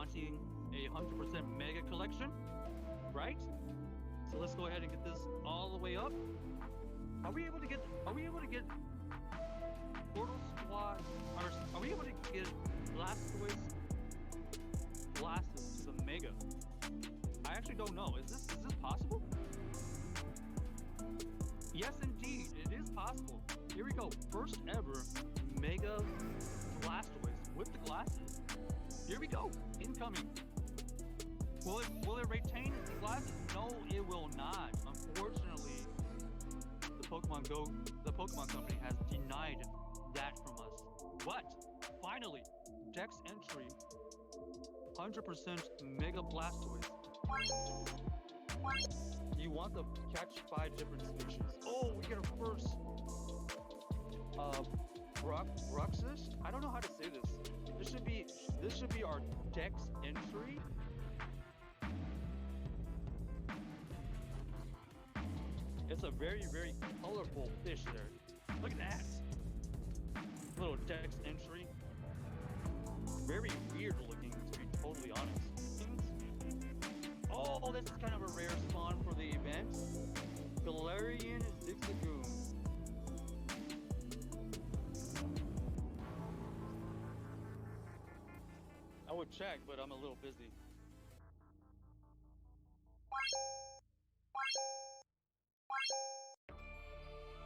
wanting a 100% mega collection, right? So let's go ahead and get this all the way up. Are we able to get Portal Squad? Are we able to get Blastoise to Mega? I actually don't know. Is this possible? Yes, indeed, it is possible. Here we go. First ever Mega Blastoise with the glasses. Here we go. Incoming. Will it retain the glasses? No, it will not. Unfortunately, the Pokemon Company has denied that from us. But finally, Dex entry, 100% Mega Blastoise. You want to catch 5 different species. Oh, we get a first Bruxus? I don't know how to say this. This should be our Dex entry. It's a very, very colorful fish there. Look at that. Little Dex entry. Very weird looking, to be totally honest. Oh, this is kind of a rare spawn for the event. Galarian Zigzagoon. I would check, but I'm a little busy.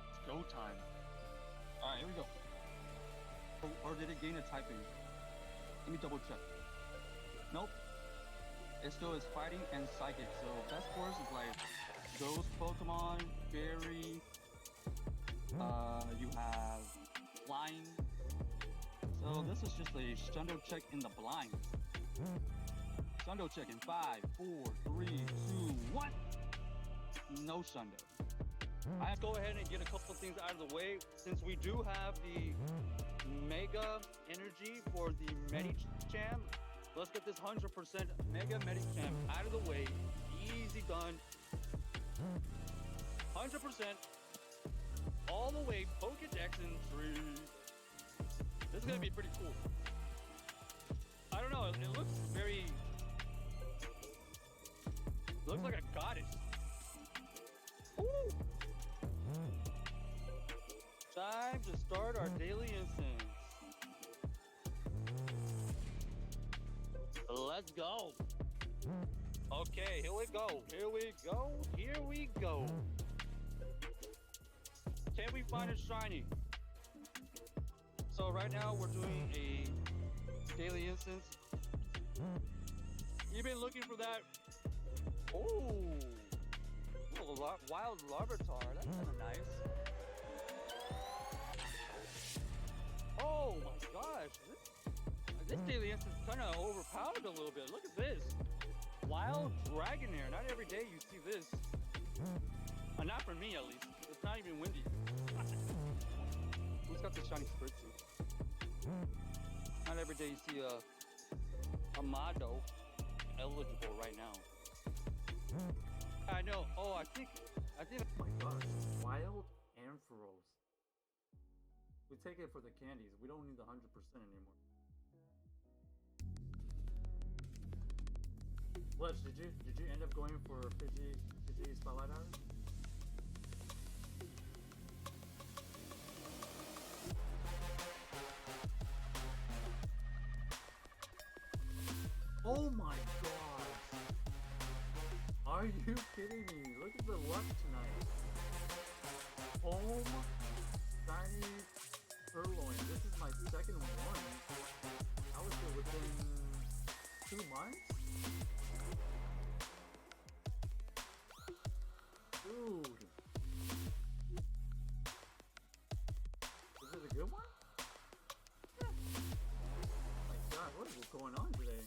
It's go time. Alright, here we go. Or did it gain a typing? Let me double check. Nope. It still is fighting and psychic, so best course is like Ghost Pokemon, Fairy, you have Flying. So this is just a Shundo check in the blind. Shundo check in 5, 4, 3, 2, 1. No Shundo. I have to go ahead and get a couple of things out of the way. Since we do have the Mega Energy for the Medicham, let's get this 100% Mega Medicham out of the way. Easy done. 100% all the way Pokedex entry. This is gonna be pretty cool. I don't know, it looks like a goddess. Ooh. Time to start our daily instance. Let's go. Okay, here we go. Can we find a shiny? So right now we're doing a daily instance. You've been looking for that. Oh, wild Larvitar. That's kind of nice. Oh my gosh. This daily instance is kind of overpowered a little bit. Look at this. Wild Dragonair. Not every day you see this. Not for me, at least. It's not even windy. Who's got the shiny Spritzee? Not every day you see a Mado eligible right now. I know. Oh, I think. Oh my gosh. Wild Ampharos. We take it for the candies. We don't need the 100% anymore. Fletch, did you end up going for Pidgey Spotlight Hour? Oh my gosh! Are you kidding me? Look at the luck tonight. Home shiny Purloin. This is my second one. I was here within 2 months. Dude. Is it a good one? Yeah. Oh my god, what is going on today?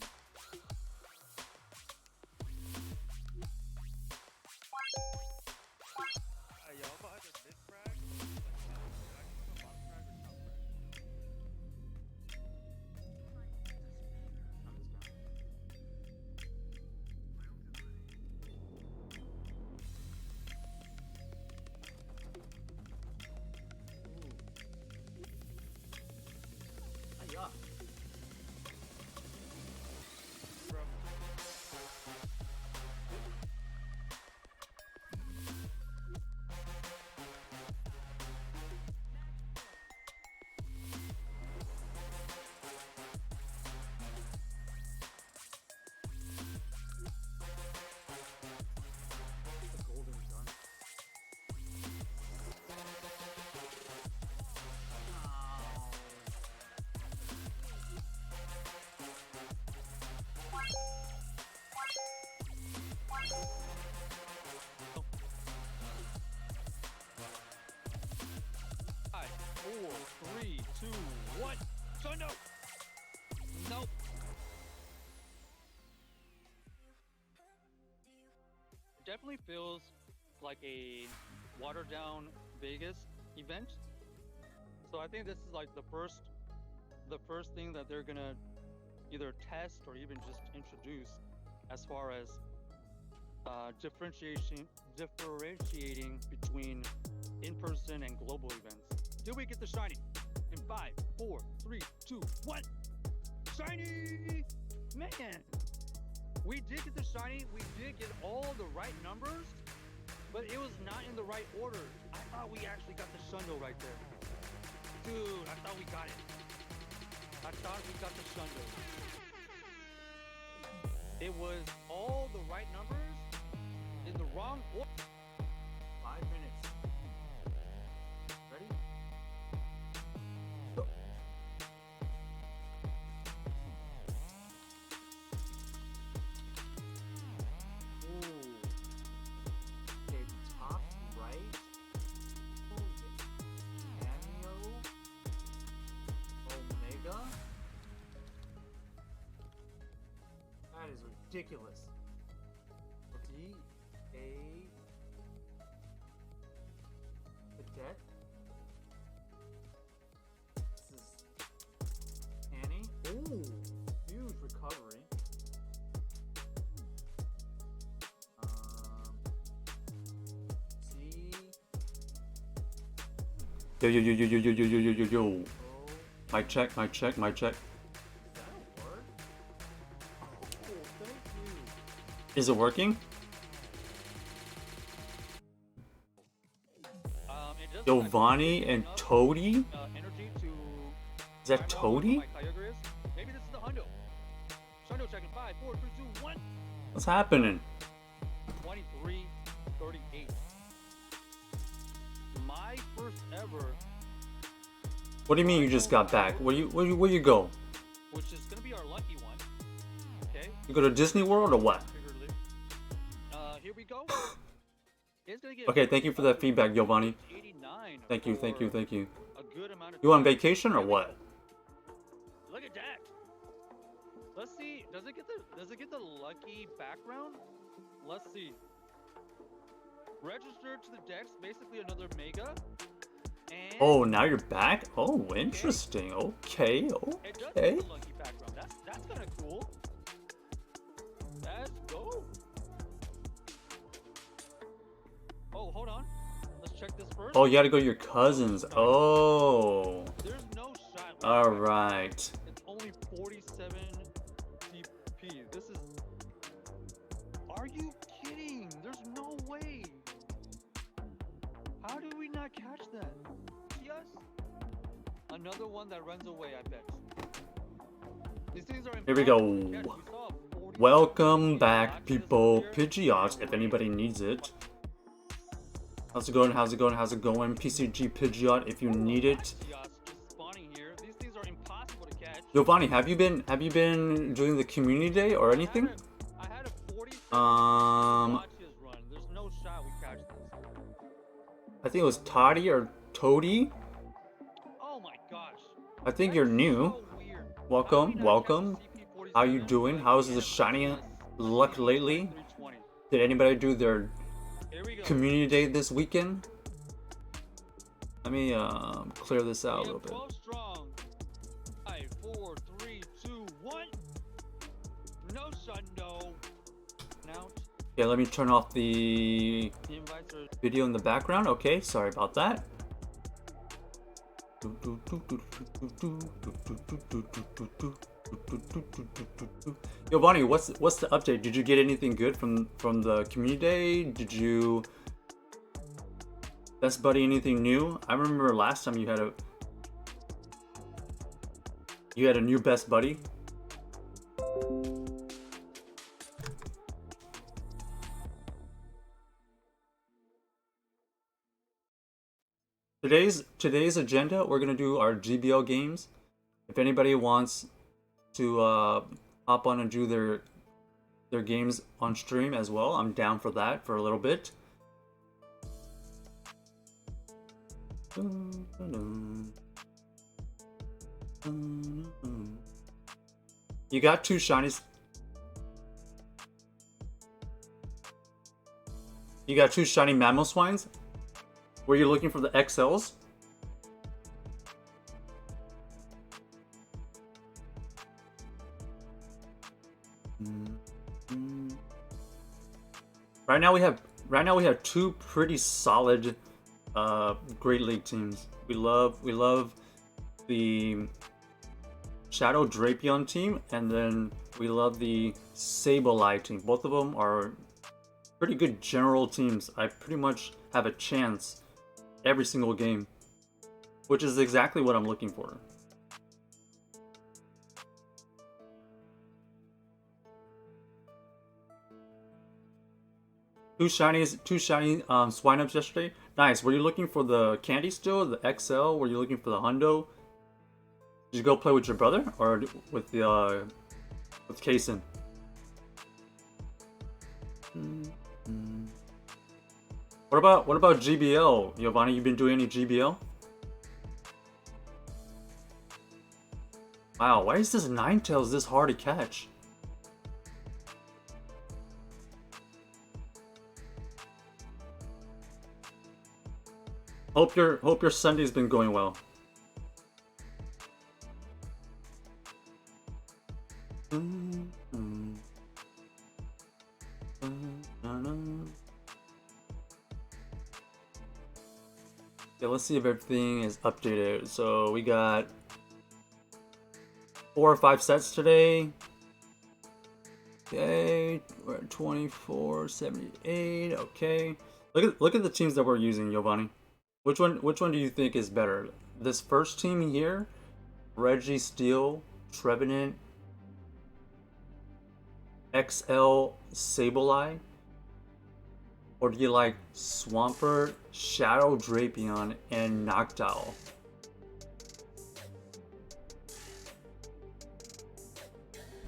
Y'all bought the mid frag? Bottom frag or top frag? definitely feels like a watered down Vegas event. So I think this is like the first thing that they're gonna either test or even just introduce as far as differentiating between in-person and global events. Here we get the shiny in 5, 4, 3, 2, 1. Shiny! Man, we did get the shiny. We did get all the right numbers, but it was not in the right order. I thought we actually got the Shundo right there. Dude, I thought we got it. I thought we got the Shundo. It was all the right numbers in the wrong order. 5 minutes. Ready? Go. Ooh. Okay, top right. Cameo. Omega. That is ridiculous. D-A Cadet. This is Annie. Ooh, huge recovery. C. Yo. Mic check. Is that a word? Oh, thank you. Is it working? It does Giovanni and Toady? energy to Is that Toady? Maybe this is the Hundo. Shundo checking 5, 4, 3, 2, 1. What's happening? 23:38. My first ever, What do you mean you just got back? Where you go? which is gonna be our lucky one. Okay. You go to Disney World or what? Figuratively. Here we go. It's gonna get Okay, thank you for that feedback, Giovanni. 89. Thank you. for a good amount of You on time. vacation or what? Look at that. Let's see. Does it get the lucky background? Let's see. Register to the Dex, basically another mega. And Oh, now you're back? Oh, interesting. Okay. it does get Okay. the lucky background. That's kind of cool. Let's go. Oh, hold on. Let's check this first. Oh, you gotta go to your cousins. Oh. There's no shot. All right. It's only 47 CP. This is. Are you kidding? There's no way. How do we not catch that? Yes. Another one that runs away, I bet. These things are Here we go. impossible to catch. We saw a 40 Welcome back, boxes people. earlier. Pidgeot, if anybody needs it. How's it going? PCG Pidgeot, if you need it. Just spawning here. These things are impossible to catch. Giovanni, have you been doing the community day or anything? I had a 40 Um, run. There's no shot we catch this. I think it was Toddy or Toady. Oh my gosh. I think you're new. So weird. Welcome. How you doing? How's the shiny luck lately? Did anybody do their Here we go. community day this weekend? Let me clear this out a little bit. 12 strong. 5, 4, 3, 2, 1. No Shundo. Now Okay, let me turn off the the invites are video in the background. Okay, sorry about that. Giovanni, what's the update? Did you get anything good from the community day? Did you best buddy anything new? I remember last time you had a new best buddy. Today's agenda, we're gonna do our GBL games. If anybody wants to hop on and do their games on stream as well, I'm down for that for a little bit. You got 2 shinies. You got 2 shiny Mamoswines. Were you looking for the XLs? Right now we have 2 pretty solid Great League teams. We love the Shadow Drapion team, and then we love the Sableye team. Both of them are pretty good general teams. I pretty much have a chance every single game, which is exactly what I'm looking for. Two shiny Swineups yesterday. Nice. Were you looking for the candy still, the XL? Were you looking for the Hundo? Did you go play with your brother or with the with Kaysen? What about GBL, Giovanni? You been doing any GBL? Wow, why is this Ninetales this hard to catch? Hope your Sunday's been going well. Yeah, let's see if everything is updated. So we got 4 or 5 sets today. Okay, we're at 2478. Okay, look at the teams that we're using, Giovanni. Which one do you think is better? This first team here, Reggie Steel, Trevenant, XL Sableye, or do you like Swampert, Shadow Drapion, and Noctowl?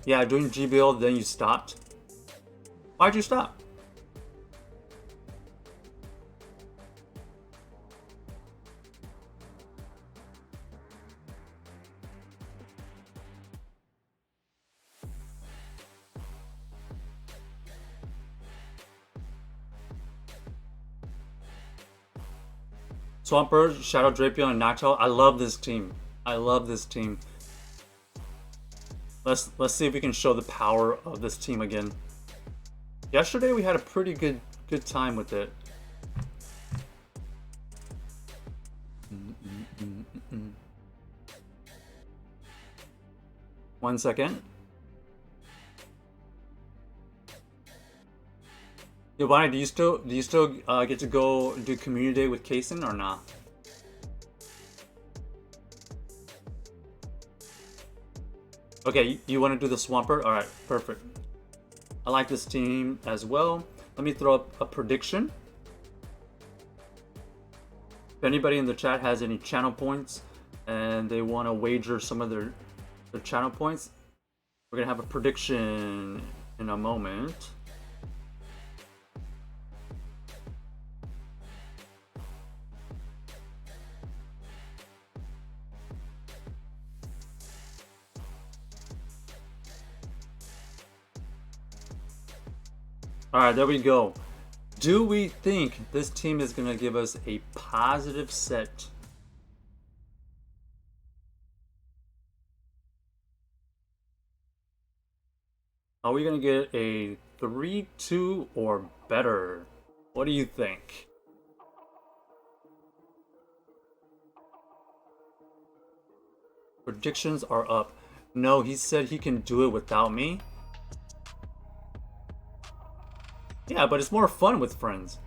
Yeah, doing GBL, then you stopped. Why'd you stop? Swampert, Shadow Drapion, and Noctowl. I love this team. I love this team. Let's see if we can show the power of this team again. Yesterday we had a pretty good time with it. One second. Giovanni, do you still get to go do community day with Kaysen or not? Okay, you want to do the Swampert? All right, perfect. I like this team as well. Let me throw up a prediction. If anybody in the chat has any channel points and they want to wager some of their channel points, we're gonna have a prediction in a moment. Alright, there we go. Do we think this team is going to give us a positive set? Are we going to get a 3-2 or better? What do you think? Predictions are up. No, he said he can do it without me. Yeah, but it's more fun with friends.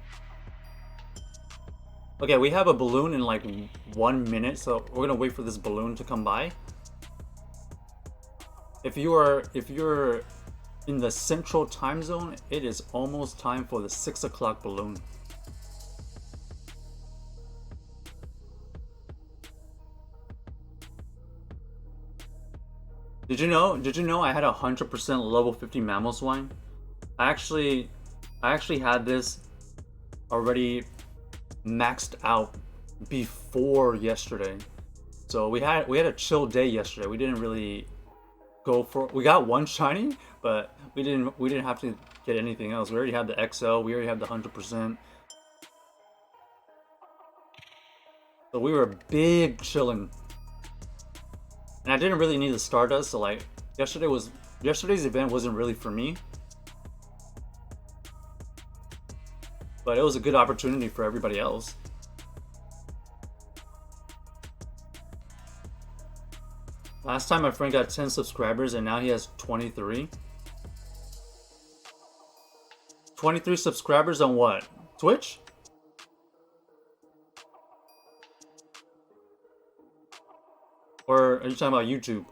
Okay, we have a balloon in like 1 minute, so we're gonna wait for this balloon to come by. If you're in the central time zone, it is almost time for the 6 o'clock balloon. Did you know I had 100% level 50 Mamoswine? I actually had this already maxed out before yesterday. So we had a chill day yesterday. We didn't really go for, we got one shiny, but We didn't have to get anything else. We already had the XL. We already had the 100%. So we were big chilling. And I didn't really need the Stardust, so like yesterday's event wasn't really for me. But it was a good opportunity for everybody else. Last time my friend got 10 subscribers and now he has 23. 23 subscribers on what? Twitch? Or are you talking about YouTube?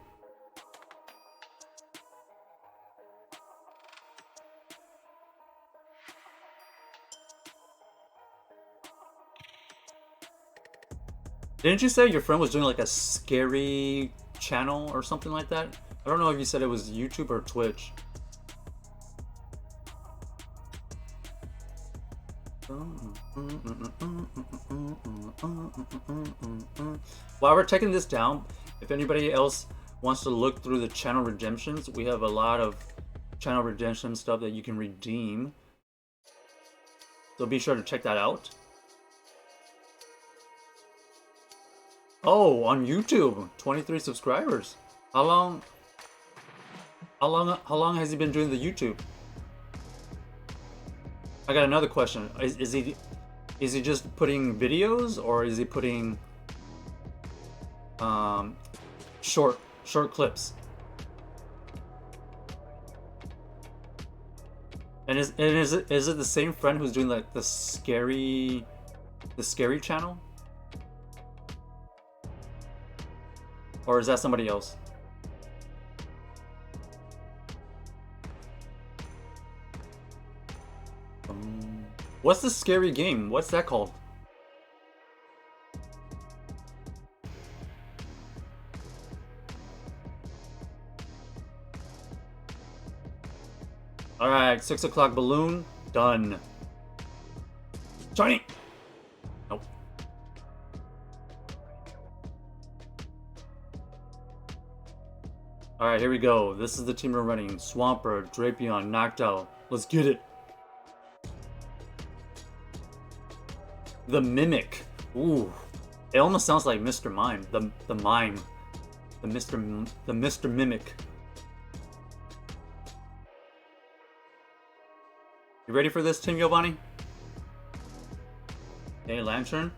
Didn't you say your friend was doing like a scary channel or something like that? I don't know if you said it was YouTube or Twitch. While we're taking this down, if anybody else wants to look through the channel redemptions, we have a lot of channel redemption stuff that you can redeem. So be sure to check that out. Oh, on YouTube, 23 subscribers. How long has he been doing the YouTube? I got another question. Is he just putting videos, or is he putting short clips? And is it the same friend who's doing like the scary channel? Or is that somebody else? What's the scary game? What's that called? Alright, 6 o'clock balloon. Done. Johnny! Nope. Alright, here we go. This is the team we're running. Swampert, Drapion, knocked out. Let's get it. The Mimic. Ooh. It almost sounds like Mr. Mime. The Mime. The Mr. Mimic. You ready for this, Team Giovanni? Okay, Lantern.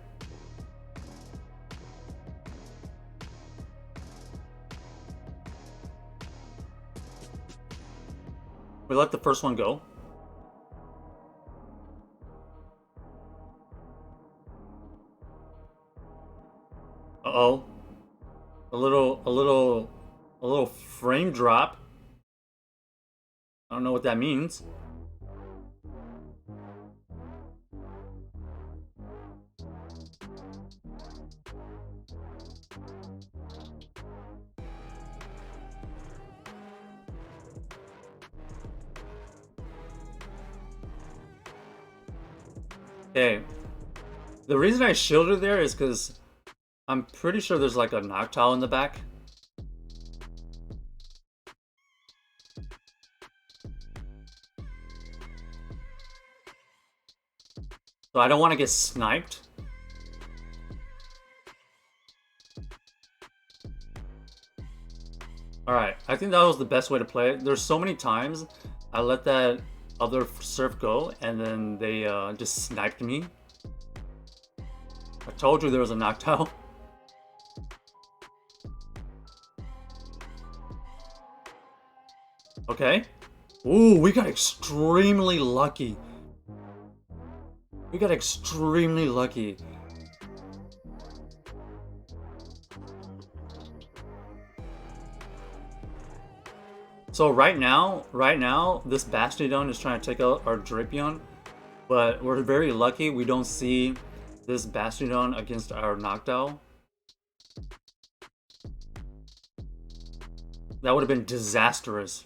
We let the first one go. Uh-oh. A little frame drop. I don't know what that means. Okay. The reason I shielded there is because I'm pretty sure there's like a Noctowl in the back. So I don't want to get sniped. Alright, I think that was the best way to play it. There's so many times I let that other surf go and then they just sniped me. I told you there was a Noctowl. Okay. Ooh, we got extremely lucky. We got extremely lucky. So right now, this Bastiodon is trying to take out our Drapion, but we're very lucky we don't see this Bastiodon against our Noctowl. That would have been disastrous.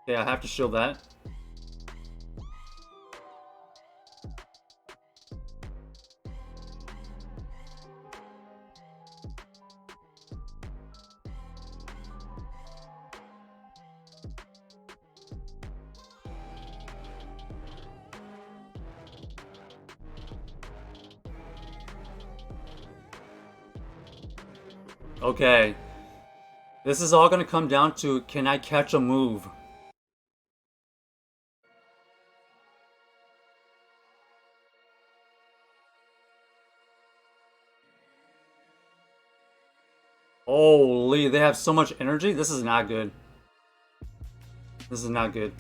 Okay, I have to shield that. Okay. This is all gonna come down to, can I catch a move? Holy, they have so much energy? This is not good. This is not good.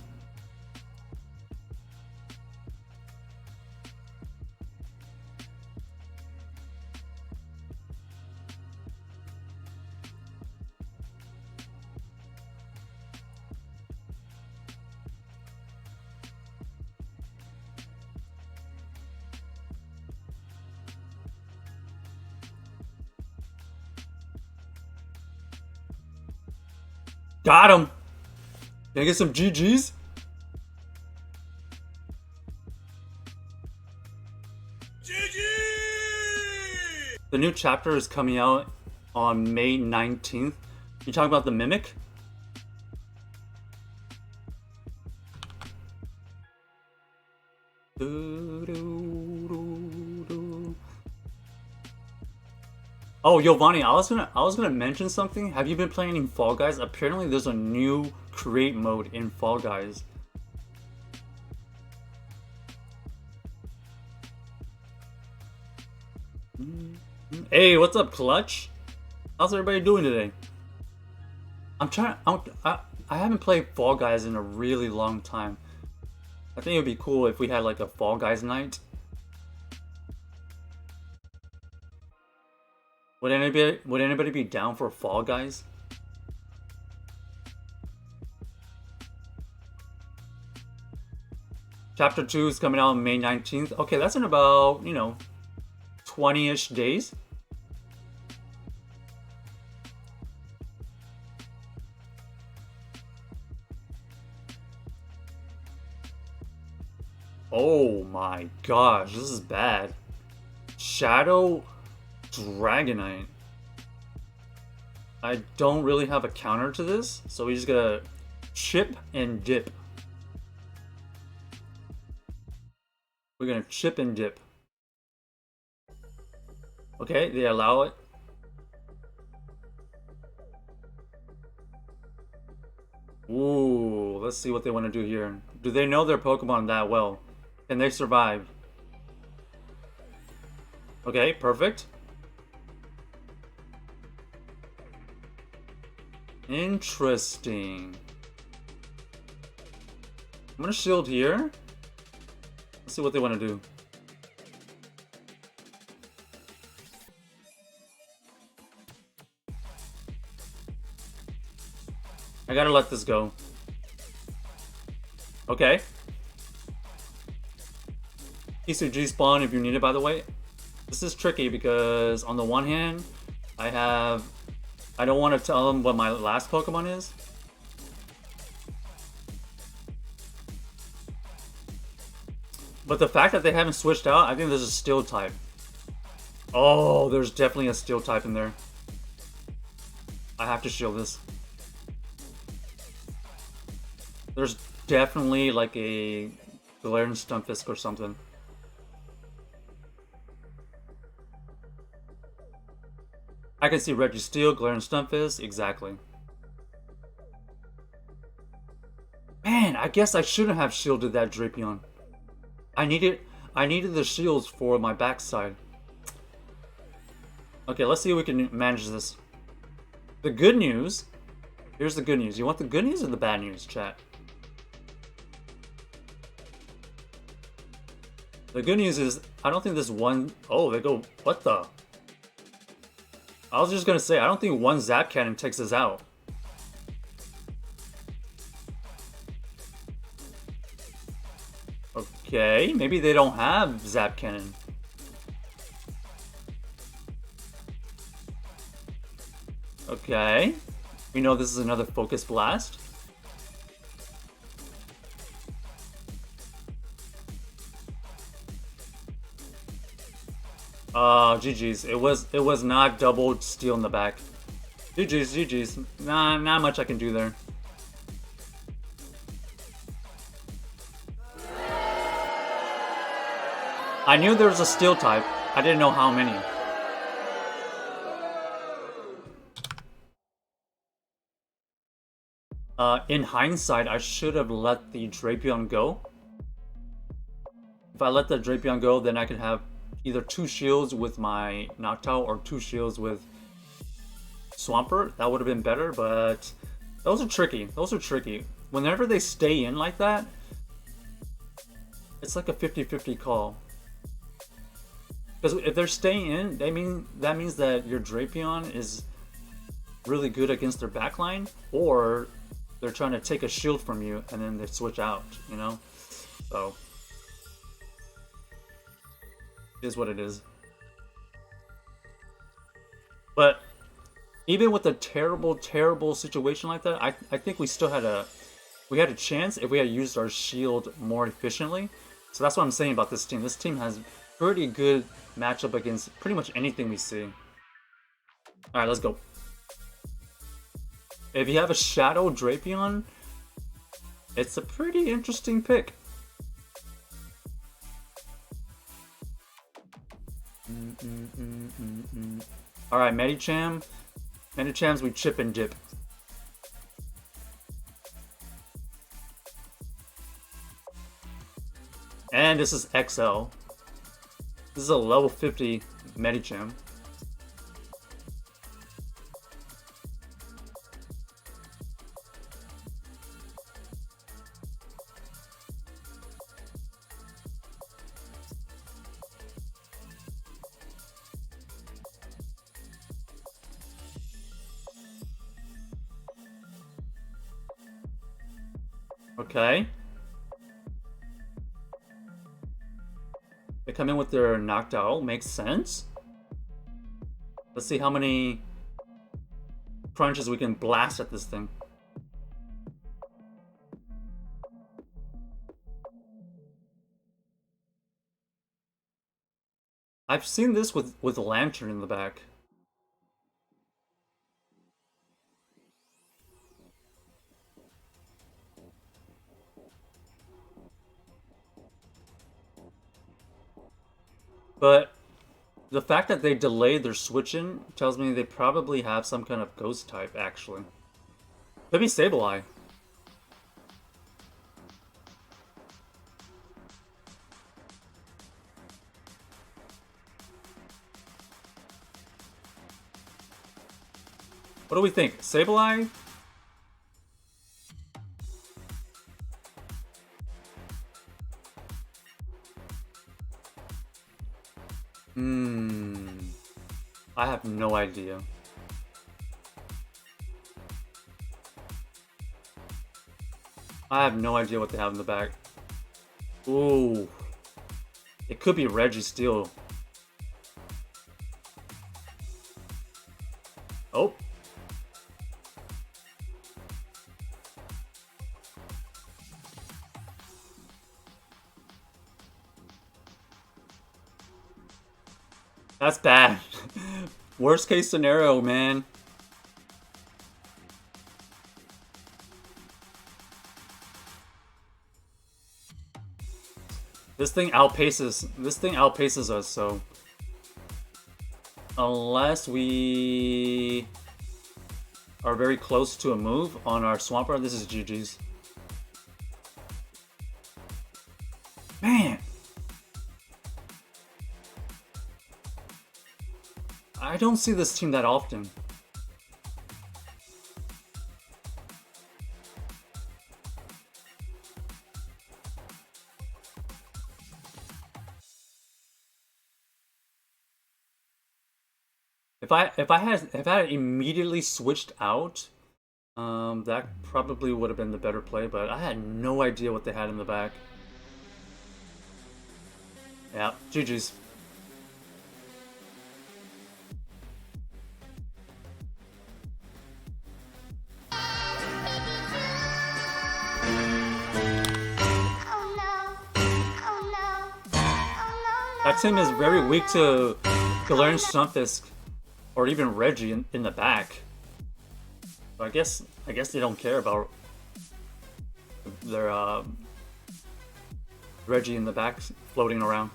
Got him! Can I get some GGs? GG! The new chapter is coming out on May 19th. You talking about the Mimic? Oh, Giovanni, I was gonna mention something. Have you been playing Fall Guys? Apparently, there's a new create mode in Fall Guys. Hey, what's up, Clutch? How's everybody doing today? I haven't played Fall Guys in a really long time. I think it would be cool if we had like a Fall Guys night. Would anybody be down for Fall Guys? Chapter 2 is coming out on May 19th. Okay, that's in about, 20-ish days. Oh my gosh, this is bad. Shadow Dragonite. I don't really have a counter to this, so we just gotta chip and dip. We're gonna chip and dip. Okay, they allow it. Ooh, let's see what they want to do here. Do they know their Pokemon that well? Can they survive? Okay, perfect. Interesting. I'm gonna shield here. Let's see what they want to do. I gotta let this go. Okay. G spawn if you need it, by the way. This is tricky because on the one hand, I don't want to tell them what my last Pokemon is. But the fact that they haven't switched out, I think there's a Steel type. Oh, there's definitely a Steel type in there. I have to shield this. There's definitely like a Galarian Stunfisk or something. I can see Registeel, Galarian Stunfisk, exactly. Man, I guess I shouldn't have shielded that Drapion. I needed the shields for my backside. Okay, let's see if we can manage this. The good news, here's the good news. You want the good news or the bad news, chat? The good news is, I don't think this one... Oh, they go... What the... I was just gonna say, I don't think one Zap Cannon takes us out. Okay, maybe they don't have Zap Cannon. Okay. We know this is another Focus Blast. GG's. It was not double steal in the back. GG's. Nah, not much I can do there. I knew there was a steel type. I didn't know how many. In hindsight, I should have let the Drapion go. If I let the Drapion go, then I could have either 2 shields with my Noctowl or 2 shields with Swampert. That would have been better, but those are tricky. Those are tricky. Whenever they stay in like that, it's like a 50-50 call. Because if they're staying in, that means that your Drapion is really good against their backline, or they're trying to take a shield from you and then they switch out, you know? So, it is what it is. But even with a terrible situation like that, I think we still had a chance if we had used our shield more efficiently. So that's what I'm saying about this team. This team has pretty good matchup against pretty much anything we see. Alright, let's go. If you have a Shadow Drapion, it's a pretty interesting pick. Alright, Medicham. Medichams we chip and dip. And this is XL. This is a level 50 Medicham. Okay. They come in with their Noctowl. Makes sense. Let's see how many crunches we can blast at this thing. I've seen this with Lantern in the back. But the fact that they delayed their switch-in tells me they probably have some kind of ghost type, actually. Could be Sableye. What do we think? Sableye? I have no idea. I have no idea what they have in the back. Ooh. It could be Registeel. Oh. That's bad. Worst case scenario, man. This thing outpaces us, so unless we are very close to a move on our Swampert, this is GG's. Man. I don't see this team that often. If I had immediately switched out, that probably would have been the better play, but I had no idea what they had in the back. Yeah, GG's. That team is very weak to Galarian Stunfisk, or even Reggie in the back. So I guess they don't care about their Reggie in the back floating around,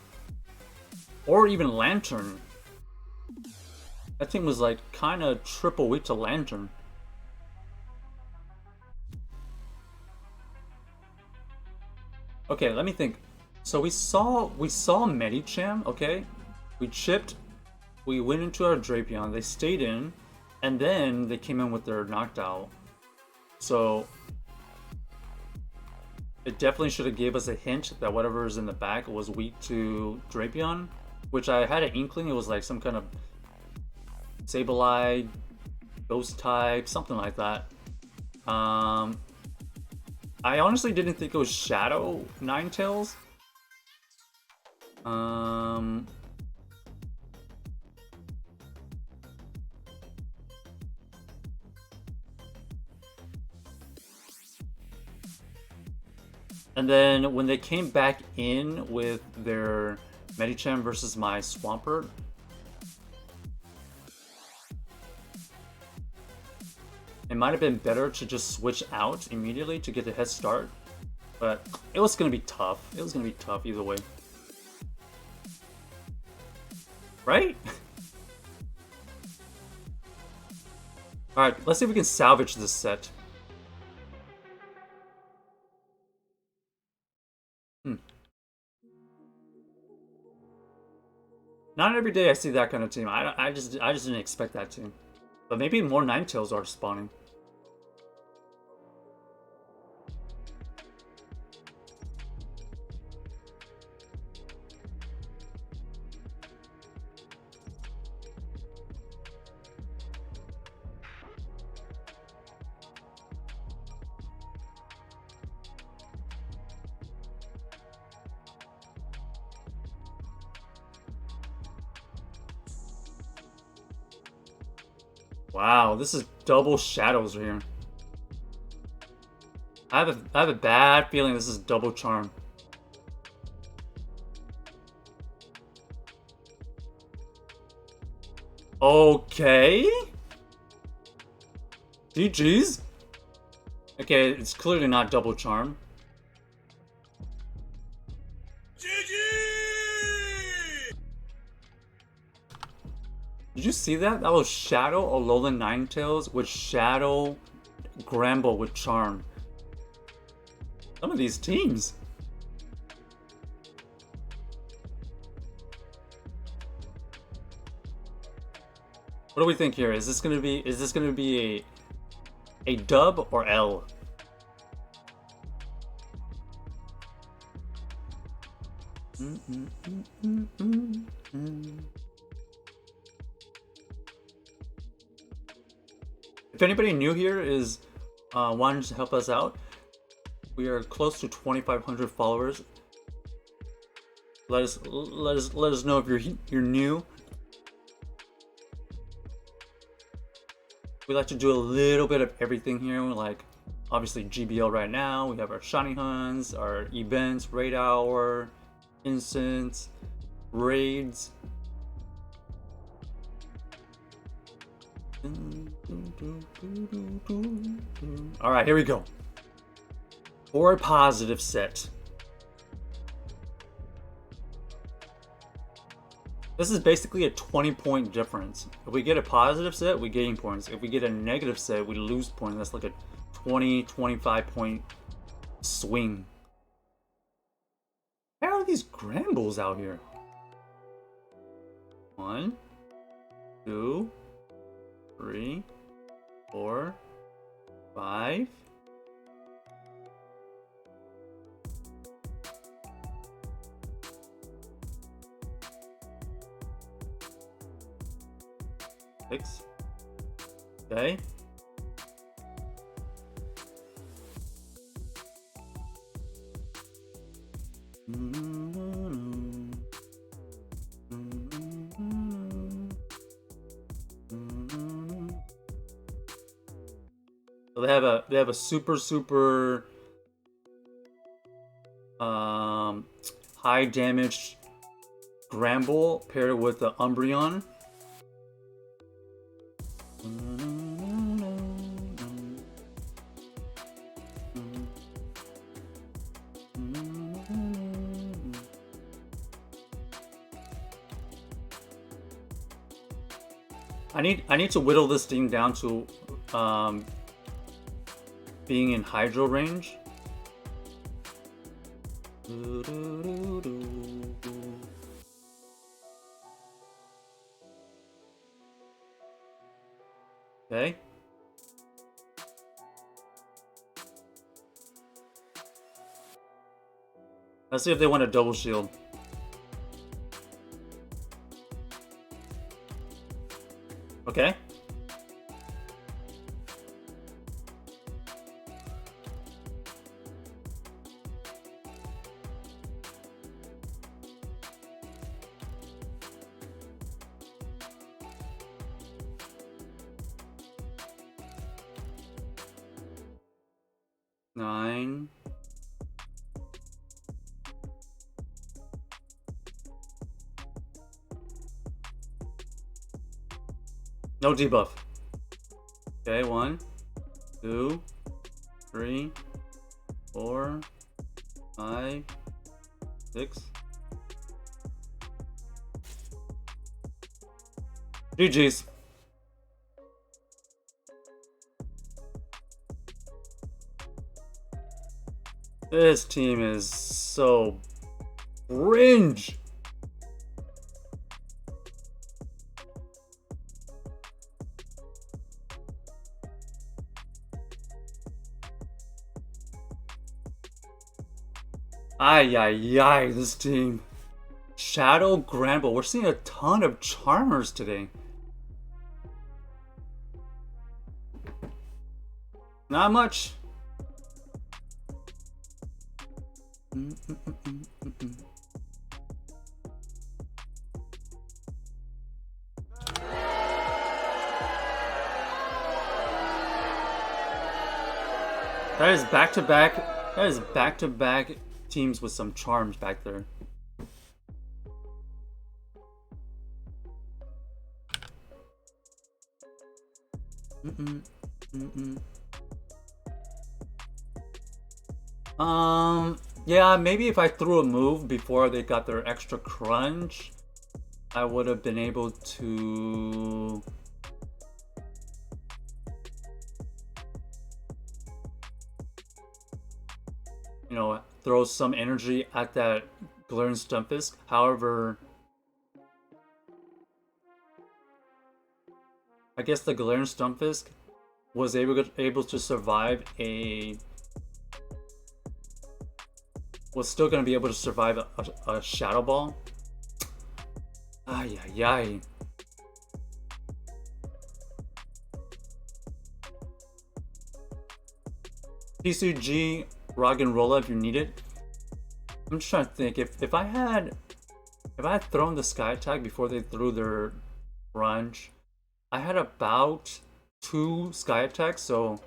or even Lantern. That team was like kind of triple weak to Lantern. Okay, let me think. So we saw Medicham, okay? We chipped, we went into our Drapion, they stayed in, and then they came in with their Noctowl. So it definitely should have gave us a hint that whatever is in the back was weak to Drapion, which I had an inkling it was like some kind of Sableye, Ghost type, something like that. I honestly didn't think it was Shadow Ninetales. And then when they came back in with their Medicham versus my Swampert, it might have been better to just switch out immediately to get a head start, but it was going to be tough. It was going to be tough either way. Right? Alright, let's see if we can salvage this set. Not every day I see that kind of team. I just didn't expect that team. But maybe more Ninetales are spawning. Wow, this is double shadows right here. I have a bad feeling this is double charm. Okay. GG's. Okay, it's clearly not double charm. Did you see that? That was Shadow Alolan Ninetales with Shadow Gramble with Charm. Some of these teams. What do we think here? Is this gonna be a dub or L? If anybody new here is wanting to help us out, we are close to 2,500 followers. Let us know if you're new. We like to do a little bit of everything here. We're like, obviously GBL right now. We have our shiny hunts, our events, raid hour, instants, raids. All right, here we go. For a positive set. This is basically a 20-point difference. If we get a positive set, we gain points. If we get a negative set, we lose points. That's like a 20-25 point swing. How are these Grambles out here? 1, 2, 3, 4, 5. Six. Okay. So they have a super high damage Gramble paired with the Umbreon. I need to whittle this team down to being in hydro range. Okay. Let's see if they want a double shield. Okay. Nine. No debuff. Okay, 1, 2, 3, 4, 5, 6. GG's. This team is so cringe. Ay, ay, ay, this team. Shadow Granbull. We're seeing a ton of Charmers today. Not much. That is back-to-back. That is back-to-back teams with some charms back there. Yeah, maybe if I threw a move before they got their extra crunch, I would have been able to... you know, throw some energy at that Glaring Stunfisk. However, I guess the Glaring Stunfisk was able to survive a... was still going to be able to survive a Shadow Ball. Ay, ay, ay. PCG, Roggenrola if you need it. I'm just trying to think, if I had thrown the Sky Attack before they threw their Crunch, I had about 2 Sky Attacks, so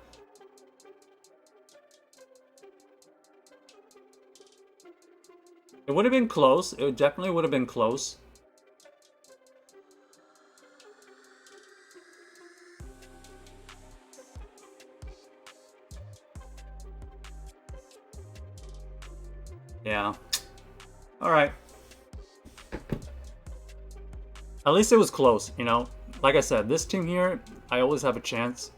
it would have been close. It definitely would have been close. Yeah. Alright. At least it was close, you know? Like I said, this team here, I always have a chance.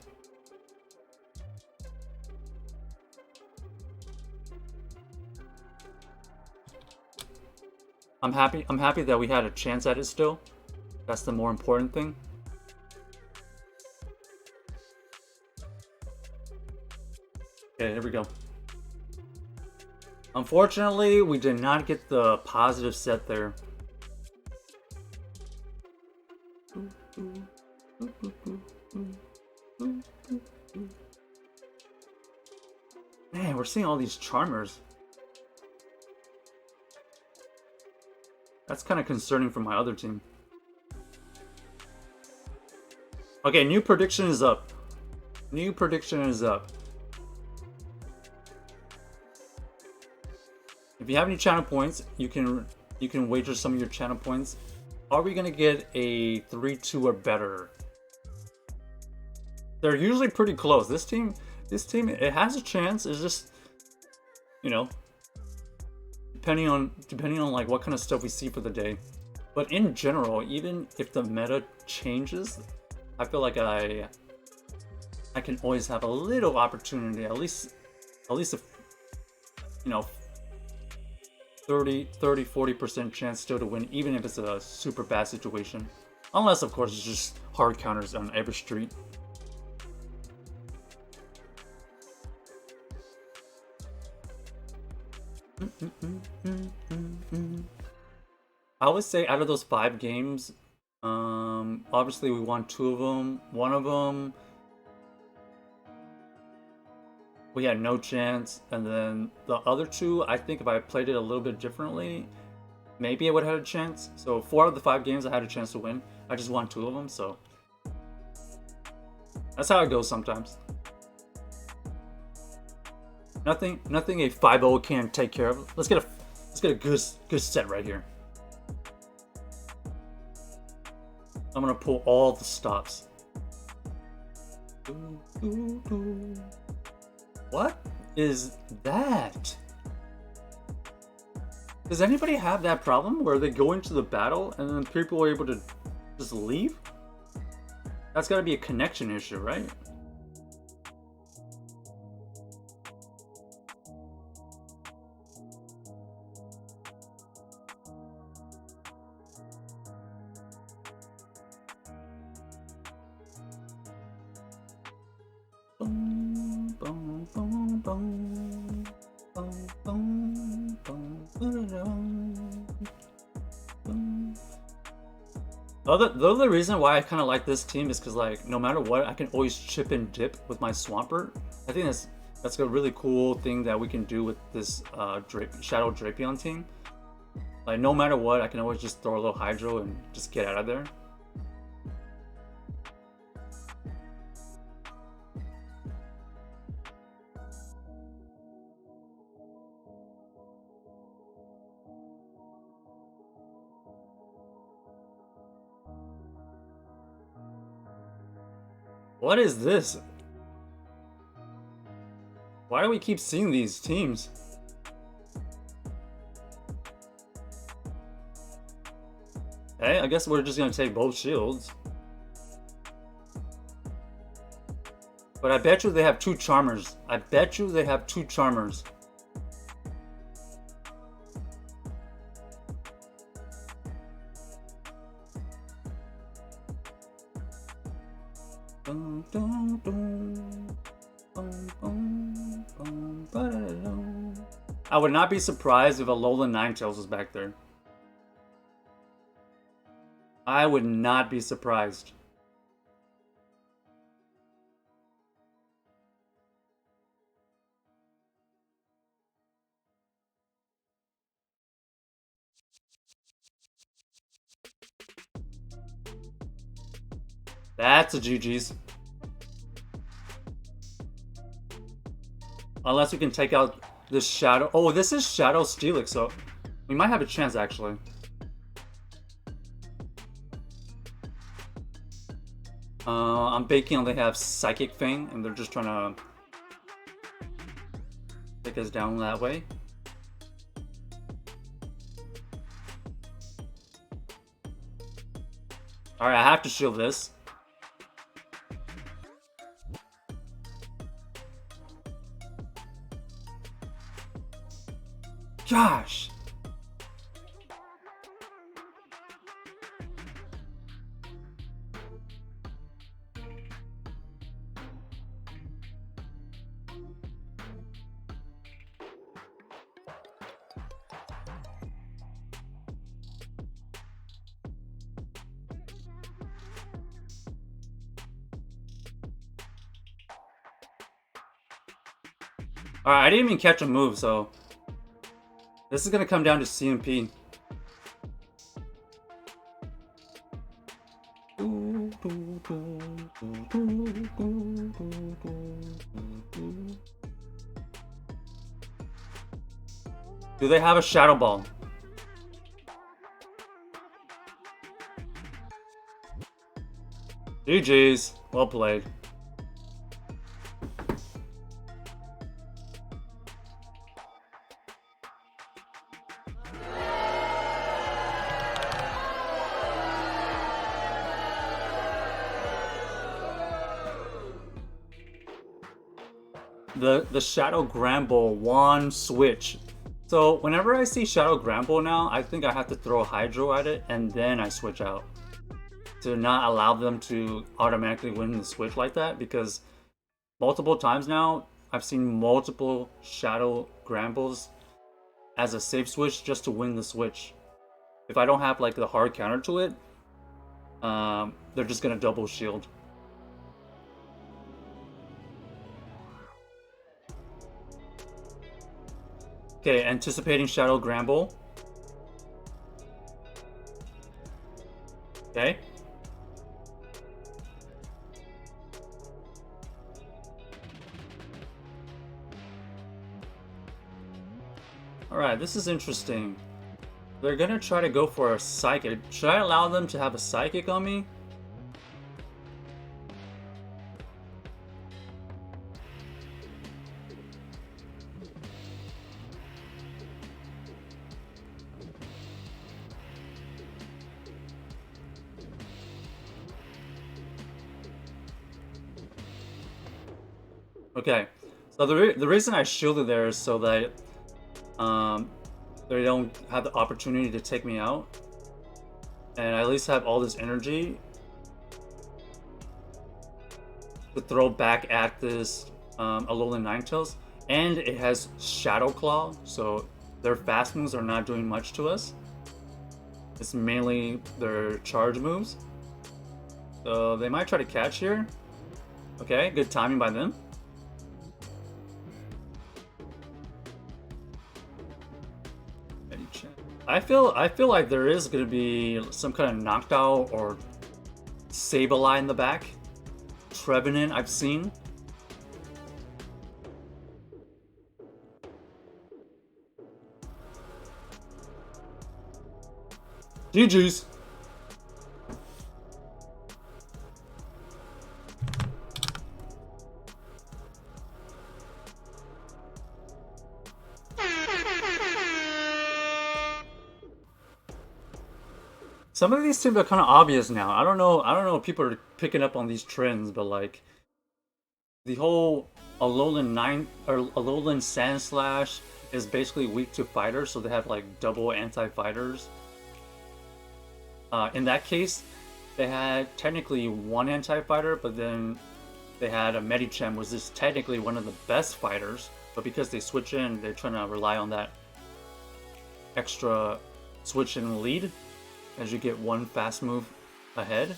I'm happy that we had a chance at it still. That's the more important thing. Okay, here we go. Unfortunately, we did not get the positive set there. Man, we're seeing all these Charmers. That's kind of concerning for my other team. Okay, new prediction is up. New prediction is up. If you have any channel points, you can You can wager some of your channel points. Are we gonna get a 3-2 or better? They're usually pretty close. This team, it has a chance. It's just, you know, depending on like what kind of stuff we see for the day. But in general, even if the meta changes, I feel like I can always have a little opportunity, at least if, you know, 30-40% chance still to win, even if it's a super bad situation. Unless, of course, it's just hard counters on every street. I would say out of those 5 games, obviously we won 2 of them. One of them, we had no chance, and then the other 2, I think if I played it a little bit differently, maybe I would have had a chance. So 4 out of the 5 games I had a chance to win. I just won 2 of them, so that's how it goes sometimes. Nothing a 5-0 can't take care of. Let's get a good set right here. I'm gonna pull all the stops. What is that? Does anybody have that problem where they go into the battle and then people are able to just leave? That's gotta be a connection issue, right? The other reason why I kind of like this team is because, like, no matter what, I can always chip and dip with my Swampert. I think that's a really cool thing that we can do with this Shadow Drapion team. Like, no matter what, I can always just throw a little Hydro and just get out of there. What is this? Why do we keep seeing these teams? Hey, I guess we're just gonna take both shields. But I bet you they have 2 Charmers. I bet you they have 2 Charmers. I would not be surprised if Alolan Ninetales was back there. I would not be surprised. That's a GG's. Unless we can take out this Shadow. Oh, this is Shadow Steelix, so we might have a chance, actually. I'm baking on they have Psychic Fang, and they're just trying to take us down that way. Alright, I have to shield this. Gosh! Alright, I didn't even catch a move, so this is gonna come down to CMP. Do they have a Shadow Ball? GG's. Well played. The Shadow Gramble one switch. So whenever I see Shadow Gramble now, I think I have to throw Hydro at it and then I switch out. To not allow them to automatically win the switch like that, because multiple times now, I've seen multiple Shadow Grambles as a safe switch just to win the switch. If I don't have like the hard counter to it, they're just gonna double shield. Okay, anticipating Shadow Gramble. Okay. Alright, this is interesting. They're gonna try to go for a Psychic. Should I allow them to have a Psychic on me? Okay, so the reason I shielded there is so that they don't have the opportunity to take me out, and I at least have all this energy to throw back at this Alolan Ninetales, and it has Shadow Claw, so their fast moves are not doing much to us. It's mainly their charge moves, so they might try to catch here. Okay, good timing by them. I feel like there is gonna be some kind of knockdown or Sableye in the back. Trevenant I've seen. GG's. Some of these teams are kind of obvious now. I don't know if people are picking up on these trends, but like the whole Alolan Sandslash is basically weak to fighters, so they have like double anti-fighters. In that case, they had technically one anti-fighter, but then they had a Medicham, which is technically one of the best fighters, but because they switch in, they're trying to rely on that extra switch in lead, as you get one fast move ahead.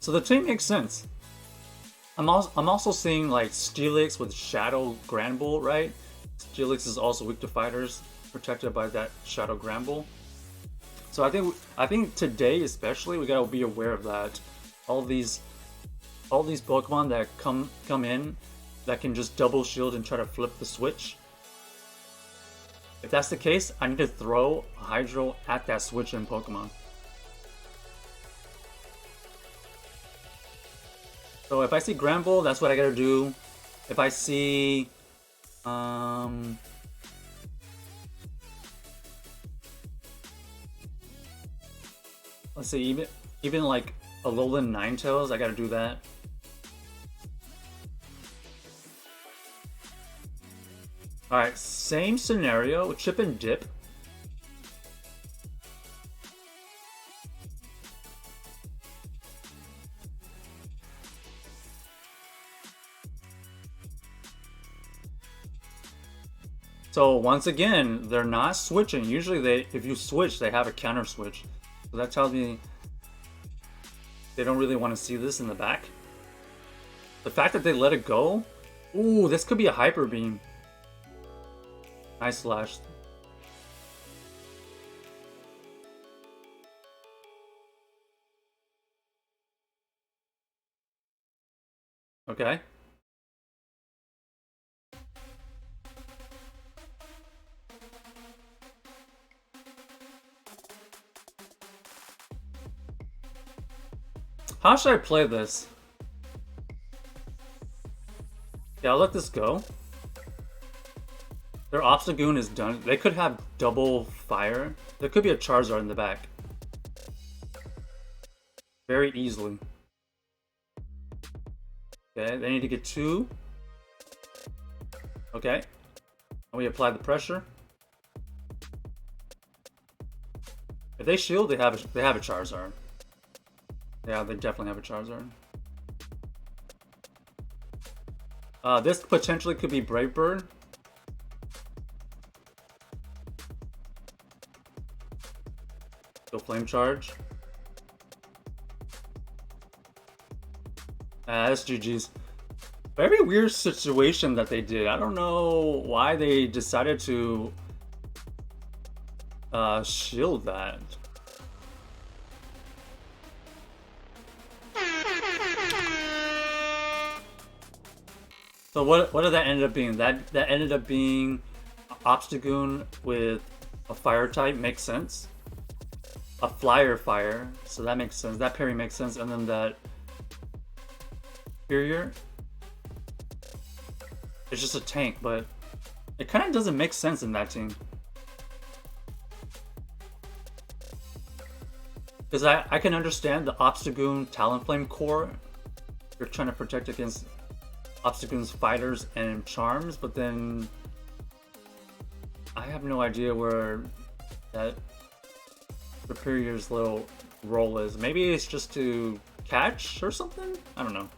So the team makes sense. I'm also seeing like Steelix with Shadow Granbull, right? Steelix is also weak to fighters, protected by that Shadow Granbull. So I think today especially we gotta be aware of that. All these Pokemon that come in that can just double shield and try to flip the switch. If that's the case, I need to throw Hydro at that switch in Pokemon. So if I see Granbull, that's what I gotta do. If I see let's see, even like Alolan Ninetales, I gotta do that. Alright, same scenario, Chip and Dip. So once again, they're not switching. Usually if you switch, they have a counter switch. So that tells me they don't really want to see this in the back. The fact that they let it go, ooh, this could be a Hyper Beam. Nice slash. Okay. How should I play this? Yeah, I'll let this go. Their Obstagoon is done. They could have double fire. There could be a Charizard in the back. Very easily. Okay, they need to get 2. Okay. And we apply the pressure. If they shield, they have a Charizard. Yeah, they definitely have a Charizard. This potentially could be Brave Bird. Go Flame Charge. That's GG's. Very weird situation that they did. I don't know why they decided to shield that. So what did that end up being? That ended up being Obstagoon with a fire type. Makes sense. A flyer fire, so that makes sense. That parry makes sense, and then that Superior, it's just a tank, but it kind of doesn't make sense in that team. Because I can understand the Obstagoon Talonflame core. You're trying to protect against Obstagoon's fighters and charms, but then I have no idea where that Superior's little role is. Maybe it's just to catch or something? I don't know.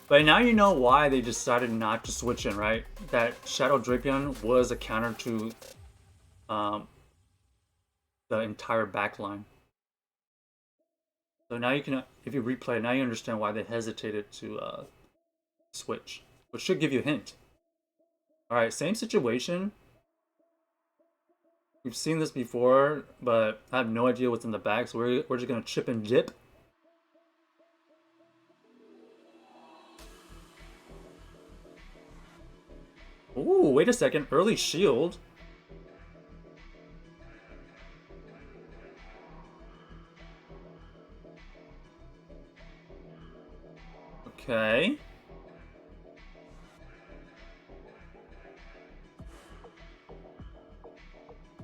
But now you know why they decided not to switch in, right? That Shadow Drapion was a counter to the entire backline. So now you can, if you replay, now you understand why they hesitated to switch, which should give you a hint. Alright, same situation. We've seen this before, but I have no idea what's in the bag, so we're just gonna chip and dip. Ooh, wait a second. Early shield. Okay.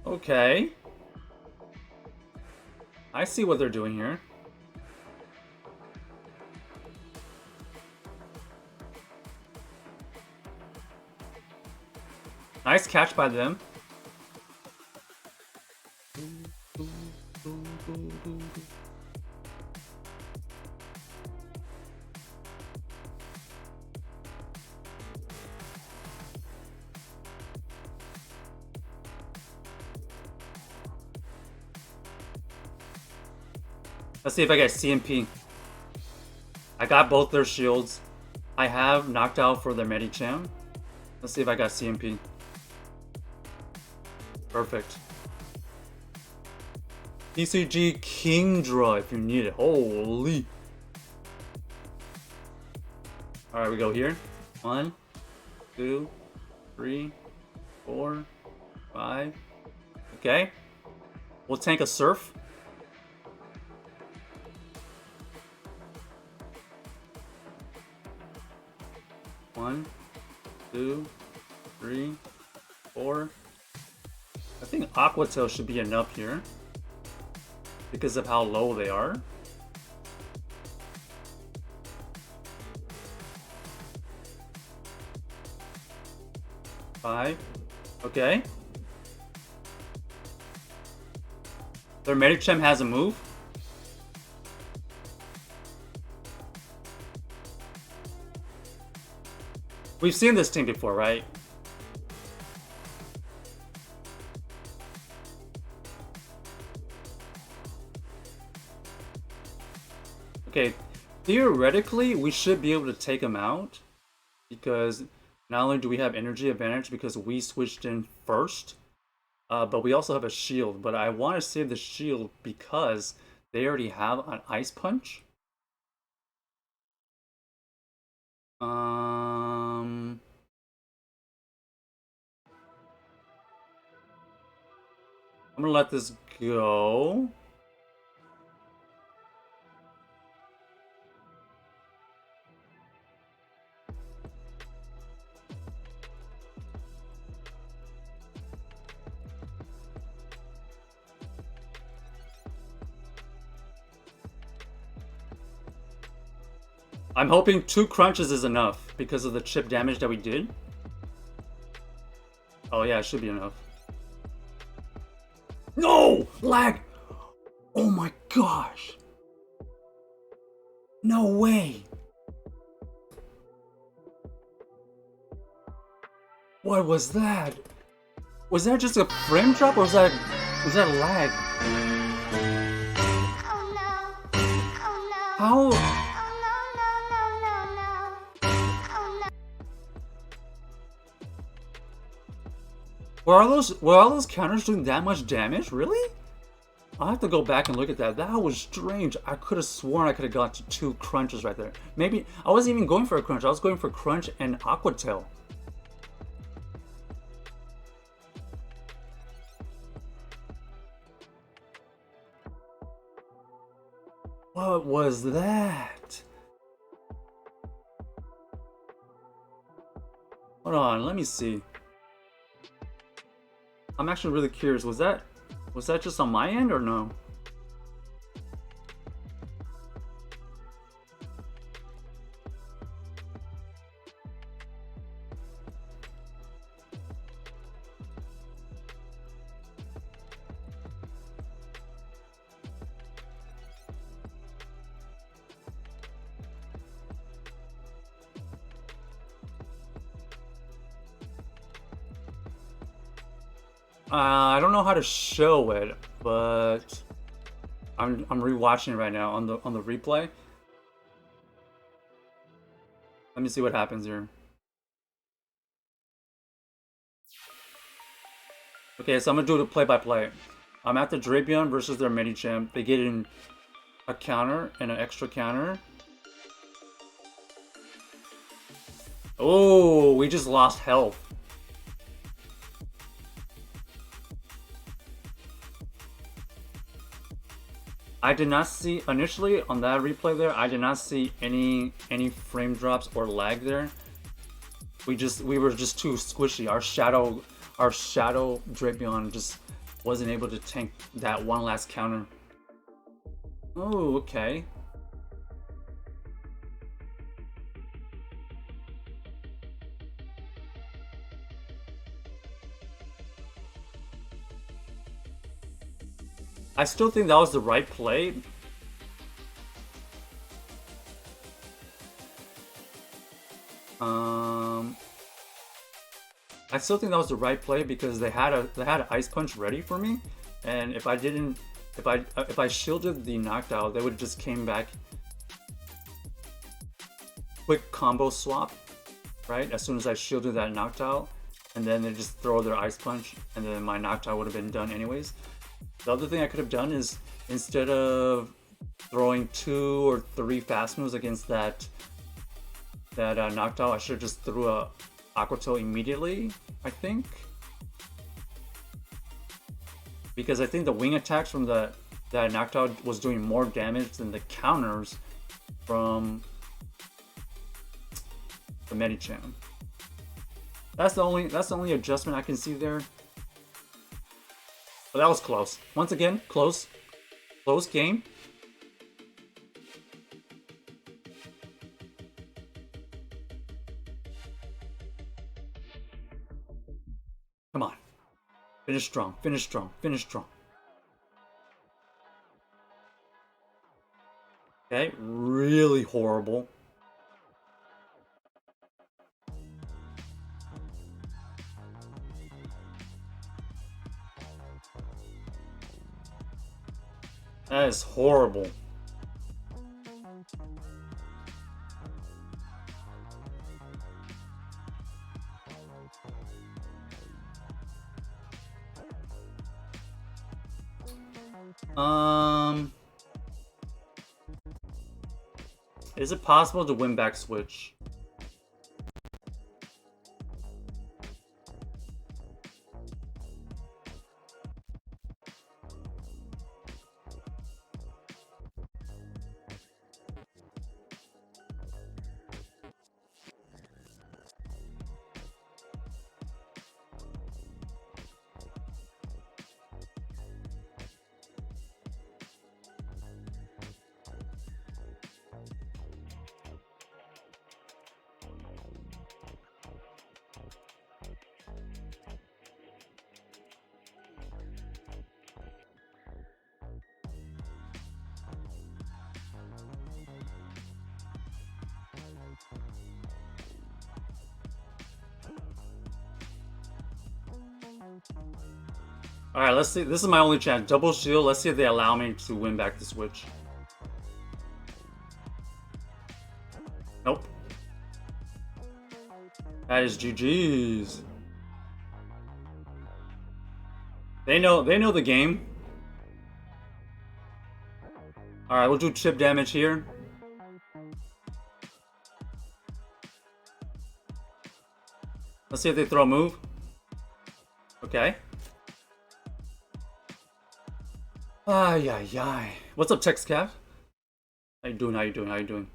Okay. I see what they're doing here. Nice catch by them. Let's see if I get CMP. I got both their shields. I have knocked out for their Medicham. Let's see if I got CMP. Perfect. PCG Kingdra if you need it. Holy. Alright, we go here. 1, 2, 3, 4, 5. Okay. We'll tank a Surf. One, 2, 3, 4. I think Aqua Tail should be enough here because of how low they are. Five. Okay. Their Medicham has a move. We've seen this team before, right? Okay, theoretically, we should be able to take him out because not only do we have energy advantage because we switched in first, but we also have a shield. But I want to save the shield because they already have an Ice Punch. I'm gonna let this go. I'm hoping 2 crunches is enough because of the chip damage that we did. Oh yeah, it should be enough. No! Lag! Oh my gosh! No way! What was that? Was that just a frame drop or was that lag? Oh no. Oh no. How? Oh no, no, no, no, no. Oh no. Were all those counters doing that much damage? Really? I'll have to go back and look at that. That was strange. I could have sworn I could have got to 2 crunches right there. Maybe I wasn't even going for a crunch. I was going for crunch and aqua tail. What was that? Hold on, let me see. I'm actually really curious. Was that just on my end or no? I don't know how to show it, but I'm rewatching it right now on the replay. Let me see what happens here. Okay, so I'm gonna do the play-by-play. I'm at the Drapion versus their Medicham. They get in a counter and an extra counter. Oh, we just lost health. I did not see initially on that replay there. I did not see any frame drops or lag there. We were just too squishy. Our shadow Drapion just wasn't able to tank that one last counter. Oh, okay. I still think that was the right play. I still think that was the right play because they had an ice punch ready for me, and if I shielded the knockdown, they would just came back. Quick combo swap, right? As soon as I shielded that knockdown, and then they just throw their ice punch, and then my knockdown would have been done anyways. The other thing I could have done is instead of throwing 2 or 3 fast moves against that knockdown, I should have just threw a Aqua Tail immediately, I think. Because I think the wing attacks from that knockdown was doing more damage than the counters from the Medicham. That's the only adjustment I can see there. But that was close. Once again, close game. Come on. Finish strong, finish strong, finish strong. Okay, really horrible. That is horrible. Is it possible to win back switch? Alright, let's see. This is my only chance. Double shield. Let's see if they allow me to win back the switch. Nope. That is GG's. They know the game. Alright, we'll do chip damage here. Let's see if they throw a move. Okay. Ay, ay, ay. What's up, Tex Cat? How you doing? How you doing? How you doing?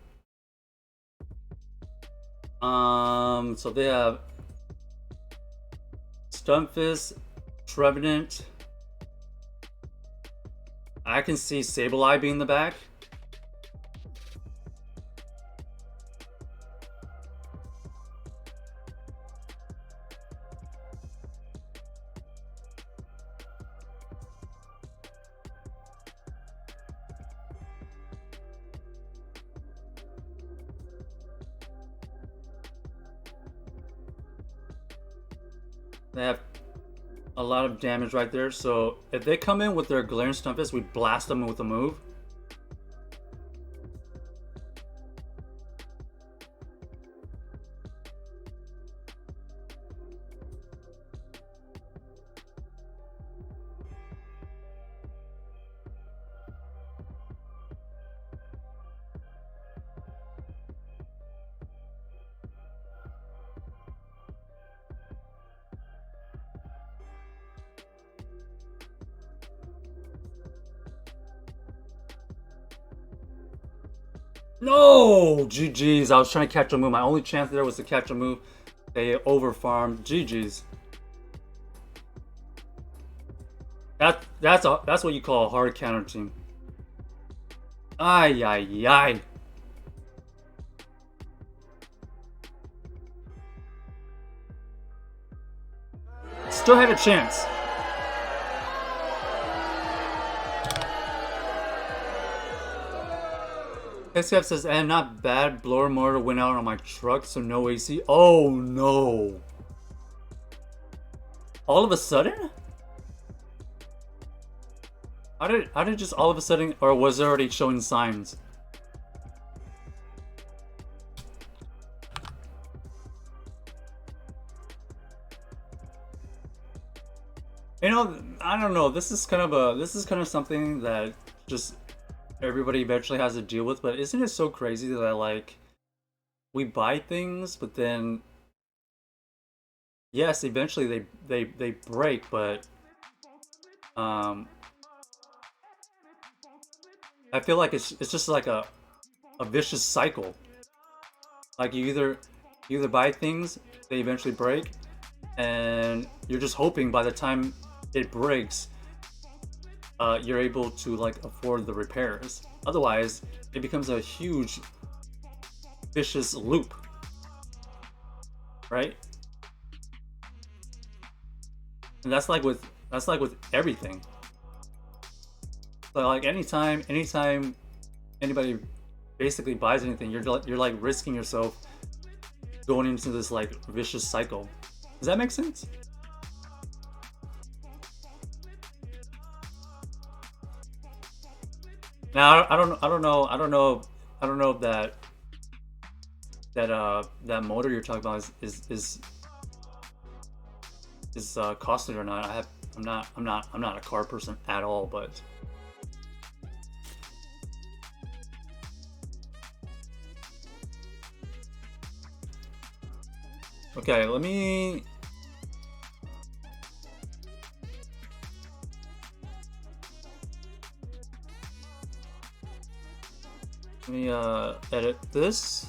So they have Stunfisk, Trevenant. I can see Sableye being in the back. They have a lot of damage right there, so if they come in with their Glaring Stunfisk, we blast them with a move. No! GG's. I was trying to catch a move. My only chance there was to catch a move. They overfarmed. GG's. That's what you call a hard counter team. Ay, ay, ay. Still had a chance. SCF says, and not bad. Blower motor went out on my truck, so no AC. Oh no. All of a sudden? How did it just all of a sudden, or was it already showing signs? You know, I don't know. This is kind of something that just everybody eventually has to deal with, but isn't it so crazy that like we buy things, but then yes, eventually they break, but I feel like it's just like a vicious cycle. Like you either buy things, they eventually break, and you're just hoping by the time it breaks, you're able to like afford the repairs. Otherwise, it becomes a huge vicious loop, right? And that's like with everything. So like anytime anybody basically buys anything, you're like risking yourself going into this like vicious cycle. Does that make sense? Now I don't know if that motor you're talking about is costly or not. I'm not a car person at all, but okay, let me edit this.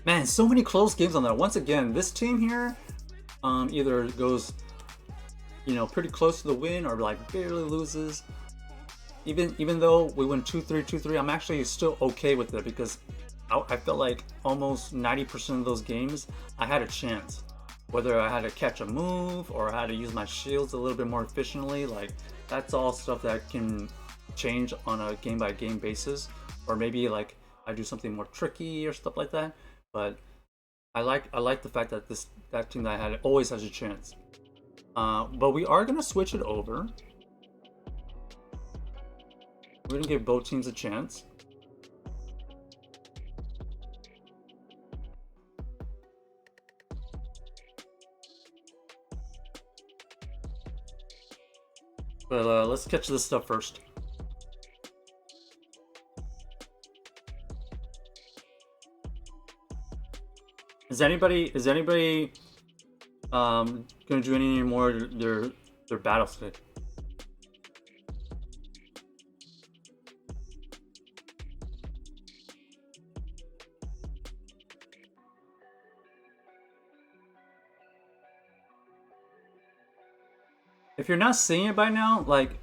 Man, so many close games on that. Once again, this team here either goes, you know, pretty close to the win or like barely loses. Even though we win 2-3, 2-3, I'm actually still okay with it because I felt like almost 90% of those games I had a chance. Whether I had to catch a move or I had to use my shields a little bit more efficiently, like that's all stuff that can change on a game-by-game basis, or maybe like I do something more tricky or stuff like that. But I like the fact that that team that I had always has a chance. But we are gonna switch it over. We're gonna give both teams a chance. But let's catch this stuff first. Is anybody gonna do any more their battle stick? If you're not seeing it by now, like,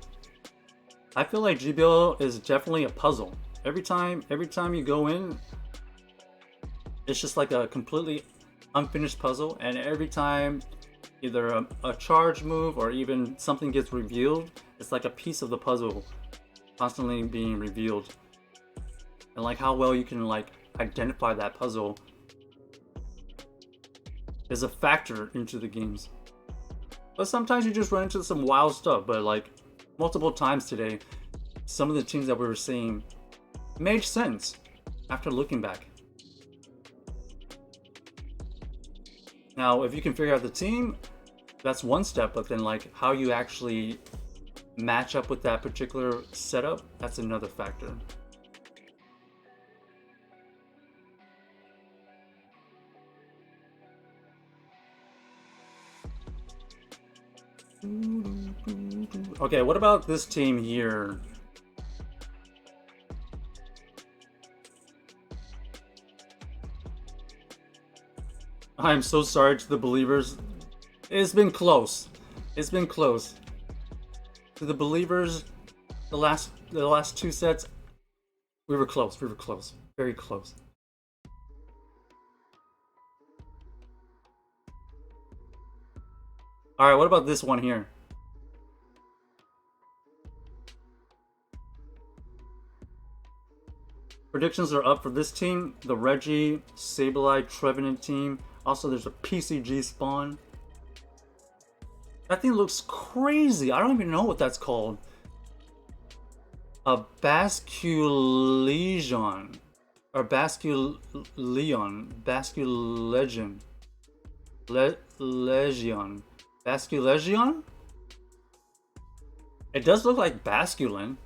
I feel like GBO is definitely a puzzle. Every time you go in, it's just like a completely unfinished puzzle, and every time either a charge move or even something gets revealed, it's like a piece of the puzzle constantly being revealed. And like how well you can like identify that puzzle is a factor into the games. But sometimes you just run into some wild stuff. But like multiple times today, some of the teams that we were seeing made sense after looking back. Now, if you can figure out the team, that's one step, but then like how you actually match up with that particular setup, that's another factor. Okay, what about this team here? I'm so sorry to the believers. It's been close. It's been close. To the believers, the last two sets, we were close. We were close. Very close. Alright, what about this one here? Predictions are up for this team. The Reggie, Sableye, Trevenant team. Also, there's a PCG spawn. That thing looks crazy. I don't even know what that's called. A Basculegion. Or Basculeon. Basculegion. Legion. Basculegion? It does look like Basculin.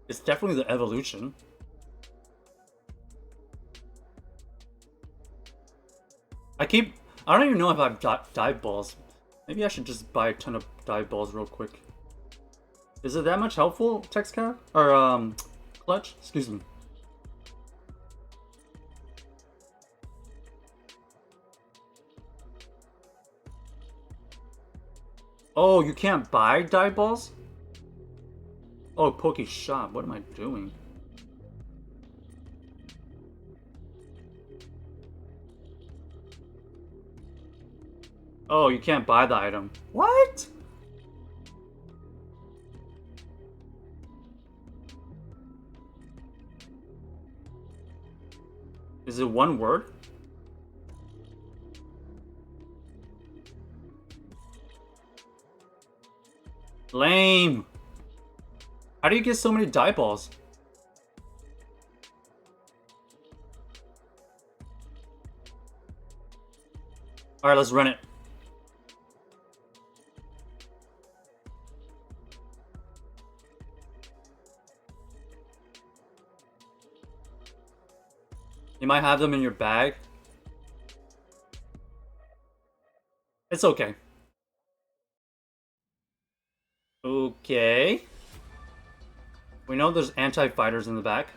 It's definitely the evolution. I don't even know if I've got dive balls. Maybe I should just buy a ton of dive balls real quick. Is it that much helpful, TextCat? Or, Clutch? Excuse me. Oh, you can't buy dive balls? Oh, Poke Shop. What am I doing? Oh, you can't buy the item. What? Is it one word? Lame. How do you get so many die balls? Alright, let's run it. You might have them in your bag. It's okay. Okay. We know there's anti-fighters in the back.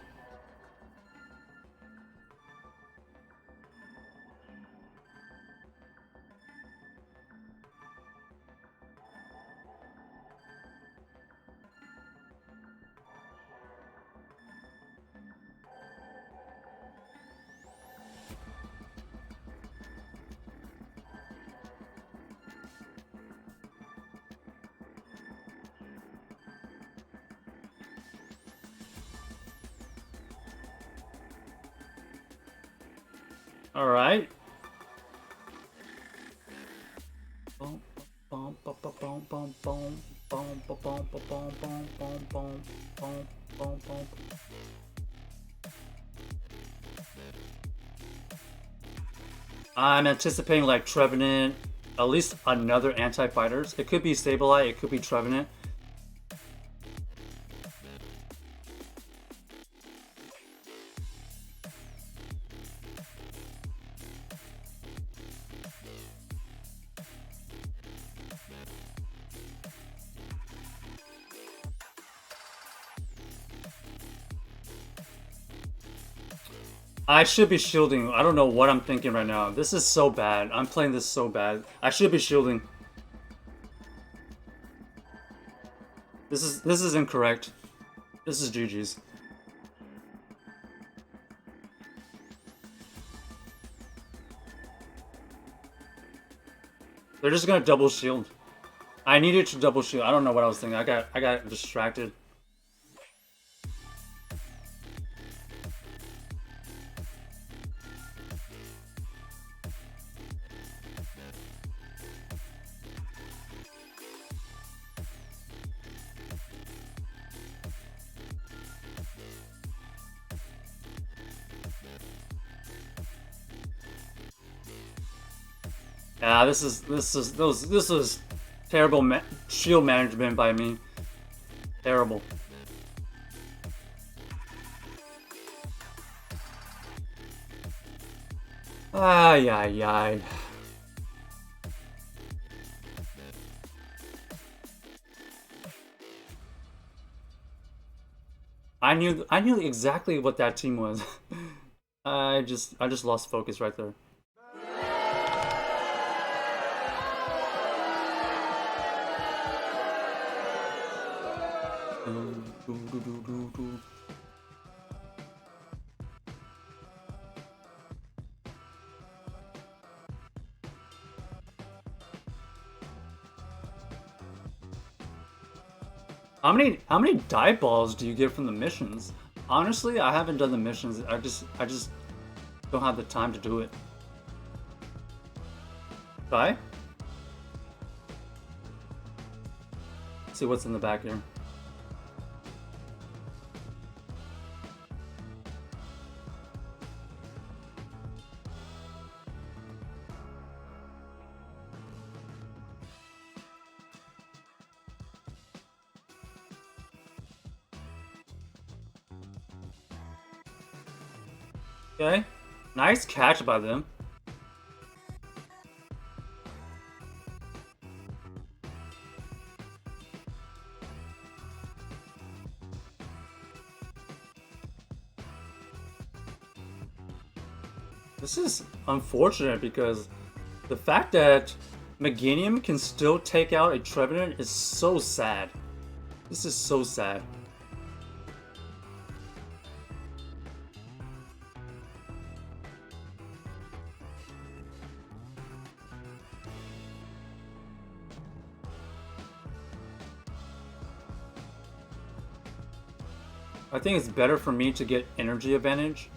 Alright. I'm anticipating like Trevenant, at least another anti-fighters. It could be Sableye, it could be Trevenant. I should be shielding. I don't know what I'm thinking right now. This is so bad. I'm playing this so bad. I should be shielding. This is incorrect. This is GG's. They're just gonna double shield. I needed to double shield. I don't know what I was thinking. I got distracted. Yeah, this is terrible shield management by me. Terrible. Ay ay ay. I knew exactly what that team was. I just lost focus right there. How many die balls do you get from the missions? Honestly, I haven't done the missions. I just don't have the time to do it. Die? Let's see what's in the back here. Okay, nice catch by them. This is unfortunate because the fact that Meganium can still take out a Trevenant is so sad. This is so sad. I think it's better for me to get energy advantage.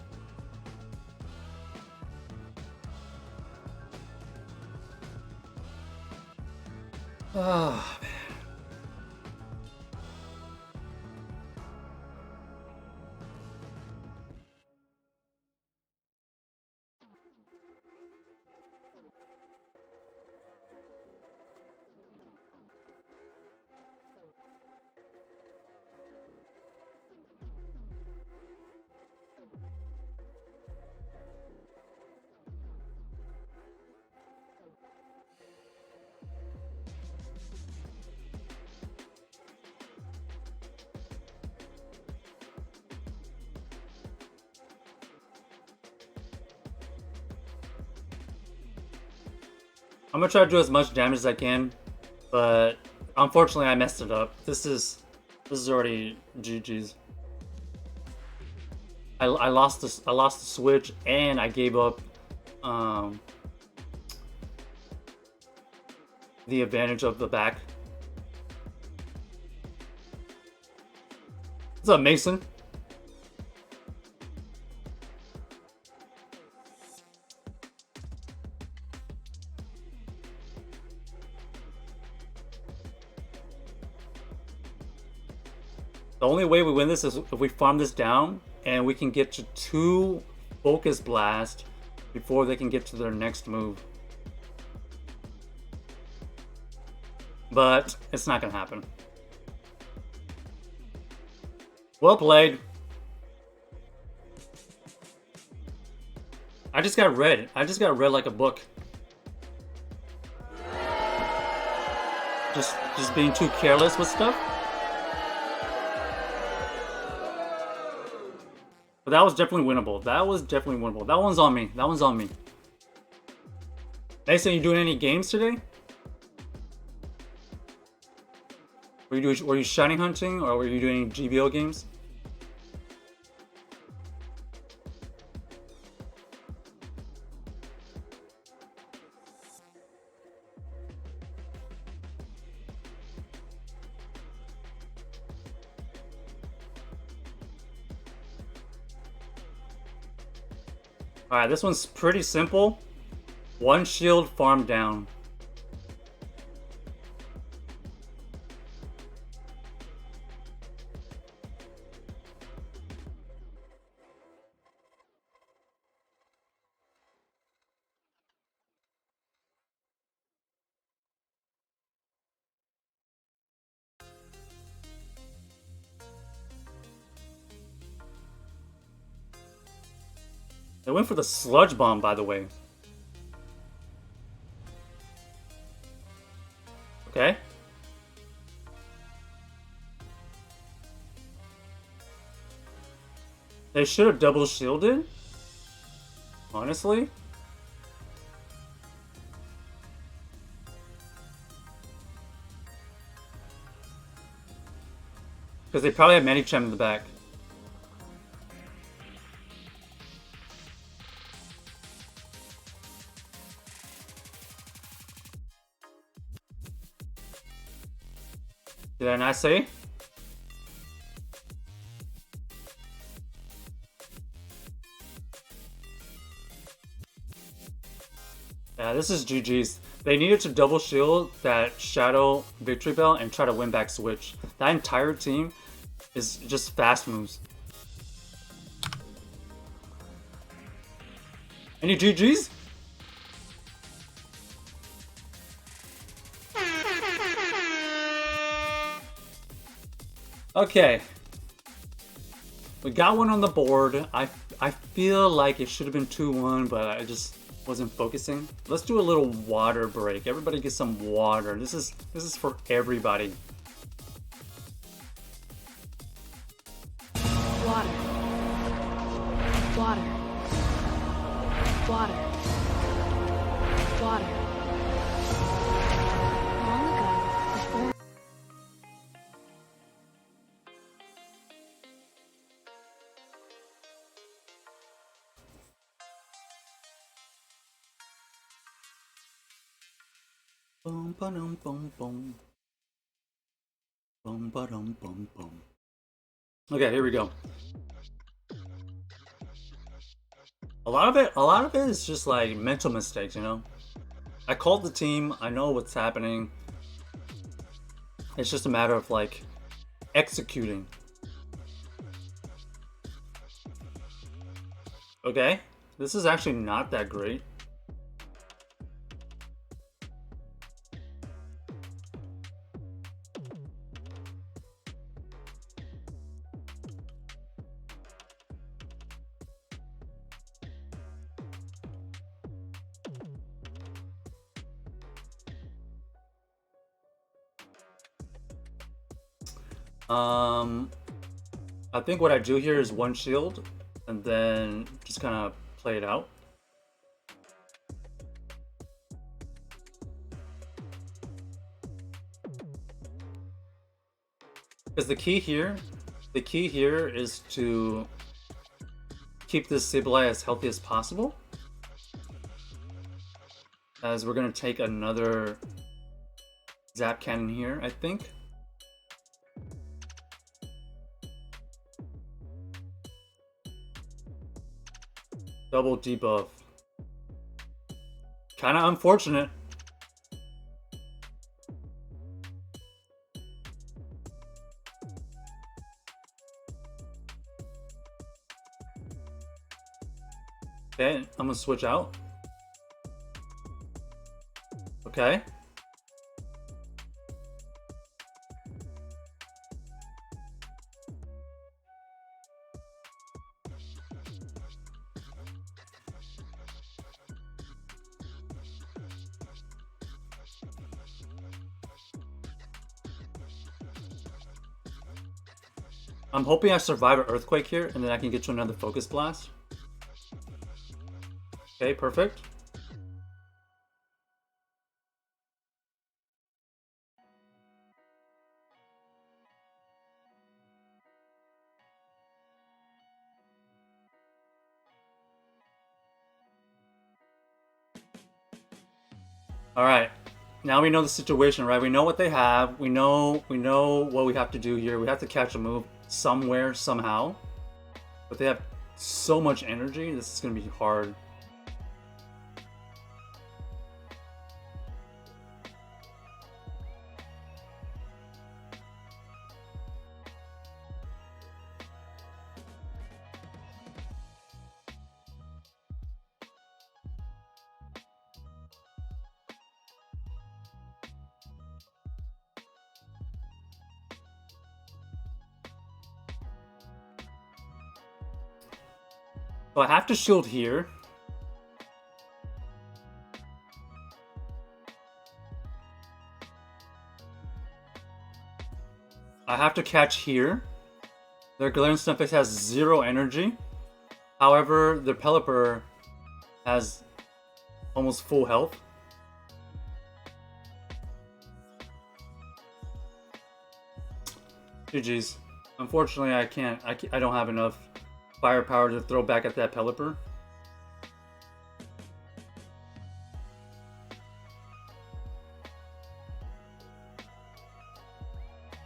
Ah, man. I'm gonna try to do as much damage as I can, but unfortunately I messed it up. This is already GG's. I lost the switch and I gave up the advantage of the back. What's up, Mason? The only way we win this is if we farm this down and we can get to 2 Focus Blast before they can get to their next move. But it's not gonna happen. Well played. I just got read. I just got read like a book. Just being too careless with stuff. But that was definitely winnable. That was definitely winnable. That one's on me. That one's on me. Mason, you doing any games today? Were you shiny hunting or were you doing GBO games? Alright, this one's pretty simple. 1 shield farm down. They went for the sludge bomb, by the way. Okay. They should have double shielded. Honestly. Because they probably have Manicham in the back. Did I not say? Yeah, this is GG's. They needed to double shield that Shadow Victory Bell and try to win back Switch. That entire team is just fast moves. Any GG's? Okay. We got one on the board. I feel like it should have been 2-1, but I just wasn't focusing. Let's do a little water break. Everybody get some water. This is for everybody. Water. Water. Water. Water. Long ago, before Bum ba-dum bum bum. Bum ba-dum bum bum. Okay, here we go. A lot of it is just like mental mistakes, you know? I called the team, I know what's happening. It's just a matter of like executing. Okay, this is actually not that great. I think what I do here is 1 shield and then just kind of play it out. Because the key here is to keep this Sableye as healthy as possible. As we're going to take another Zap Cannon here, I think. Double debuff. Kind of unfortunate. Okay, I'm gonna switch out. Okay. I'm hoping I survive an earthquake here, and then I can get to another focus blast. Okay, perfect. All right. Now we know the situation, right? We know what they have. We know what we have to do here. We have to catch a move somewhere, somehow. But they have so much energy. This is going to be hard. So I have to shield here. I have to catch here. Their Galarian Stunfisk has 0 energy. However, their Pelipper has almost full health. GG's. Unfortunately, I don't have enough firepower to throw back at that Pelipper.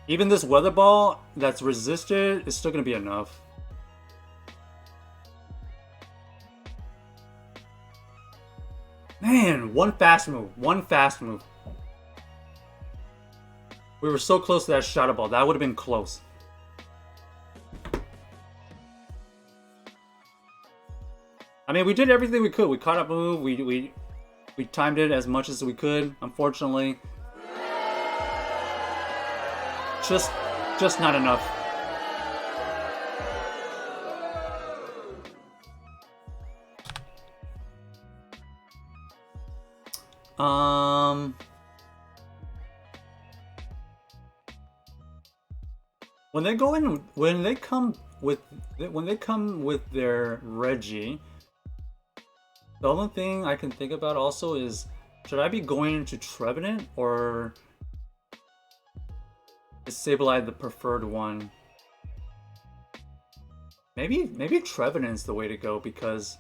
Even this Weather Ball that's resisted is still going to be enough. Man, one fast move. One fast move. We were so close to that Shadow Ball. That would have been close. I mean, we did everything we could. We caught up a move. We timed it as much as we could. Unfortunately, just not enough. When they come with their Reggie, the only thing I can think about also is, should I be going into Trevenant, or is Sableye the preferred one? Maybe Trevenant's the way to go, because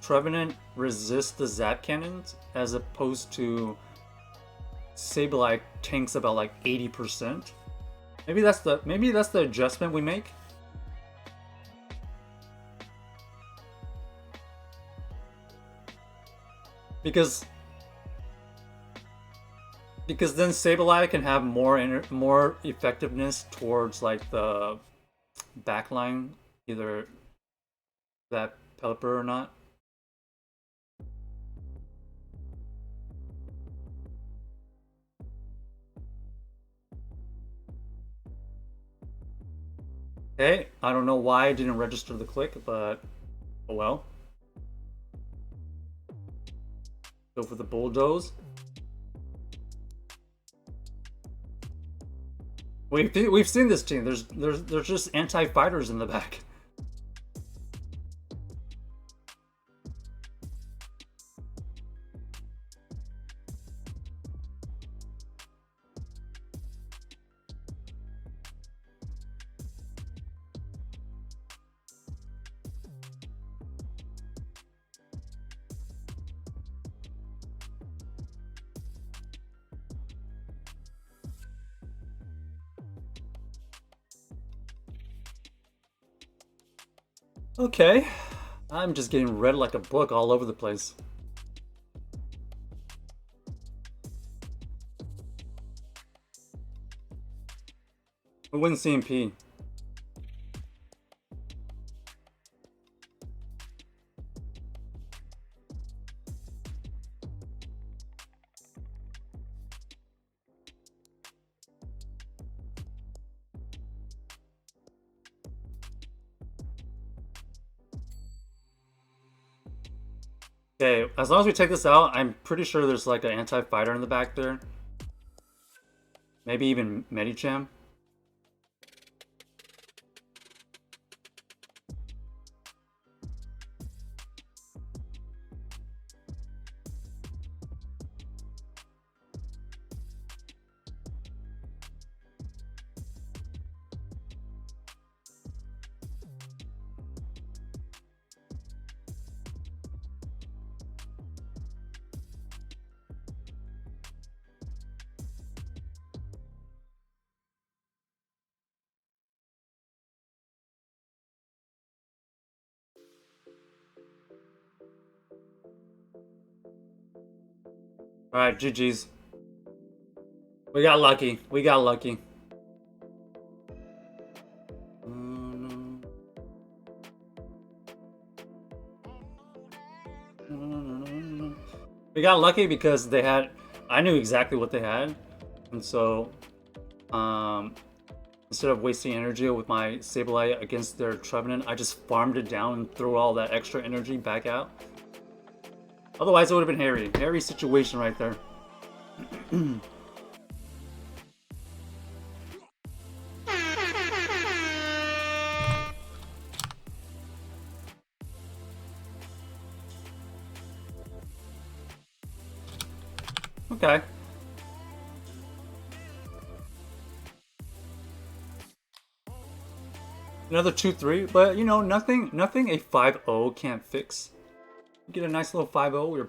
Trevenant resists the Zap Cannons, as opposed to Sableye tanks about like 80%. Maybe that's the adjustment we make. Because then Sableye can have more effectiveness towards like the backline, either that Pelipper or not. Okay, I don't know why I didn't register the click, but oh well. Go for the bulldoze. We've seen this team. There's just anti-fighters in the back. Okay, I'm just getting read like a book all over the place. We win CMP. Okay, as long as we take this out, I'm pretty sure there's like an anti-fighter in the back there. Maybe even Medicham. Alright, GG's. We got lucky. We got lucky. We got lucky because they had... I knew exactly what they had. And so... instead of wasting energy with my Sableye against their Trevenant, I just farmed it down and threw all that extra energy back out. Otherwise, it would have been hairy. Hairy situation right there. Okay. Another 2-3, but you know, nothing a 5-0 can't fix. Get a nice little 5-0,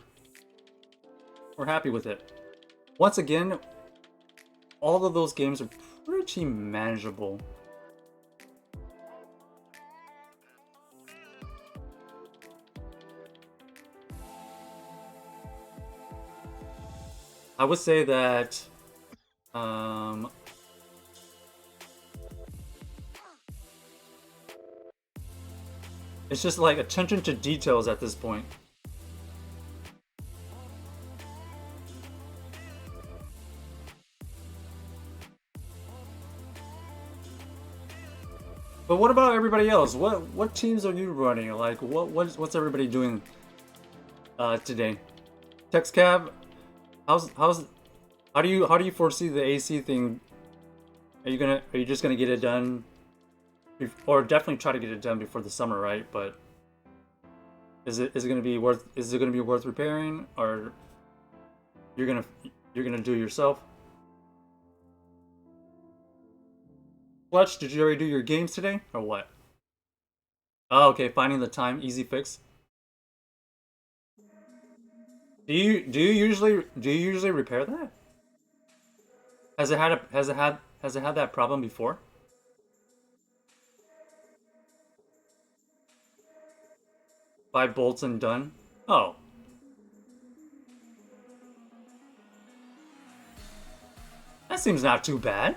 we're happy with it. Once again, all of those games are pretty manageable. I would say that it's just like attention to details at this point. But what about everybody else? What teams are you running? Like what's everybody doing today? TextCab, how do you foresee the AC thing? Are you just gonna get it done? Or definitely try to get it done before the summer, right? But is it gonna be worth repairing, or you're gonna do it yourself? Clutch, did you already do your games today, or what? Oh, okay, finding the time, easy fix. Do you usually repair that? Has it had that problem before? Five bolts and done. Oh. That seems not too bad.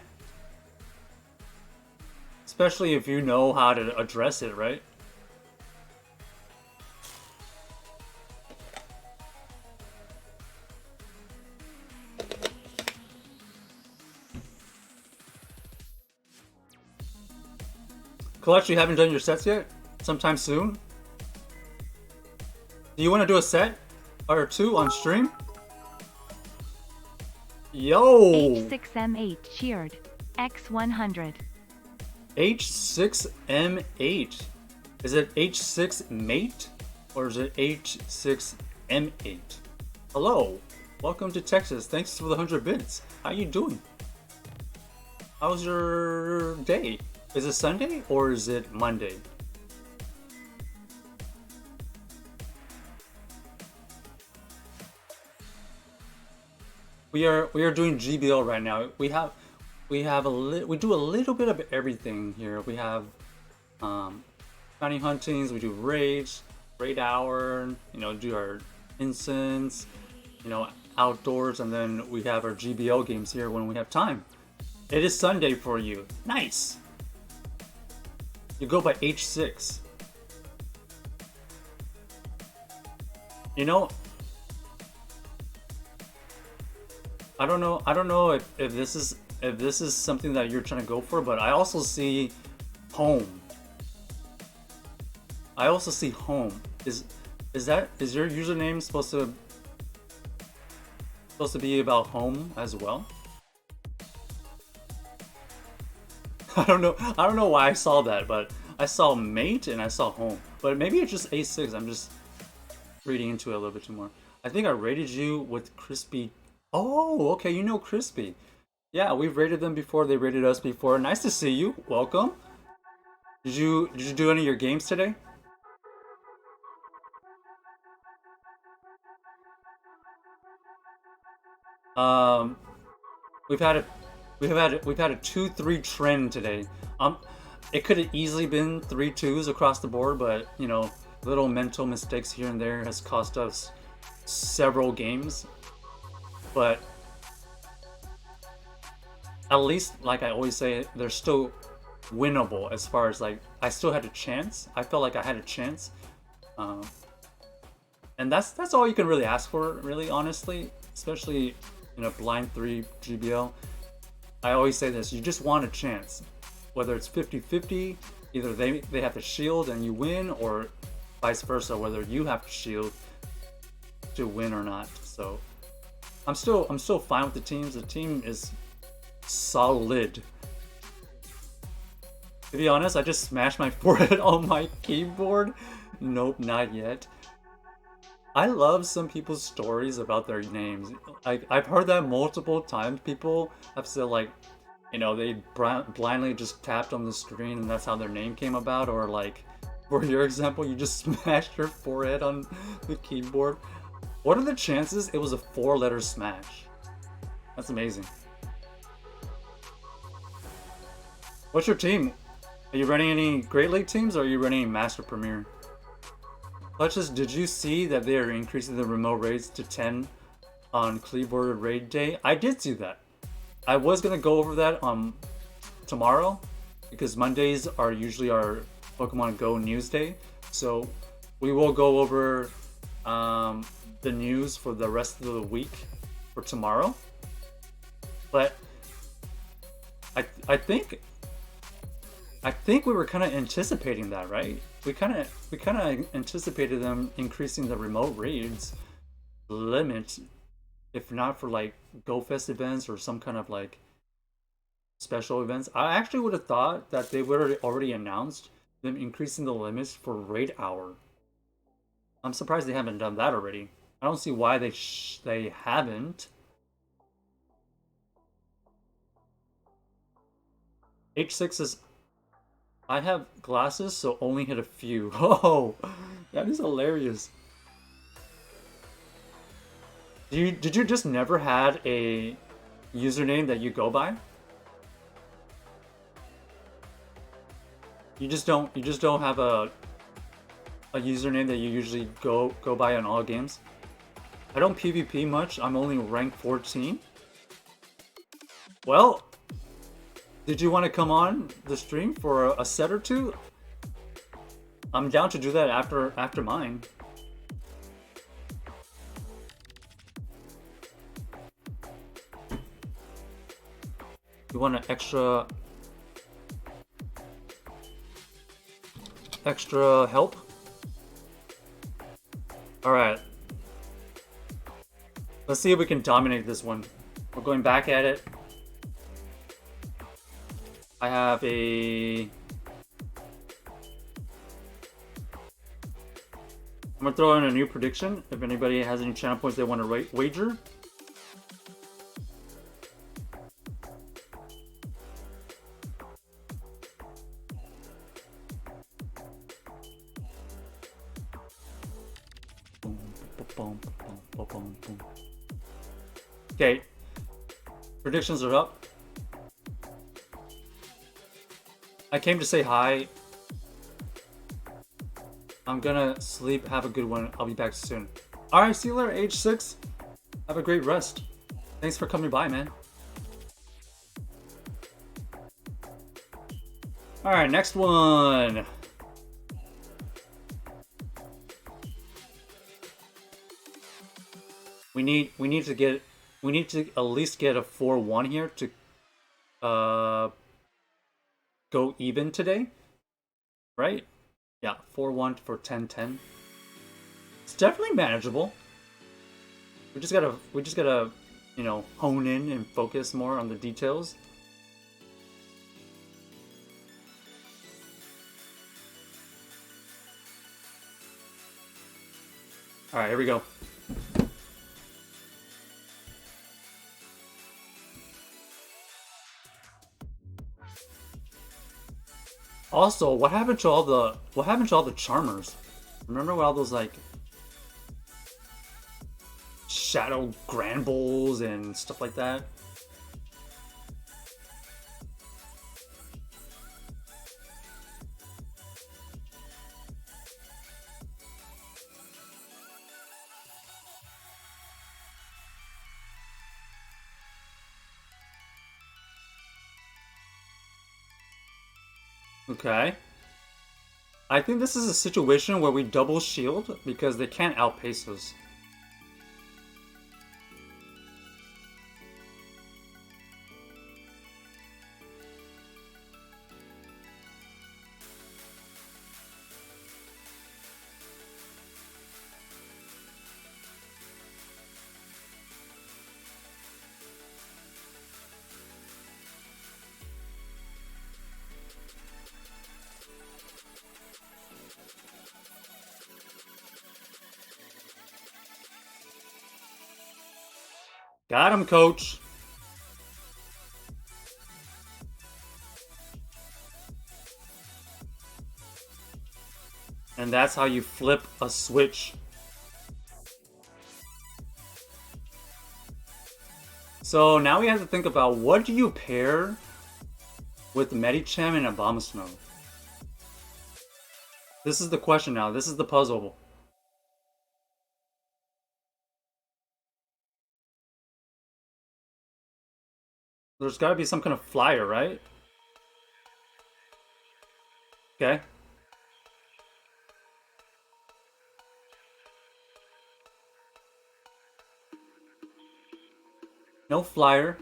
Especially if you know how to address it, right? Clutch, you haven't done your sets yet? Sometime soon? Do you want to do a set or two on stream? Yo! H6M8 cheered. X100. H6M8. Is it H6 mate or is it H6M8? Hello, welcome to Texas. Thanks for the 100 bits. How you doing? How's your day? Is it Sunday or is it Monday? We are doing GBL right now. We do a little bit of everything here. We have bounty huntings. We do raid hour. You know, do our incense. You know, outdoors, and then we have our GBL games here when we have time. It is Sunday for you. Nice. You go by H6. You know, I don't know if this is something that you're trying to go for, but I also see home. Is Is your username supposed to be about home as well? I don't know why I saw that, but I saw mate and I saw home. But maybe it's just A6. I'm just reading into it a little bit too more. I think I rated you with Crispy. Oh, okay, you know Crispy. Yeah, we've rated them before. They rated us before. Nice to see you. Welcome. Did you do any of your games today? Um, we've had a 2-3 trend today. It could have easily been 3 twos across the board, but you know, little mental mistakes here and there has cost us several games. But at least, like I always say, they're still winnable as far as like I still had a chance. I felt like I had a chance, and that's all you can really ask for, really, honestly, especially in a blind 3 GBL. I always say this: you just want a chance, whether it's 50-50, either they have to shield and you win, or vice versa, whether you have to shield to win or not. So I'm still fine with the teams. The team is solid. To be honest, I just smashed my forehead on my keyboard. Nope, not yet. I love some people's stories about their names. I've heard that multiple times. People have said, like, you know, they blindly just tapped on the screen and that's how their name came about. Or like, for your example, you just smashed your forehead on the keyboard. What are the chances it was a 4-letter smash? That's amazing. What's your team? Are you running any Great League teams, or are you running Master Premier? Clutches, did you see that they are increasing the remote raids to 10 on Cleaver Raid Day? I did see that. I was going to go over that tomorrow, because Mondays are usually our Pokemon Go news day. So we will go over the news for the rest of the week for tomorrow. But I think we were kind of anticipating that, right? We kind of anticipated them increasing the remote raids limit, if not for like GoFest events or some kind of like special events. I actually would have thought that they would have already announced them increasing the limits for raid hour. I'm surprised they haven't done that already. I don't see why they haven't. H6 is... I have glasses, so only hit a few. Oh, that is hilarious. Did you just never had a username that you go by? You just don't have a username that you usually go by in all games? I don't PvP much. I'm only rank 14. Well, did you want to come on the stream for a set or two? I'm down to do that after mine. You want an extra help? All right. Let's see if we can dominate this one. We're going back at it. I have a... I'm gonna throw in a new prediction if anybody has any channel points they want to wager. Okay, predictions are up. I came to say hi. I'm gonna sleep. Have a good one. I'll be back soon. Alright, see you later, H6. Have a great rest. Thanks for coming by, man. Alright, next one. We need to at least get a 4-1 here to go even today, right? Yeah, 4-1 for 10-10. It's definitely manageable. We just gotta, you know, hone in and focus more on the details. All right, here we go. Also, what happened to all the charmers? Remember all those like shadow granbuls and stuff like that? Okay. I think this is a situation where we double shield because they can't outpace us. Got him, coach. And that's how you flip a switch. So now we have to think about what do you pair with Medicham and Abomasnow? This is the question now. This is the puzzle. There's gotta be some kind of flyer, right? Okay. No flyer.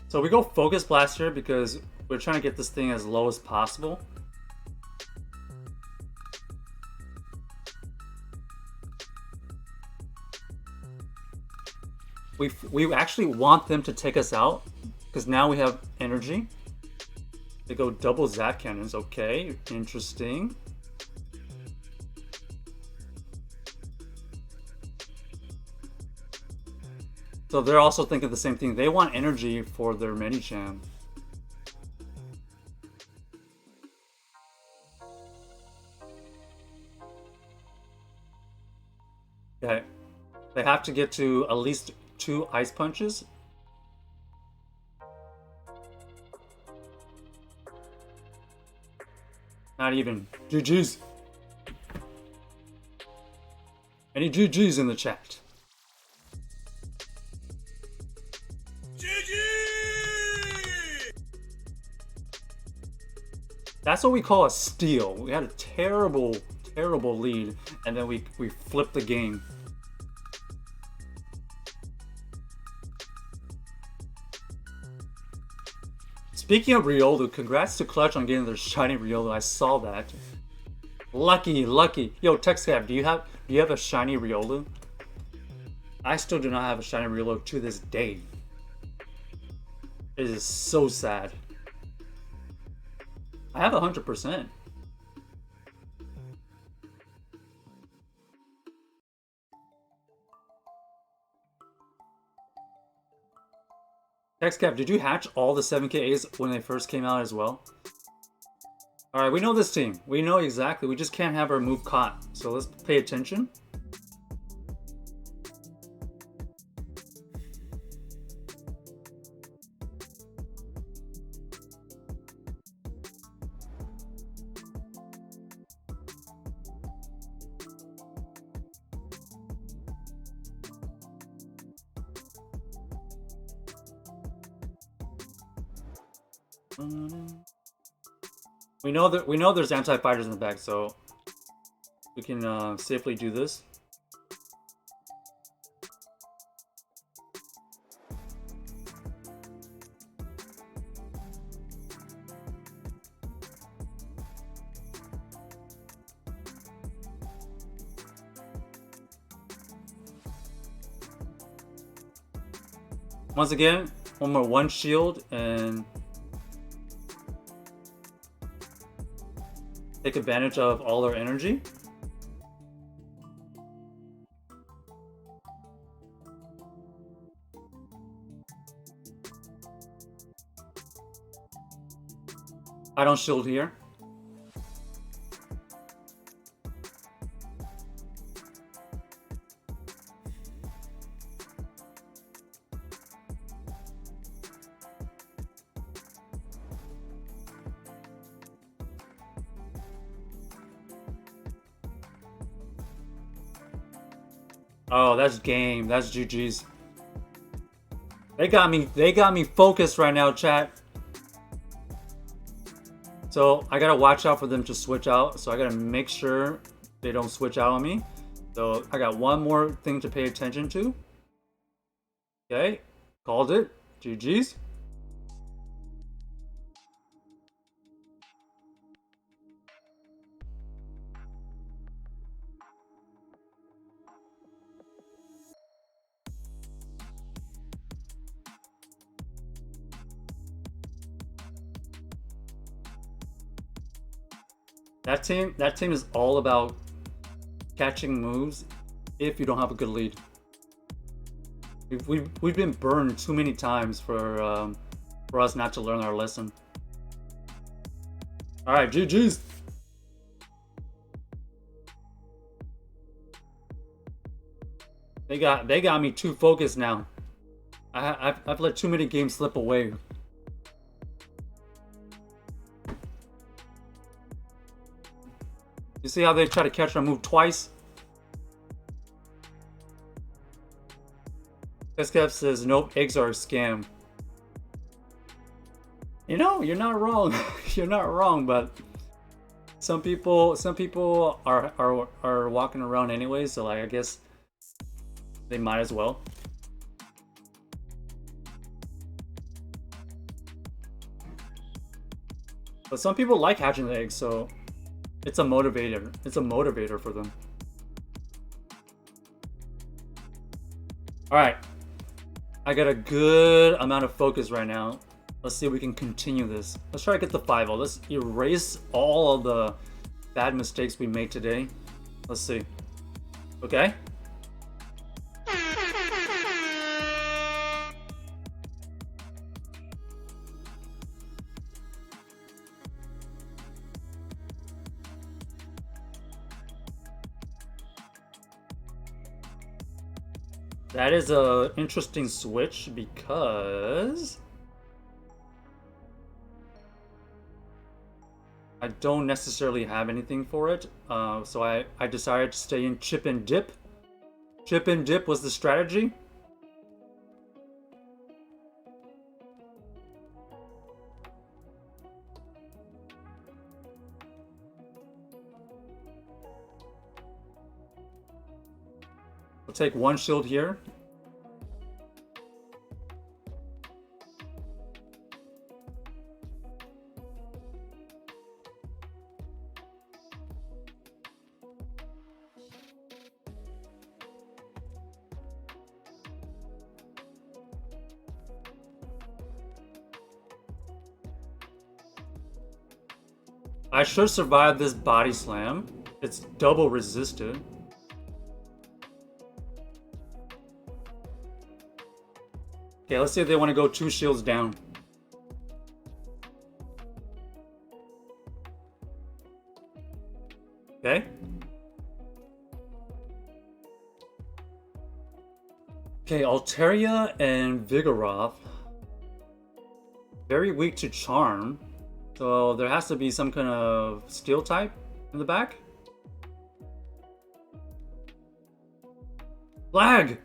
So we go Focus Blaster because we're trying to get this thing as low as possible. We actually want them to take us out because now we have energy. They go double Zap Cannons. Okay, interesting. So they're also thinking the same thing. They want energy for their Medicham. Okay. They have to get to at least 2 Ice Punches. Not even. GG's. Any GG's in the chat? That's what we call a steal. We had a terrible, terrible lead, and then we flipped the game. Speaking of Riolu, congrats to Clutch on getting their shiny Riolu. I saw that. Lucky, lucky. Yo, TextCap, do you have a shiny Riolu? I still do not have a shiny Riolu to this day. It is so sad. I have 100%. TextCap, did you hatch all the 7Ks when they first came out as well? Alright, we know this team. We know exactly. We just can't have our move caught. So let's pay attention. We know there's anti-fighters in the back, so we can safely do this. Once again, one more 1 shield and take advantage of all their energy. I don't shield here. Oh, that's game. That's GG's. They got me focused right now, chat. So I gotta watch out for them to switch out. So I gotta make sure they don't switch out on me. So I got one more thing to pay attention to. Okay, called it. GG's. That team is all about catching moves if you don't have a good lead. We've been burned too many times for us not to learn our lesson. All right, GG's. They got me too focused now. I've let too many games slip away. You see how they try to catch our move twice? SCAP says, nope, eggs are a scam. You know, you're not wrong. You're not wrong, but some people are walking around anyway, so like I guess they might as well. But some people like hatching the eggs, so it's a motivator. It's a motivator for them. All right, I got a good amount of focus right now. Let's see if we can continue this. Let's try to get the 5-0. Let's erase all of the bad mistakes we made today. Let's see. Okay. That is a interesting switch because I don't necessarily have anything for it. So I decided to stay in chip and dip. Chip and dip was the strategy. We'll take 1 shield here. I should survive this body slam. It's double resisted. Okay, let's see if they want to go 2 shields down. Okay. Okay, Altaria and Vigoroth. Very weak to charm. So there has to be some kind of steel type in the back. Lag!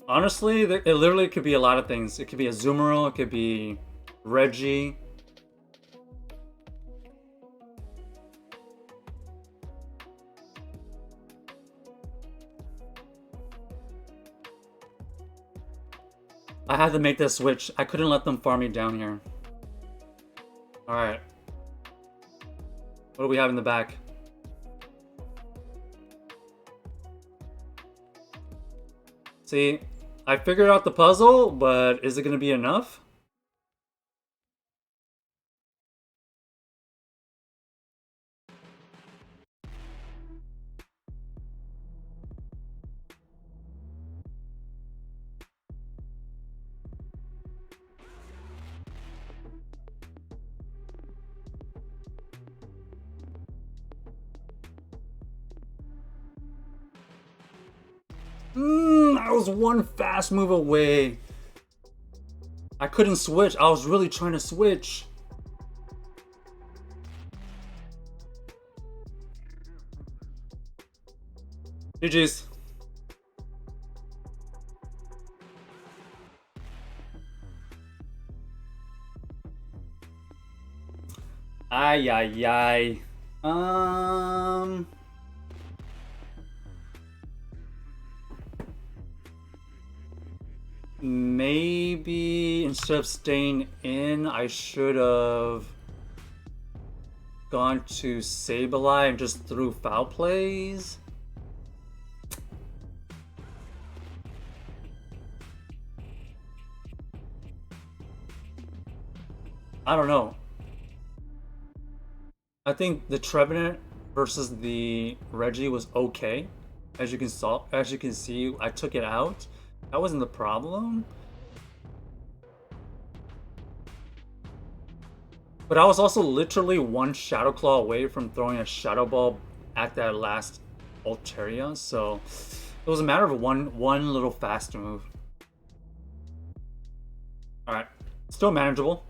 Honestly, it literally could be a lot of things. It could be a Azumarill, it could be Reggie. I had to make this switch. I couldn't let them farm me down here. Alright. What do we have in the back? See, I figured out the puzzle, but is it going to be enough? I was one fast move away. I couldn't switch. I was really trying to switch. GG's. Ay, ay, ay. Maybe instead of staying in, I should have gone to Sableye and just threw foul plays. I don't know. I think the Trevenant versus the Reggie was okay. As you can see, I took it out. That wasn't the problem. But I was also literally one Shadow Claw away from throwing a Shadow Ball at that last Altaria, so it was a matter of one little faster move. Alright, still manageable.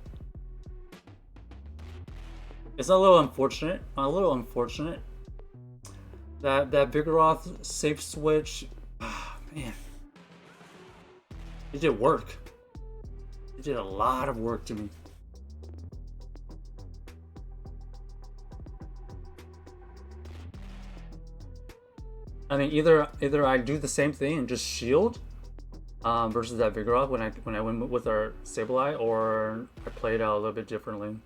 It's a little unfortunate. That Vigoroth safe switch. Man. It did work. It did a lot of work to me. I mean, either I do the same thing and just shield versus that Vigoroth when I went with our Sableye, or I play it out a little bit differently.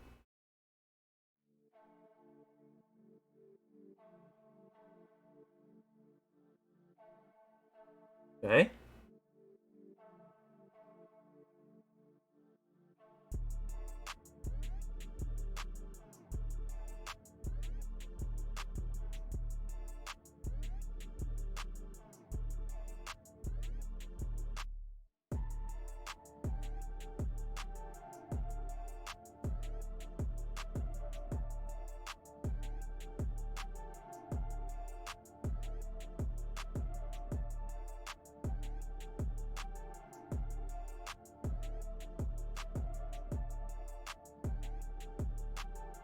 Okay.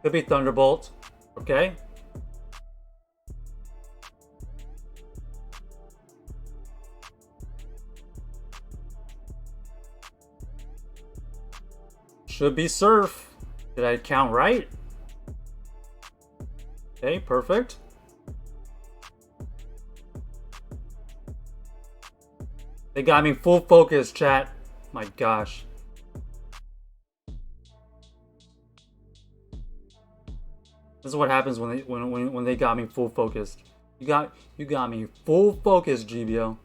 Could be Thunderbolt. Okay. Should be Surf. Did I count right? Okay, perfect. They got me full focus, chat. My gosh. This is what happens when they got me full focused. You got me full focus, GBO.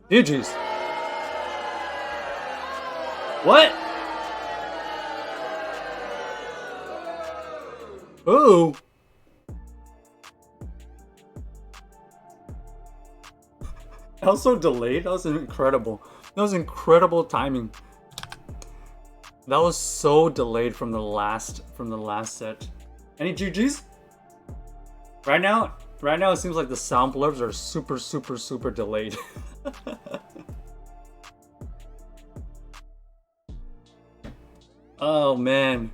GG's. What? Ooh. That was so delayed. That was incredible. That was incredible timing. That was so delayed from the last set. Any GG's? Right now it seems like the sound blurbs are super delayed. Oh man.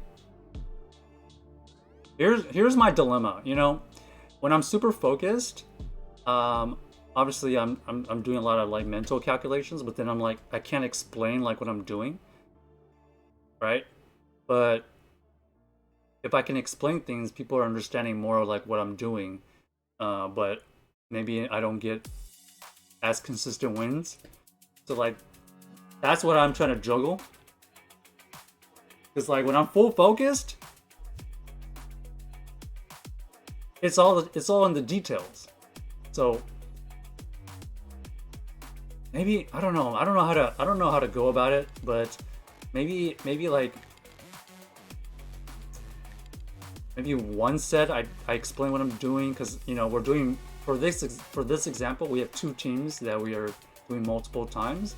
Here's my dilemma, you know, when I'm super focused, obviously I'm doing a lot of like mental calculations, but then I'm like, I can't explain like what I'm doing. Right? But if I can explain things, people are understanding more like what I'm doing. But maybe I don't get as consistent wins. So like, that's what I'm trying to juggle. Because like when I'm full focused, it's all in the details. So maybe I don't know how to go about it, but maybe like maybe one set I explain what I'm doing, because you know we're doing for this example we have 2 teams that we are doing multiple times.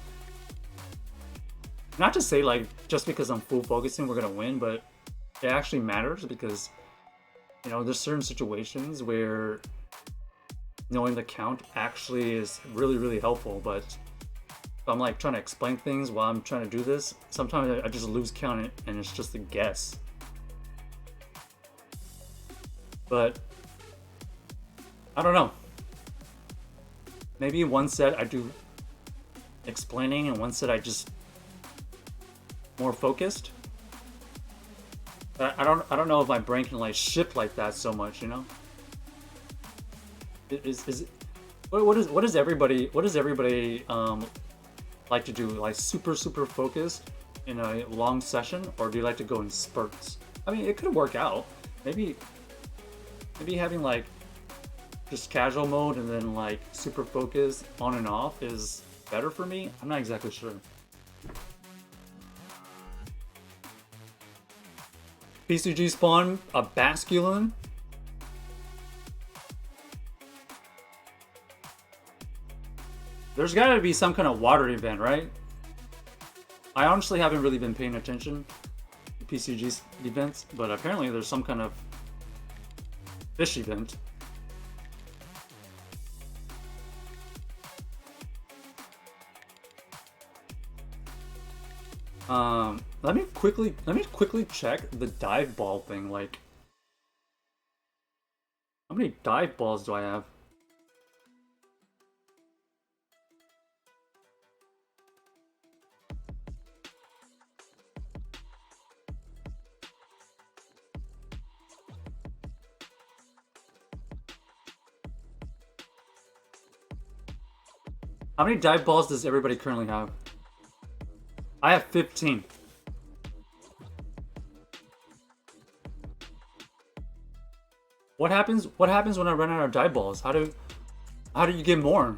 Not to say like just because I'm full focusing we're gonna win, but it actually matters because you know there's certain situations where knowing the count actually is really helpful. But if I'm like trying to explain things while I'm trying to do this, sometimes I just lose count and it's just a guess. But I don't know. Maybe one set I do explaining and one set I just more focused. I don't know if my brain can like shift like that so much, you know. What does everybody like to do? Like super focused in a long session, or do you like to go in spurts? I mean, it could work out. Maybe having like just casual mode and then like super focus on and off is better for me. I'm not exactly sure. PCG spawn a basculin. There's gotta be some kind of water event, right? I honestly haven't really been paying attention to PCG events, but apparently there's some kind of fish event. Let me quickly check the dive ball thing. Like, how many dive balls do I have? How many dive balls does everybody currently have? I have 15. What happens when I run out of dive balls? How do you get more?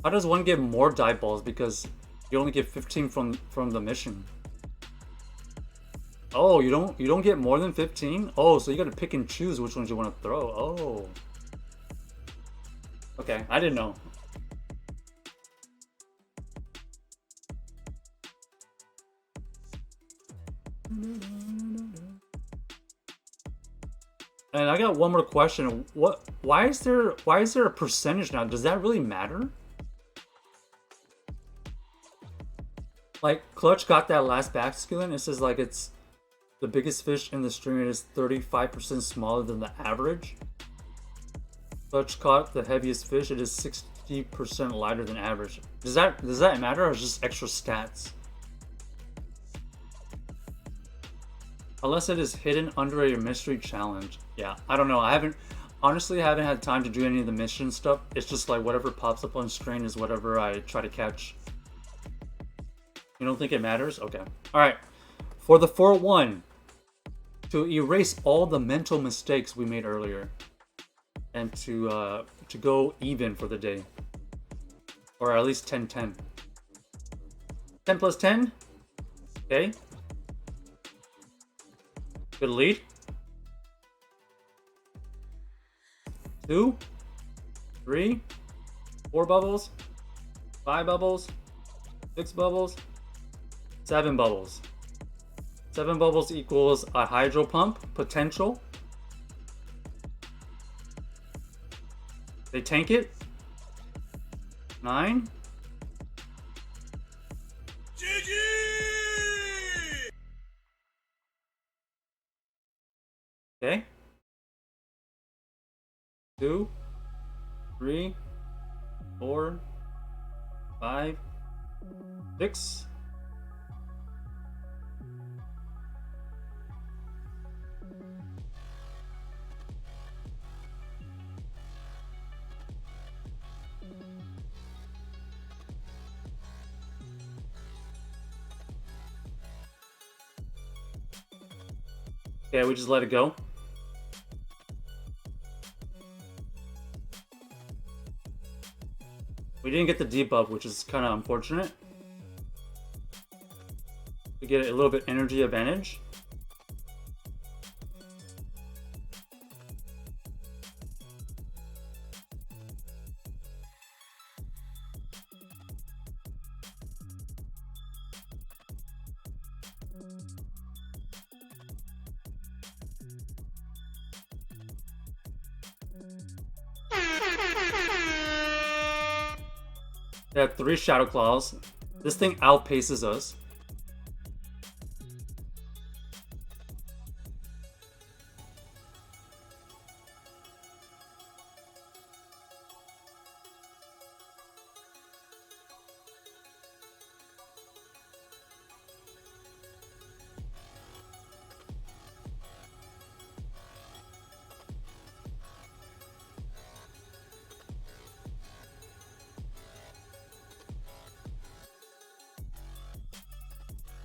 How does one get more dive balls? Because you only get 15 from the mission. Oh, you don't get more than 15? Oh, so you gotta pick and choose which ones you want to throw. Oh. Okay, I didn't know. And I got one more question. Why is there a percentage now? Does that really matter? Like, Clutch got that last basculin. It says like it's the biggest fish in the stream. It is 35% smaller than the average. Clutch caught the heaviest fish. It is 60% lighter than average. Does that matter, or is it just extra stats? Unless it is hidden under a mystery challenge. Yeah, I don't know. I haven't had time to do any of the mission stuff. It's just like whatever pops up on screen is whatever I try to catch. You don't think it matters? Okay. All right. For the 4-1, to erase all the mental mistakes we made earlier, and to go even for the day, or at least 10-10. 10 plus 10. Okay. Good lead. 2, 3, 4 bubbles, 5 bubbles, 6 bubbles, 7 bubbles. 7 bubbles equals a hydro pump potential. They tank it. 9. Okay. 2, 3, 4, 5, 6. Okay, we just let it go. We didn't get the debuff, which is kind of unfortunate. We get a little bit energy advantage. They have 3 Shadow Claws. This thing outpaces us.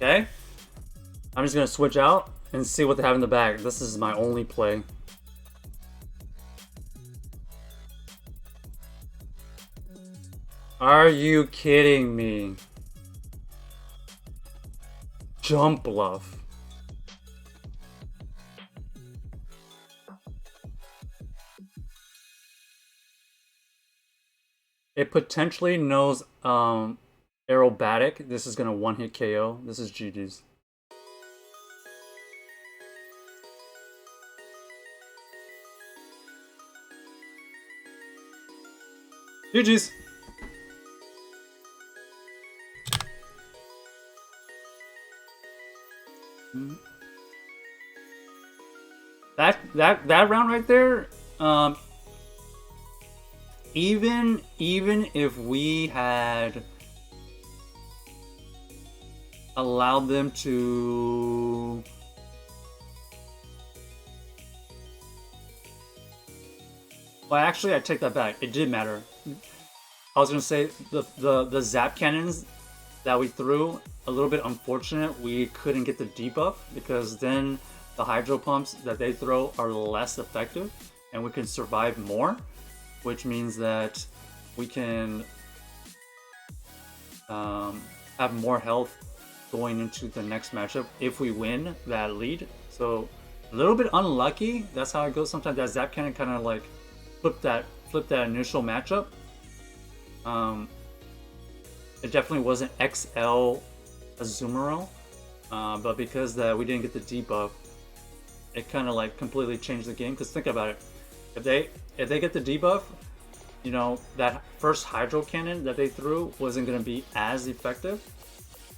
Okay. I'm just gonna switch out and see what they have in the bag. This is my only play. Are you kidding me? Jump Bluff. It potentially knows aerobatic. This is gonna one-hit KO. This is GG's. GG's. That round right there, even if we had allowed them to well, actually, I take that back. It did matter. I was gonna say the zap cannons that we threw, a little bit unfortunate. We couldn't get the debuff because then the hydro pumps that they throw are less effective, and we can survive more, which means that we can have more health going into the next matchup if we win that lead. So a little bit unlucky. That's how it goes. Sometimes that zap cannon kind of like flip that initial matchup. It definitely wasn't XL Azumarill, but because that we didn't get the debuff, it kind of like completely changed the game. Because think about it, if they get the debuff, you know, that first hydro cannon that they threw wasn't going to be as effective,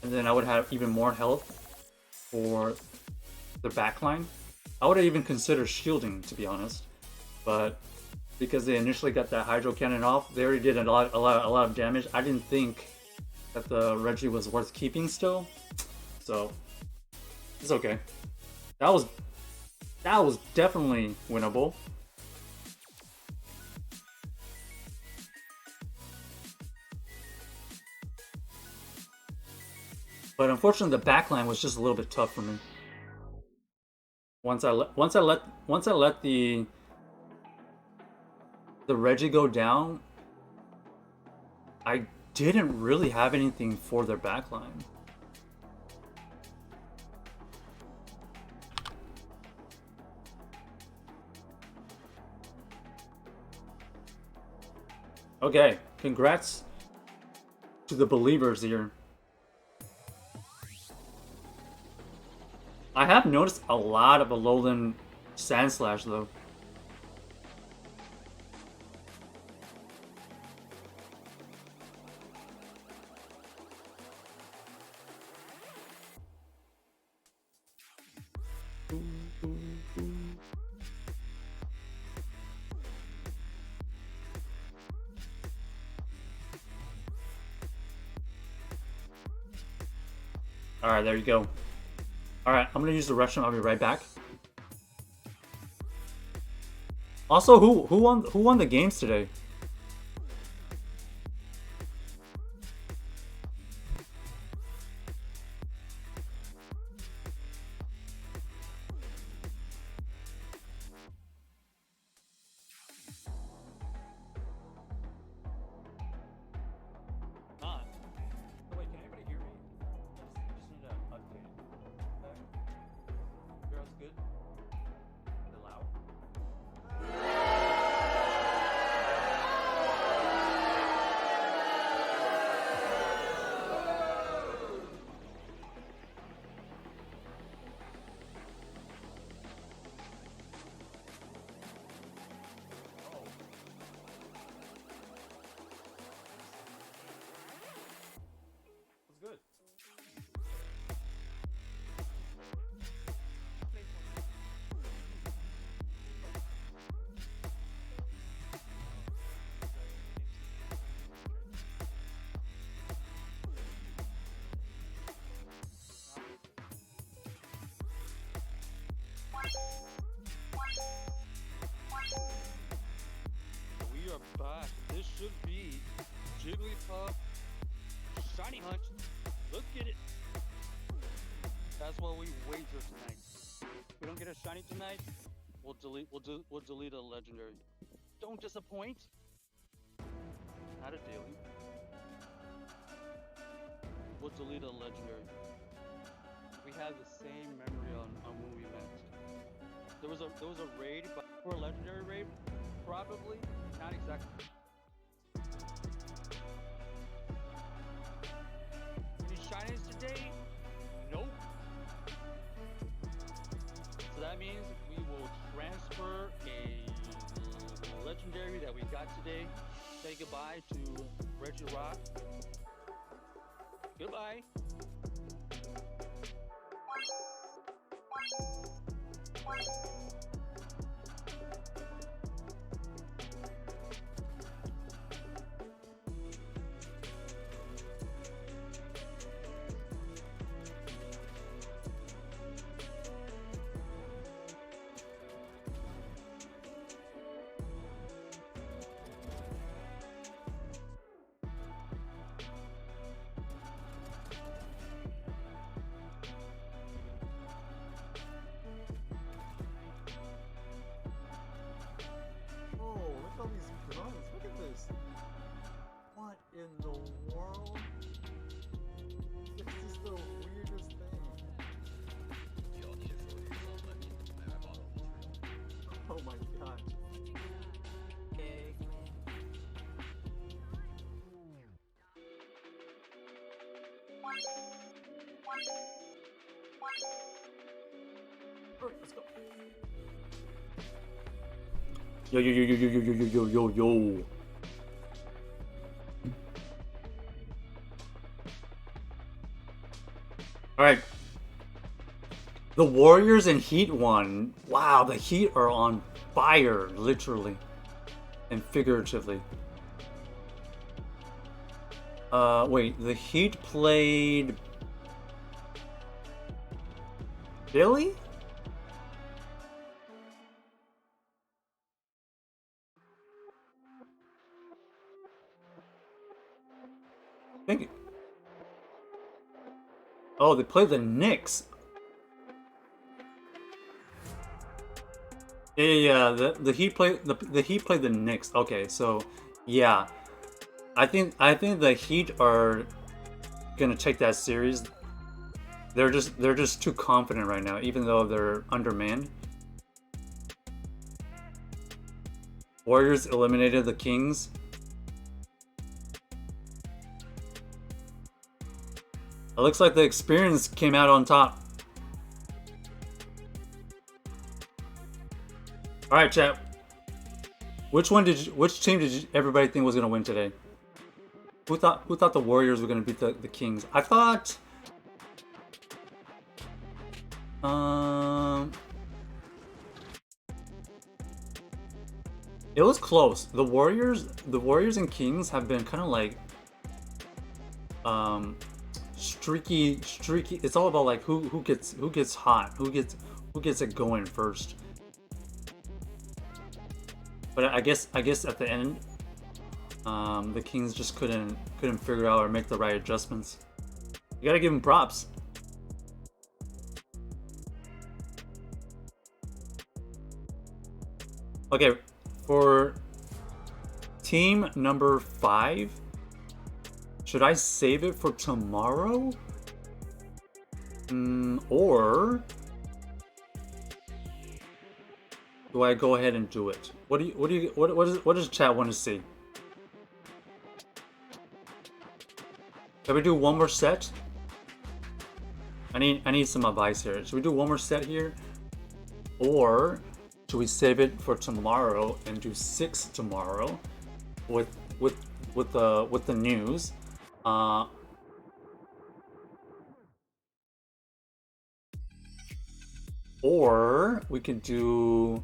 and then I would have even more health for the backline. I would have even considered shielding, to be honest, but because they initially got that hydro cannon off, they already did a lot of damage. I didn't think that the Reggie was worth keeping still, so it's okay. That was definitely winnable. But unfortunately, the backline was just a little bit tough for me. Once I let the Reggie go down, I didn't really have anything for their backline. Okay, congrats to the believers here. I have noticed a lot of Alolan Sandslash though. Alright, there you go. Alright, I'm gonna use the restroom. I'll be right back. Also, who won the games today? Jigglypuff. Shiny hunt. Look at it. That's what we wager tonight. If we don't get a shiny tonight, we'll delete a legendary. Don't disappoint. Not a daily. We'll delete a legendary. We have the same memory on when we met. There was a raid, but for a legendary raid, probably not exactly. Any shinies today? Nope. So that means we will transfer a legendary that we got today. Say goodbye to Reggie Rock. Goodbye. Oh, look at all these guns. Look at this. What in the world? This is the weirdest thing. Oh my god. Okay. Alright, let's go. Yo yo yo yo yo yo yo yo yo yo. All right. The Warriors and Heat won. Wow, the Heat are on fire, literally and figuratively. Wait, the Heat played Billy? I think. Oh, they played the Knicks. Yeah. The Heat played the Heat played the Knicks. Okay, so yeah, I think the Heat are gonna take that series. They're just too confident right now, even though they're undermanned. Warriors eliminated the Kings. It looks like the experience came out on top. All right, chat. Which team did everybody think was gonna win today? Who thought the Warriors were gonna beat the Kings? I thought. It was close. The Warriors and Kings have been kind of like streaky. It's all about like who gets hot, who gets it going first. But I guess at the end, the Kings just couldn't figure out or make the right adjustments. You gotta give them props. Okay, for team number 5, should I save it for tomorrow? Or do I go ahead and do it? What does chat want to see? Can we do one more set? I need some advice here. Should we do one more set here? Or should we save it for tomorrow and do 6 tomorrow with the news? Or we could do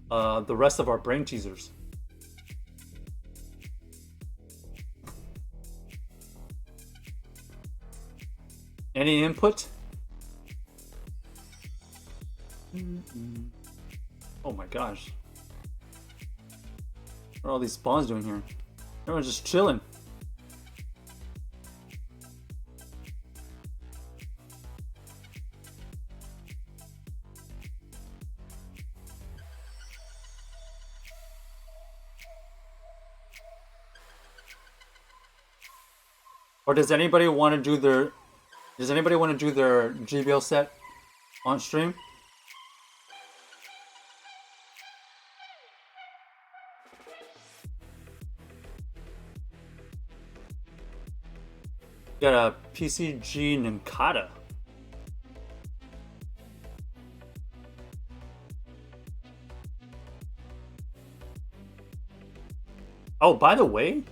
the rest of our brain teasers. Any input? Oh my gosh. What are all these spawns doing here? Everyone's just chilling. Or does anybody want to do their GBL set on stream? Got a PCG Ninkata. Oh, by the way,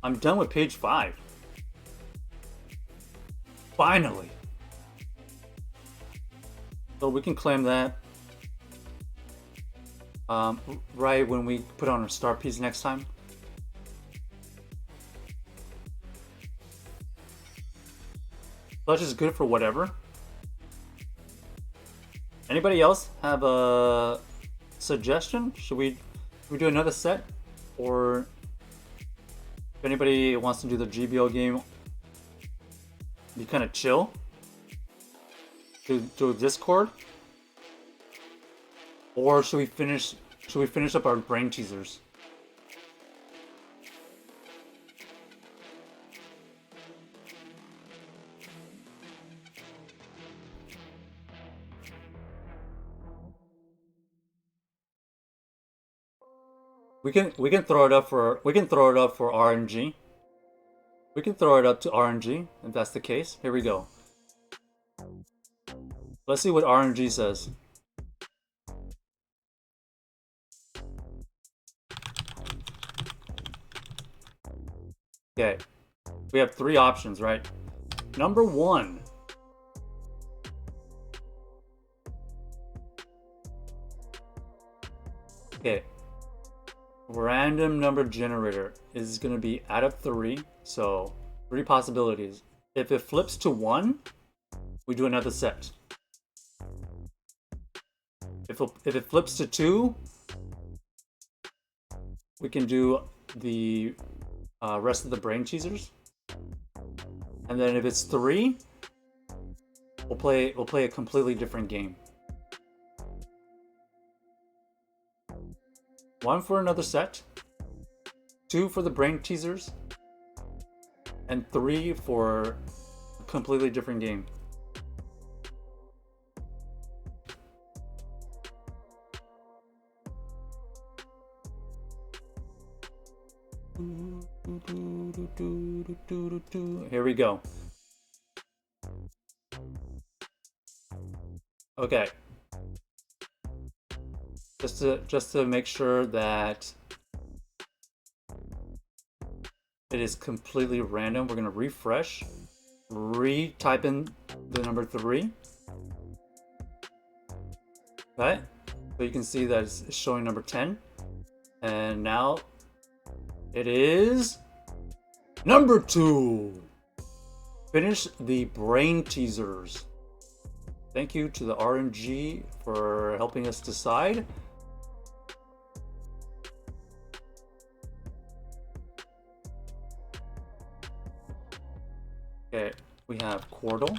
I'm done with page 5. Finally. So we can claim that right when we put on our star piece next time. Clutch is good for whatever. Anybody else have a suggestion? Should we do another set? Or if anybody wants to do the GBO game, be kind of chill. Do Discord? Or should we finish up our brain teasers? We can throw it up for RNG. We can throw it up to RNG if that's the case. Here we go. Let's see what RNG says. Okay. We have 3 options, right? Number 1. Okay. Random number generator is going to be out of 3, so 3 possibilities. If it flips to 1, we do another set. If it flips to 2, we can do the rest of the brain teasers. And then if it's 3, we'll play a completely different game. 1 for another set, 2 for the brain teasers, and 3 for a completely different game. Here we go. Okay. Just to make sure that it is completely random, we're gonna refresh, type in the number 3. Okay, so you can see that it's showing number 10, and now it is number 2. Finish the brain teasers. Thank you to the RNG for helping us decide. Okay, we have quordle.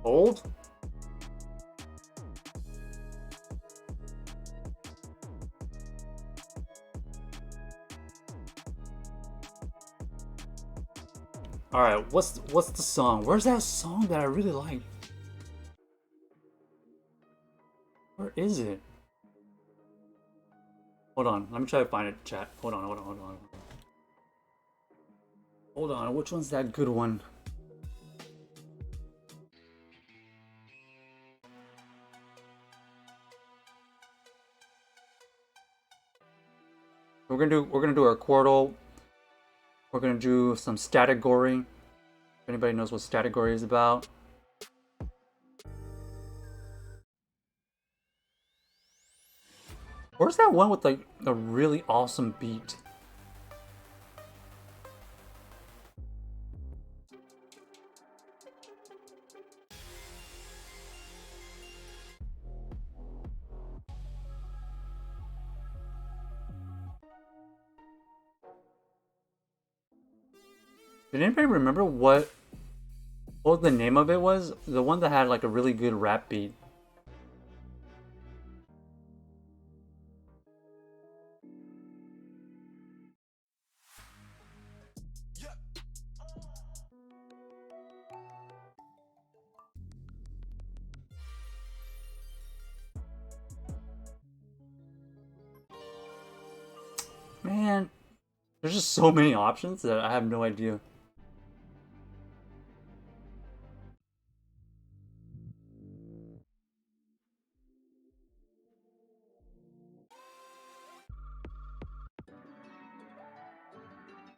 Old. All right, what's the song? Where's that song that I really like? Where is it? Hold on, let me try to find it, chat. Hold on. Hold on, which one's that good one? We're gonna do our quordle We're gonna do some stattogory. If anybody knows what stattogory is about. Where's that one with like a really awesome beat? Did anybody remember what the name of it was? The one that had like a really good rap beat. Man, there's just so many options that I have no idea.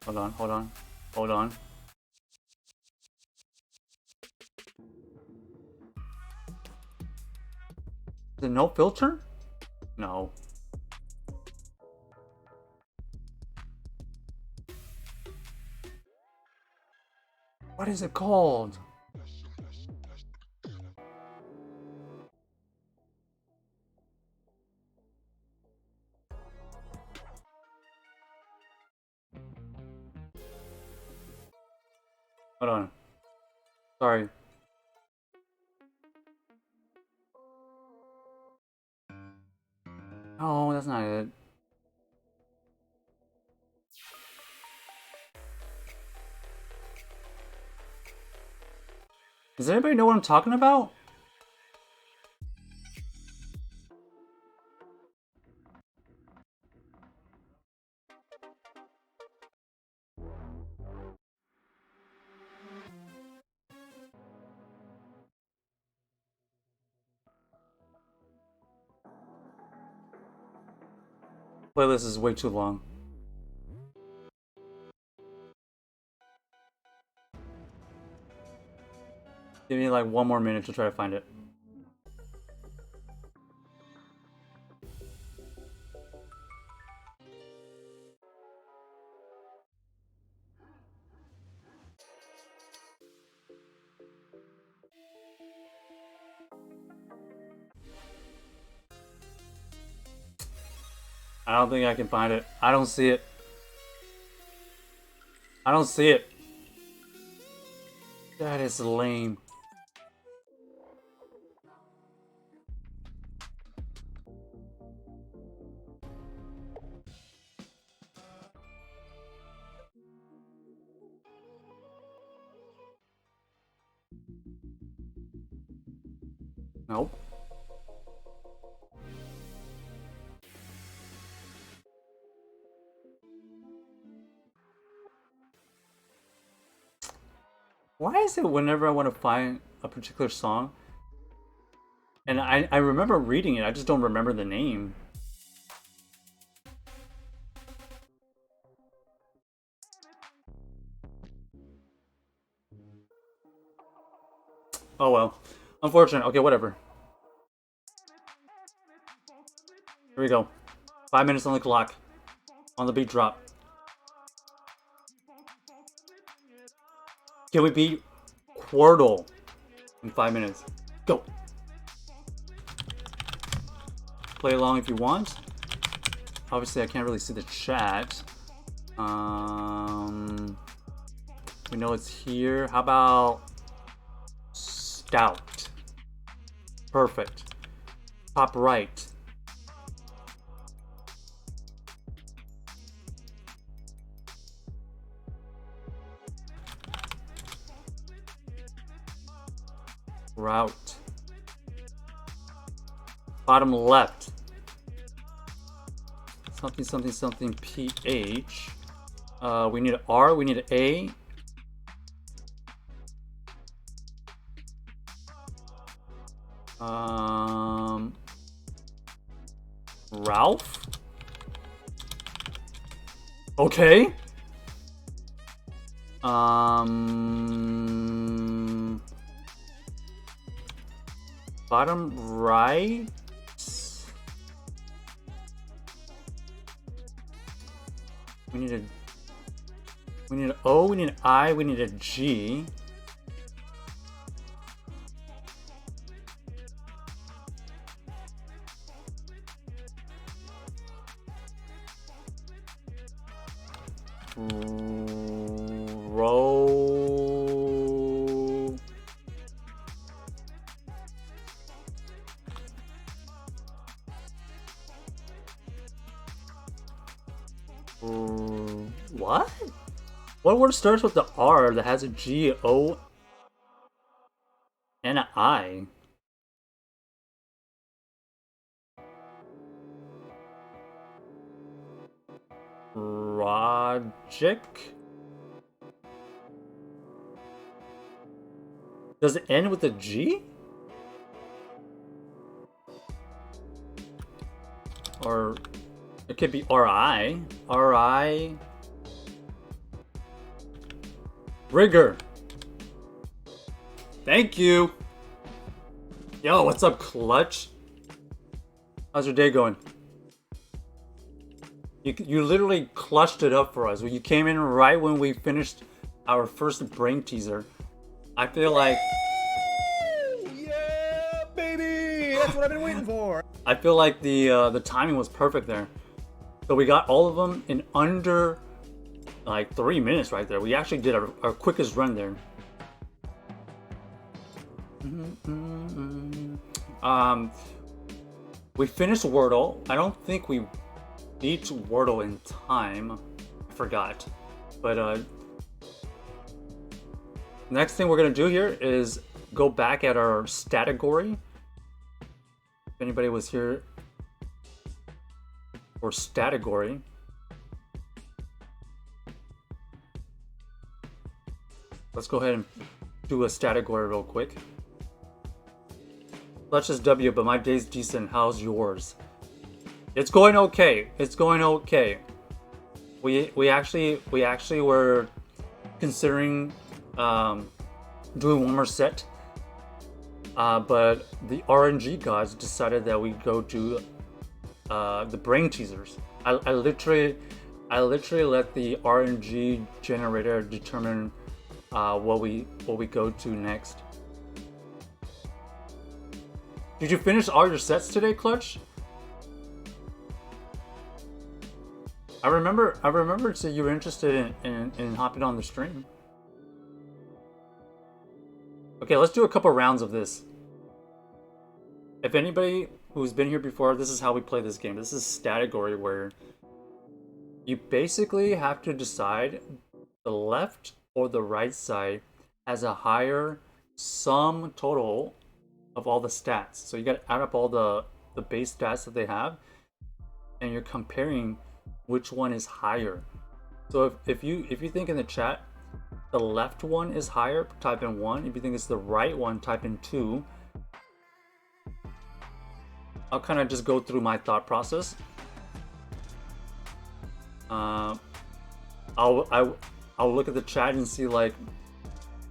Hold on, hold on, hold on. Is it no filter? No. What is it called? Hold on. Sorry. Oh, that's not it. Does anybody know what I'm talking about? Playlist is way too long. Give me like one more minute to try to find it. I don't think I can find it. I don't see it. I don't see it. That is lame. Nope. Why is it whenever I want to find a particular song, and I remember reading it, I just don't remember the name. Oh well. Unfortunate. Okay, whatever. Here we go. 5 minutes on the clock. On the beat drop. Can we beat Quordle in 5 minutes? Go! Play along if you want. Obviously, I can't really see the chat. We know it's here. How about Stout? Perfect. Top right. Route. Bottom left. Something, something, something, PH. We need R, we need A. Ralph? Okay. Bottom right. We need an O, we need an I, we need a G. Row. What? What word starts with the R that has a G, O, and an I? Logic? Does it end with a G? Or it could be RI. RI. Rigor. Thank you. Yo, what's up, Clutch? How's your day going? You literally clutched it up for us. You came in right when we finished our first brain teaser. I feel like... Yeah, baby! That's what I've been waiting for. I feel like the timing was perfect there. So we got all of them in under like 3 minutes right there. We actually did our quickest run there. We finished Wordle. I don't think we beat Wordle in time. I forgot. But next thing we're gonna do here is go back at our stattogory. If anybody was here for stattogory. Let's go ahead and do a stattogory real quick. Let's just W, but my day's decent. How's yours? It's going okay. It's going okay. We actually were considering doing one more set, but the RNG gods decided that we go do the brain teasers. I literally let the RNG generator determine what we go to next. Did you finish all your sets today, Clutch? I remember that you were interested in hopping on the stream. Okay, let's do a couple rounds of this. If anybody who's been here before, this is how we play this game. This is stattogory, where you basically have to decide the left or the right side has a higher sum total of all the stats. So you gotta add up all the base stats that they have, and you're comparing which one is higher. So if you think in the chat the left one is higher, type in 1. If you think it's the right one, type in 2. I'll kind of just go through my thought process. I'll look at the chat and see like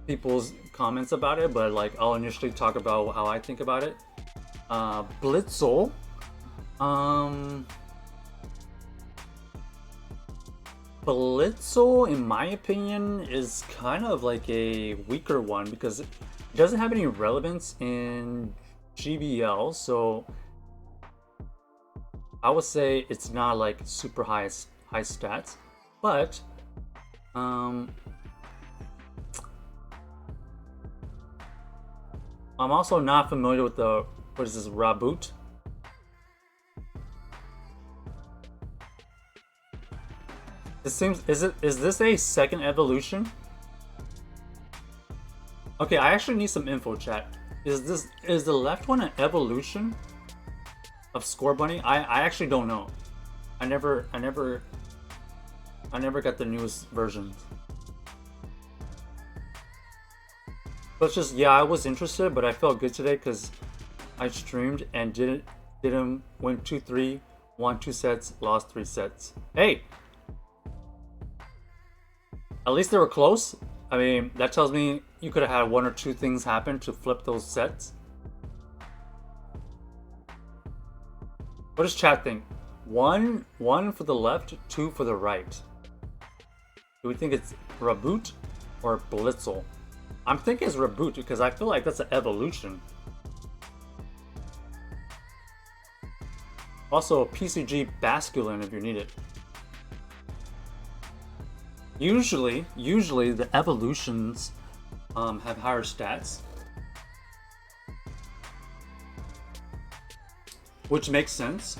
people's comments about it, but like I'll initially talk about how I think about it. Blitzel. Blitzel, in my opinion, is kind of like a weaker one because it doesn't have any relevance in GBL, so I would say it's not like super high stats, but I'm also not familiar with the, what is this, Raboot? This seems, is this a second evolution? Okay, I actually need some info, chat. Is the left one an evolution of Score Bunny? I actually don't know. I never got the newest versions. But it's just, yeah, I was interested, but I felt good today because I streamed and didn't win 2-3, won 2 sets, lost 3 sets. Hey! At least they were close. I mean, that tells me you could have had one or two things happen to flip those sets. What does chat think? One for the left, 2 for the right. Do we think it's Reboot or Blitzel? I'm thinking it's Reboot because I feel like that's an evolution. Also, a PCG Basculin if you need it. Usually the evolutions have higher stats, which makes sense.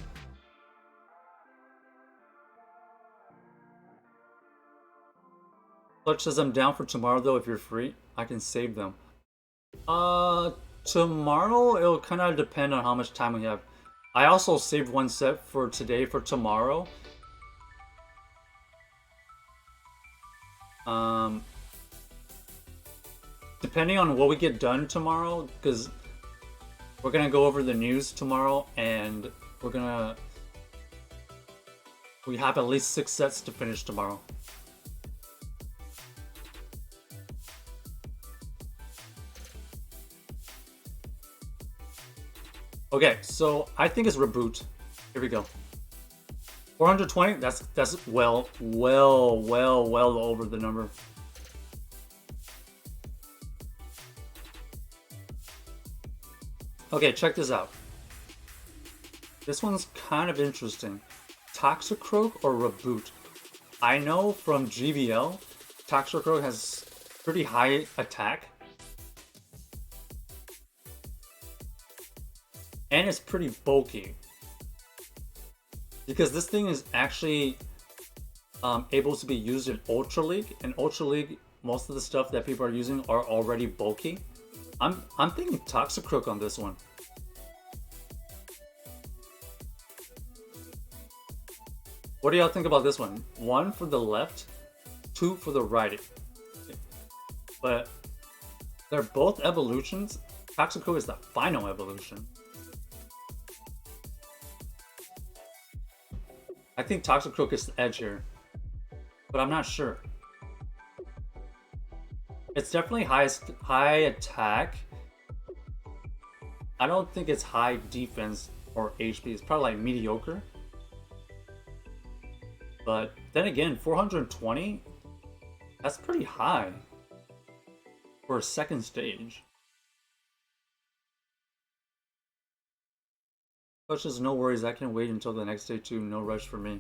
Clutch says I'm down for tomorrow though. If you're free, I can save them. Tomorrow it'll kind of depend on how much time we have. I also saved one set for today for tomorrow. Depending on what we get done tomorrow, because we're gonna go over the news tomorrow, and we have at least 6 sets to finish tomorrow. Okay, so I think it's Reboot. Here we go. 420. That's well over the number. Okay, check this out. This one's kind of interesting. Toxicroak or Reboot? I know from GVL, Toxicroak has pretty high attack. And it's pretty bulky. Because this thing is actually able to be used in Ultra League. And Ultra League, most of the stuff that people are using are already bulky. I'm thinking Toxicroak on this one. What do y'all think about this one? 1 for the left, 2 for the right. But they're both evolutions. Toxicroak is the final evolution. I think Toxicroak is the edge here, but I'm not sure. It's definitely high attack. I don't think it's high defense or HP. It's probably like mediocre. But then again, 420, that's pretty high for a second stage. Coach says, no worries, I can wait until the next day too. No rush for me.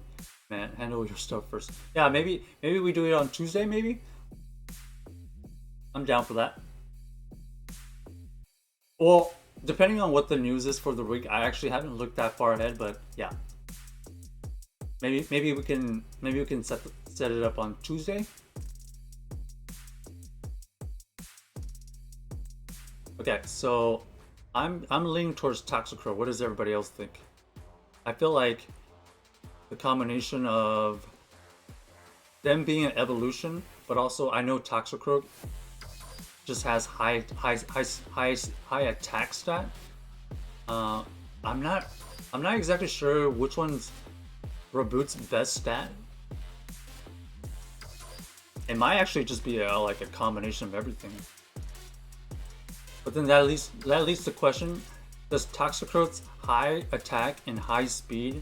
Man, handle your stuff first. Yeah, maybe we do it on Tuesday, maybe? I'm down for that. Well, depending on what the news is for the week, I actually haven't looked that far ahead, but yeah. Maybe we can set it up on Tuesday. Okay, so I'm leaning towards Toxicroak. What does everybody else think? I feel like the combination of them being an evolution, but also I know Toxicroak just has high attack stat. I'm not exactly sure which one's Reboot's best stat. It might actually just be like a combination of everything. But then that leads to the question: does Toxicroak's high attack and high speed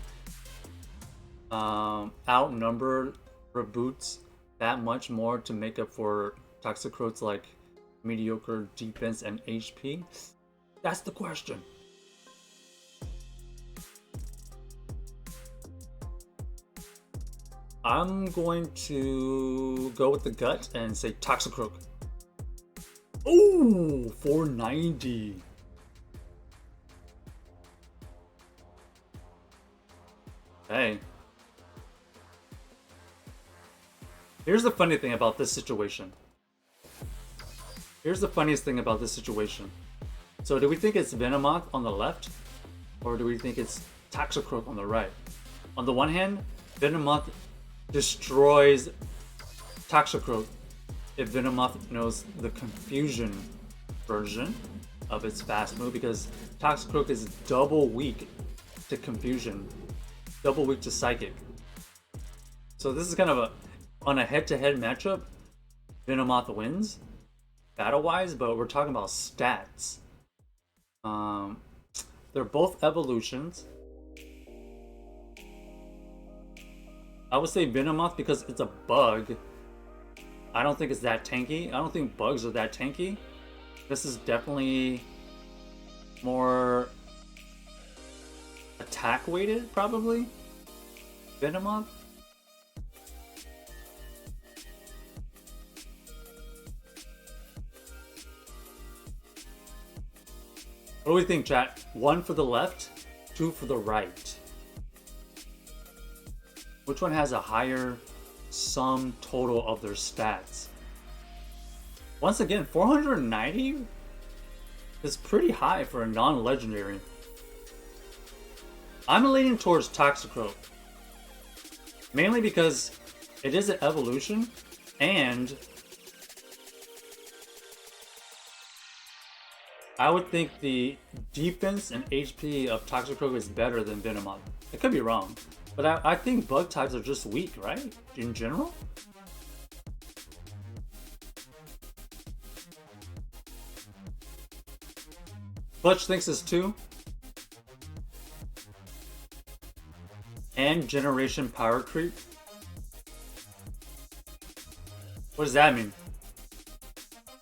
outnumber Reboot's that much more to make up for Toxicroak's like mediocre defense and HP? That's the question. I'm going to go with the gut and say Toxicroak. Oh, 490. Hey. Here's the funny thing about this situation. Here's the funniest thing about this situation. So do we think it's Venomoth on the left? Or do we think it's Toxicroak on the right? On the one hand, Venomoth destroys Toxicroak if Venomoth knows the confusion version of its fast move, because Toxicroak is double weak to confusion, double weak to psychic. So this is kind of on a head-to-head matchup, Venomoth wins battle-wise, but we're talking about stats. They're both evolutions. I would say Venomoth because it's a bug. I don't think it's that tanky. I don't think bugs are that tanky. This is definitely more attack weighted, probably. Venomoth. What do we think, chat? 1 for the left, 2 for the right. Which one has a higher sum total of their stats? Once again, 490 is pretty high for a non-legendary. I'm leaning towards Toxicroak. Mainly because it is an evolution, and I would think the defense and HP of Toxicroak is better than Venomoth. I could be wrong, but I think bug types are just weak, right? In general? Clutch thinks it's 2. And generation power creep. What does that mean?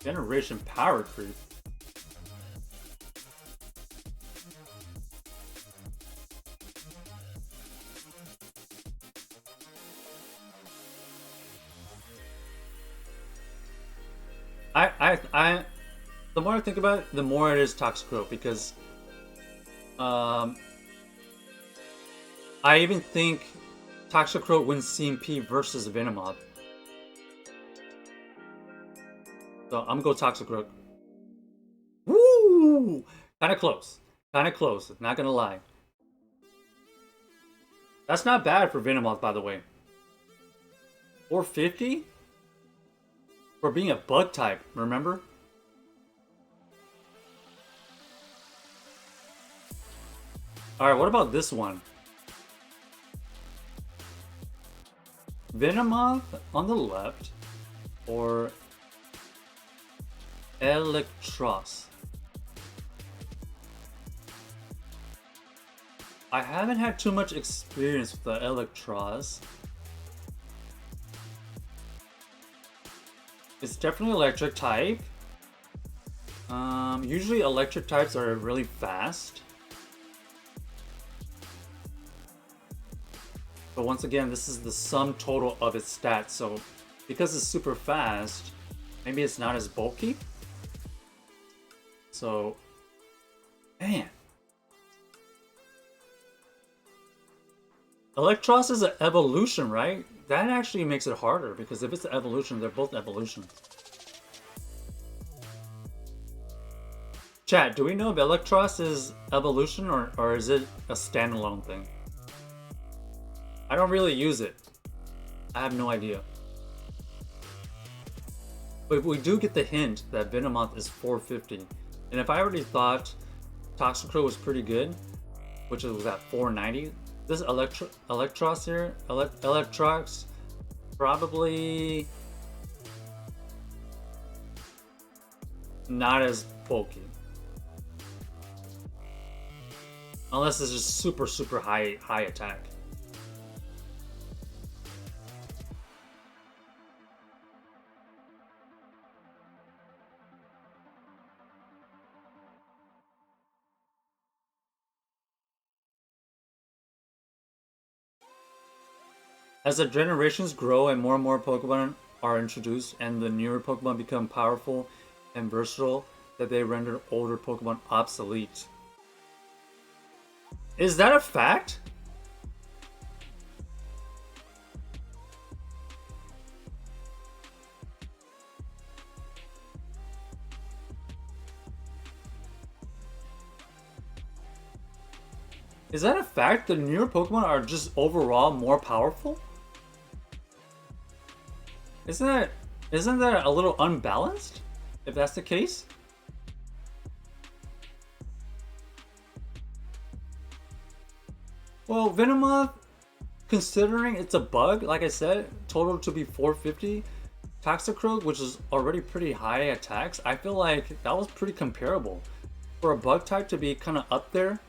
Generation power creep. The more I think about it, the more it is Toxicroak, because I even think Toxicroak wins CMP versus Venomoth. So I'm gonna go Toxicroak. Woo! Kinda close. Kinda close, not gonna lie. That's not bad for Venomoth, by the way. 450? For being a bug type, remember? Alright, what about this one? Venomoth on the left, or Electros? I haven't had too much experience with the Electros. It's definitely electric type. Usually electric types are really fast. But once again, this is the sum total of its stats. So because it's super fast, maybe it's not as bulky. So, man. Electros is an evolution, right? That actually makes it harder, because if it's an evolution, they're both evolutions. Chat, do we know if Electros is evolution or is it a standalone thing? I don't really use it. I have no idea. But we do get the hint that Venomoth is 450. And if I already thought Toxicroak was pretty good, which was at 490, this Electros here, Electrox, probably not as bulky. Unless it's just super high attack. As the generations grow and more Pokemon are introduced and the newer Pokemon become powerful and versatile, that they render older Pokemon obsolete. Is that a fact? Is that a fact? The newer Pokemon are just overall more powerful? Isn't that a little unbalanced, if that's the case? Well, Venomoth, considering it's a bug, like I said, total to be 450, Toxicroak, which is already pretty high attacks, I feel like that was pretty comparable. For a bug type to be kind of up there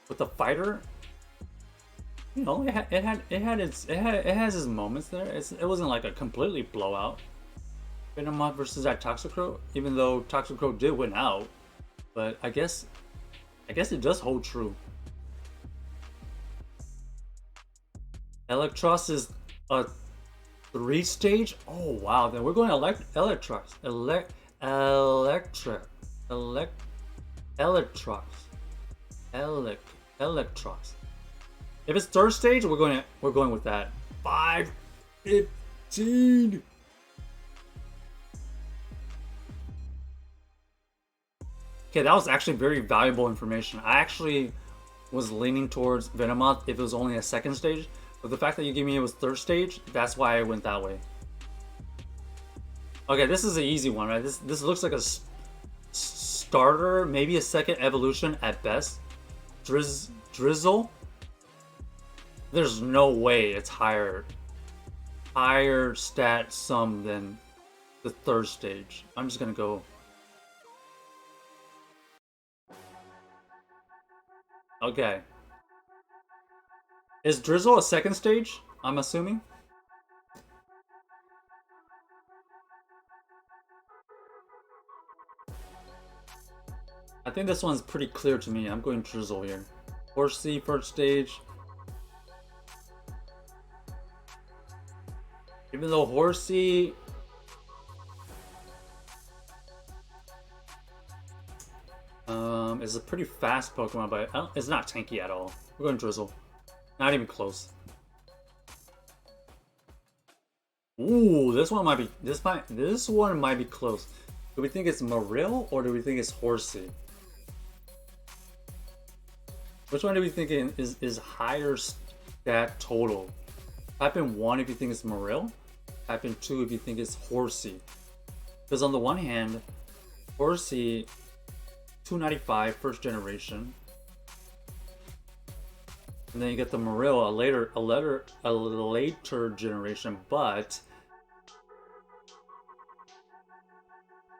with a fighter, you know, it has its moments there. It wasn't like a completely blowout. Venomoth versus that Toxicroak, even though Toxicroak did win out, but I guess it does hold true. Electros is a 3-stage. Oh wow, then we're going Electros. Electros. If it's 3rd stage, we're going with that. 515. Okay, that was actually very valuable information. I actually was leaning towards Venomoth if it was only a 2nd stage, but the fact that you gave me it was 3rd stage, that's why I went that way. Okay, this is an easy one, right? This looks like a starter, maybe a 2nd evolution at best. Drizzle. There's no way it's higher stat sum than the 3rd stage. I'm just gonna go. Okay. Is Drizzle a 2nd stage? I'm assuming. I think this one's pretty clear to me. I'm going Drizzle here. Horsey, 1st stage. Even though Horsey is a pretty fast Pokemon, but it's not tanky at all. We're going Drizzle. Not even close. Ooh, this one might be close. Do we think it's Marill or do we think it's Horsey? Which one do we think is higher stat total? Type in 1 if you think it's Marill. Type in 2 if you think it's Horsey. Because on the one hand, Horsey 295 1st generation, and then you get the Marill a later generation, but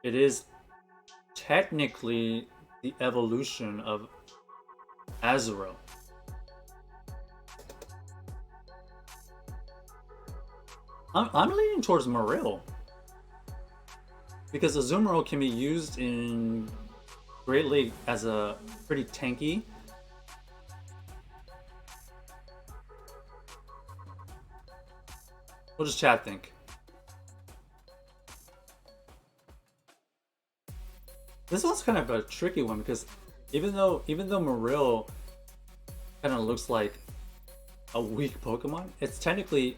it is technically the evolution of Azurill. I'm leaning towards Marill because Azumarill can be used in Great League as a pretty tanky. What does chat think? This one's kind of a tricky one because even though Marill kind of looks like a weak Pokemon, it's technically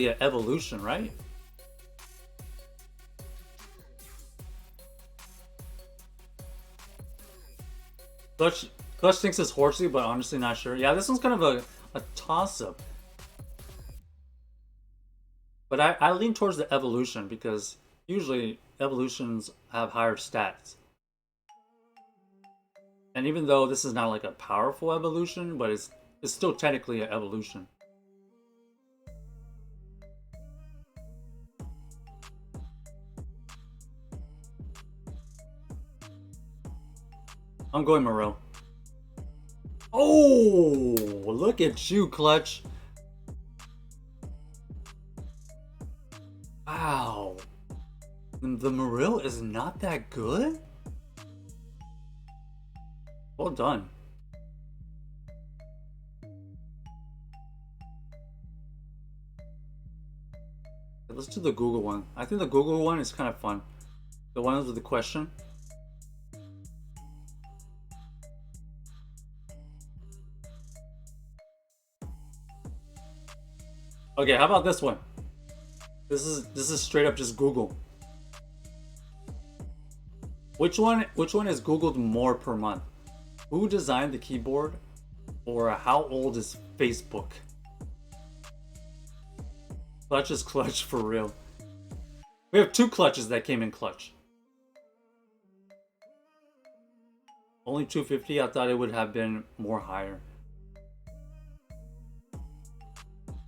an evolution, right? Clutch thinks it's Horsey, but honestly not sure. Yeah, this one's kind of a toss-up. But I lean towards the evolution because usually evolutions have higher stats. And even though this is not like a powerful evolution, but it's still technically an evolution. I'm going Marill. Oh, look at you, Clutch. Wow. The Marill is not that good? Well done. Let's do the Google one. I think the Google one is kind of fun. The one with the question. Okay, how about this one? This is straight up just Google. Which one is Googled more per month? Who designed the keyboard, or how old is Facebook? Clutch is clutch for real. We have 2 clutches that came in clutch. Only 250. I thought it would have been more higher.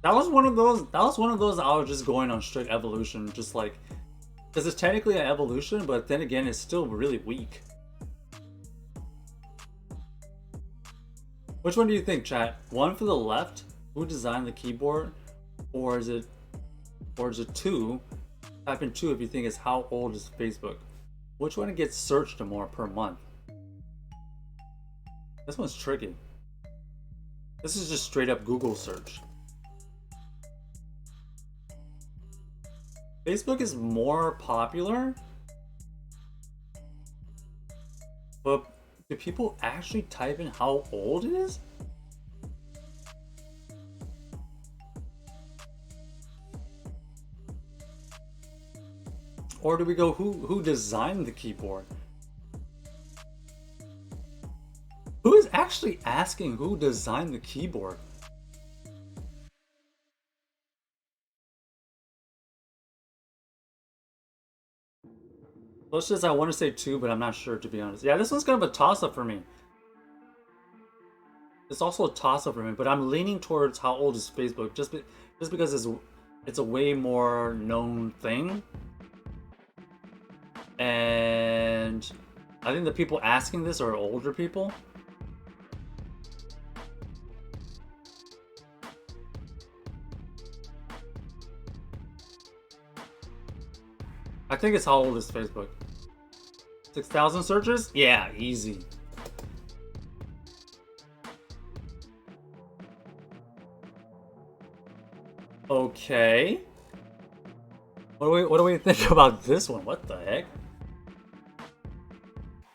That was one of those. That was one of those. I was just going on strict evolution, just like, because it's technically an evolution, but then again, it's still really weak. Which one do you think, chat? One for the left, who designed the keyboard, or is it 2? Type in 2 if you think it's how old is Facebook. Which one gets searched more per month? This one's tricky. This is just straight up Google search. Facebook is more popular, but do people actually type in how old it is? Or do we go who designed the keyboard? Who is actually asking who designed the keyboard? Let's just, I want to say 2, but I'm not sure, to be honest. Yeah, this one's kind of a toss-up for me. It's also a toss-up for me, but I'm leaning towards how old is Facebook, just because it's a way more known thing. And I think the people asking this are older people. I think it's how old is Facebook? 6,000 searches? Yeah, easy. Okay. What do we think about this one? What the heck?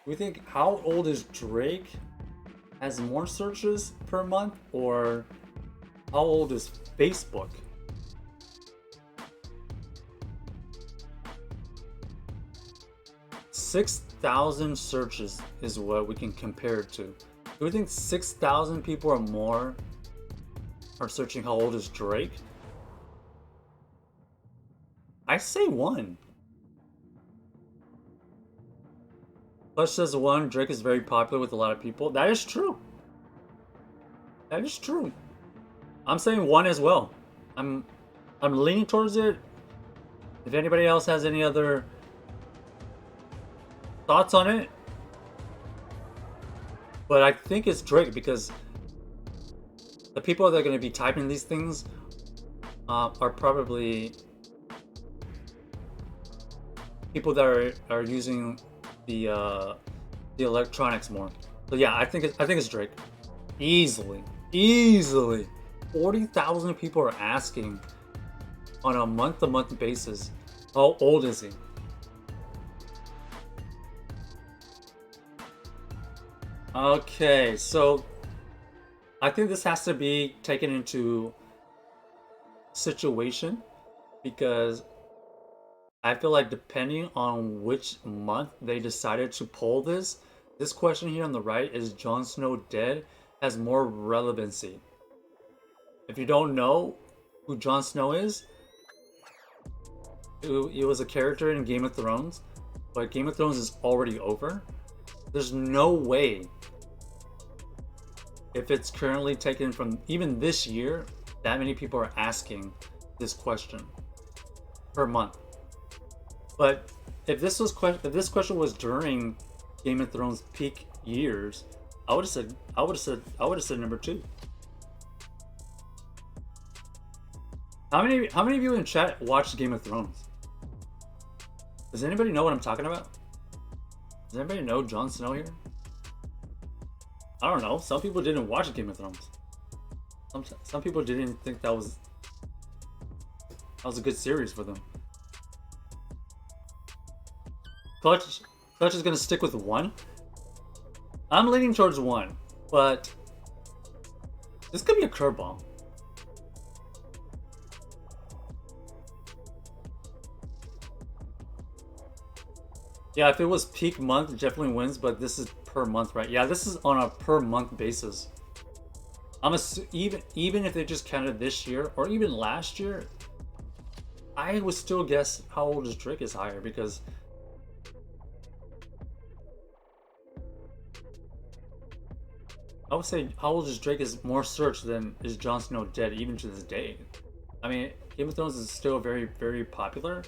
We think how old is Drake has more searches per month, or how old is Facebook? $6,000 searches is what we can compare it to. Do we think 6,000 people or more are searching how old is Drake? I say 1. Clutch says 1. Drake is very popular with a lot of people. That is true. That is true. I'm saying 1 as well. I'm leaning towards it. If anybody else has any other thoughts on it, but I think it's Drake because the people that are going to be typing these things are probably people that are using the electronics more. So yeah, I think it's Drake. Easily 40,000 people are asking on a month-to-month basis, how old is he? Okay, so I think this has to be taken into situation, because I feel like depending on which month they decided to poll this question here on the right, is Jon Snow dead, has more relevancy. If you don't know who Jon Snow is, he was a character in Game of Thrones, but Game of Thrones is already over. There's no way, if it's currently taken from even this year, that many people are asking this question per month. But if this question was during Game of Thrones peak years, I would have said number 2. How many of you in chat watched Game of Thrones? Does anybody know what I'm talking about? Does anybody know Jon Snow here? I don't know. Some people didn't watch Game of Thrones. Some people didn't think that was a good series for them. Clutch is gonna stick with 1. I'm leaning towards 1, but this could be a curveball. Yeah, if it was peak month, it definitely wins, but this is per month, right? Yeah, this is on a per month basis. Even if they just counted this year or even last year, I would still guess how old is Drake is higher, because I would say How Old is Drake is more searched than is Jon Snow Dead even to this day. I mean, Game of Thrones is still very, very popular,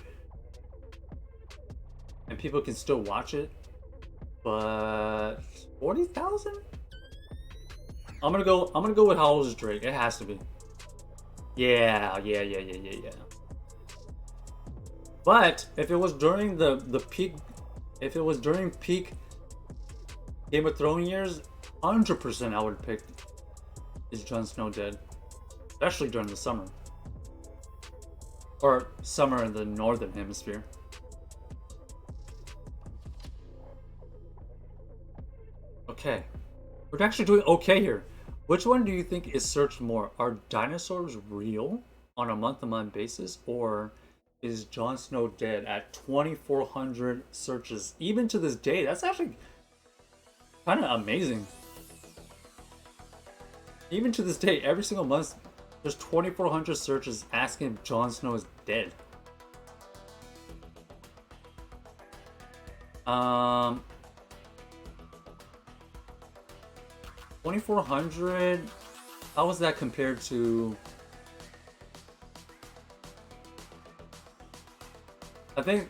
and people can still watch it. But 40,000? I'm gonna go with How Old is Drake. It has to be. Yeah. But if it was during the peak, if it was during peak Game of Thrones years, 100% I would pick Is Jon Snow Dead, especially during the summer, or summer in the northern hemisphere. Okay, we're actually doing okay here. Which one do you think is searched more? Are dinosaurs real on a month-to-month basis, or is Jon Snow Dead at 2,400 searches even to this day? That's actually kind of amazing. Even to this day, every single month, there's 2,400 searches asking if Jon Snow is dead. 2,400. How was that compared to? I think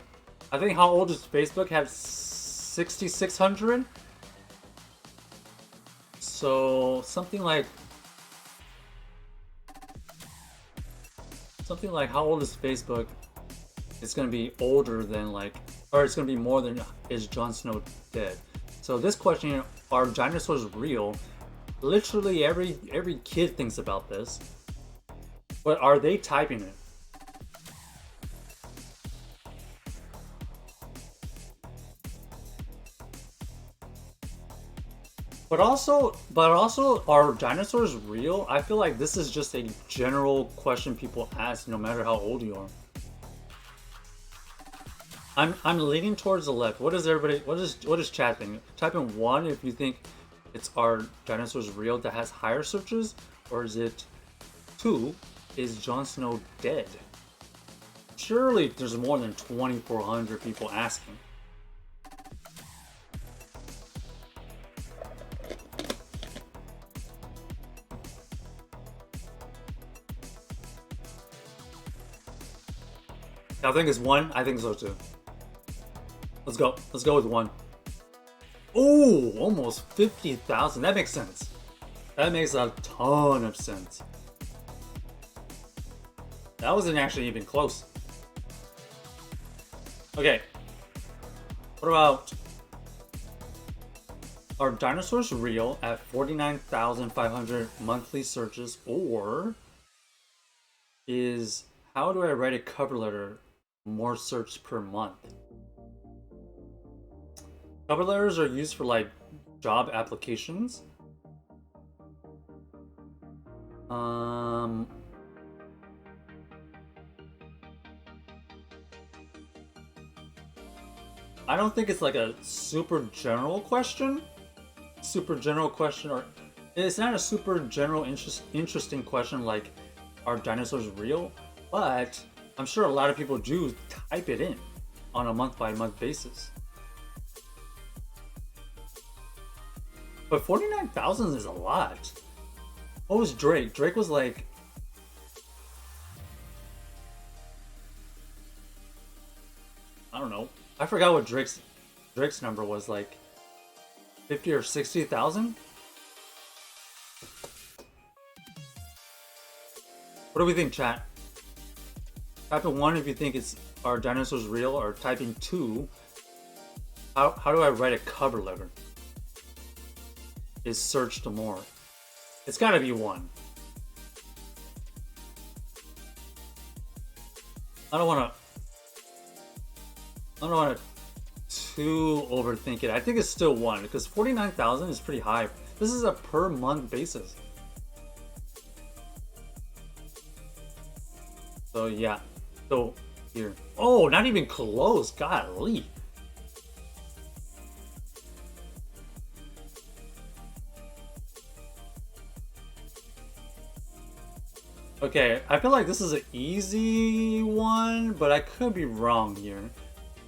How Old Is Facebook had 6,600. So something like How Old Is Facebook is gonna be older than or it's gonna be more than Is Jon Snow Dead. So this question, are dinosaurs real? Literally every kid thinks about this, but are they typing it? But also, are dinosaurs real? I feel like this is just a general question people ask, no matter how old you are. I'm leaning towards the left. What is everybody? What is chat think? Type in 1 if you think it's are dinosaurs real that has higher searches, or is it 2? Is Jon Snow dead? Surely there's more than 2,400 people asking. I think it's 1. I think so too. Let's go. Let's go with 1. Oh, almost 50,000. That makes sense. That makes a ton of sense. That wasn't actually even close. Okay. What about, are dinosaurs real at 49,500 monthly searches, or is How Do I Write a Cover Letter more searched per month? Cover letters are used for job applications. I don't think it's a super general question. Or it's not a super general interesting question like, are dinosaurs real? But I'm sure a lot of people do type it in on a month-by-month basis. But 49,000 is a lot. What was Drake? Drake was I don't know. I forgot what Drake's number was, 50 or 60,000? What do we think, chat? Type in 1 if you think are dinosaurs real, or type in 2. How do I write a cover letter? Is searched more. It's gotta be 1. I don't wanna too overthink it. I think it's still 1 because 49,000 is pretty high. This is a per month basis. So yeah. So here. Oh, not even close. Golly. Okay, I feel like this is an easy one, but I could be wrong here.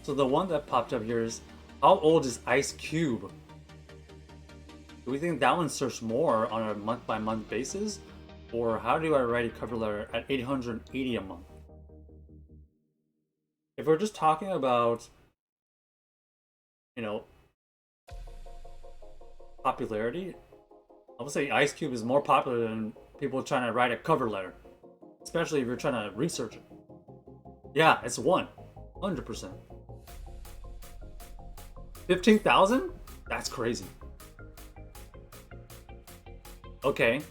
So the one that popped up here is, how old is Ice Cube? Do we think that one searched more on a month-by-month basis? Or how do I write a cover letter at 880 a month? If we're just talking about, you know, popularity, I would say Ice Cube is more popular than people trying to write a cover letter. Especially if you're trying to research it. Yeah, it's 100%. 15,000? That's crazy. Okay.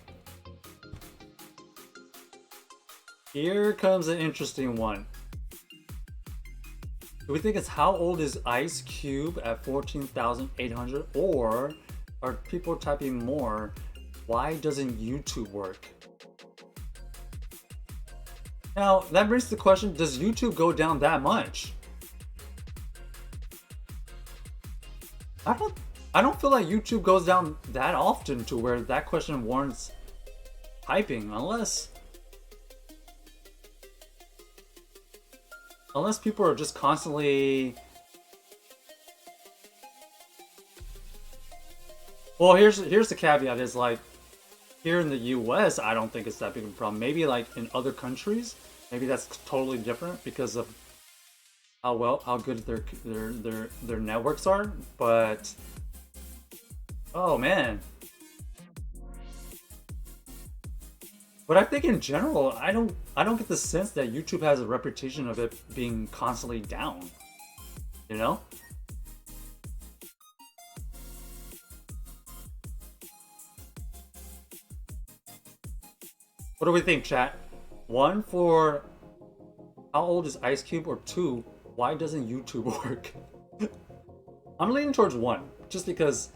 Here comes an interesting one. Do we think it's how old is Ice Cube at 14,800? Or are people typing more, why doesn't YouTube work? Now, that brings the question, does YouTube go down that much? I don't feel like YouTube goes down that often to where that question warrants typing, unless people are just constantly. Well, here's the caveat: is like here in the U.S., I don't think it's that big of a problem. Maybe like in other countries, maybe that's totally different because of how good their networks are. But oh man. But I think in general, I don't get the sense that YouTube has a reputation of it being constantly down. You know? What do we think, chat? 1 for how old is Ice Cube, or 2, why doesn't YouTube work? I'm leaning towards 1, just because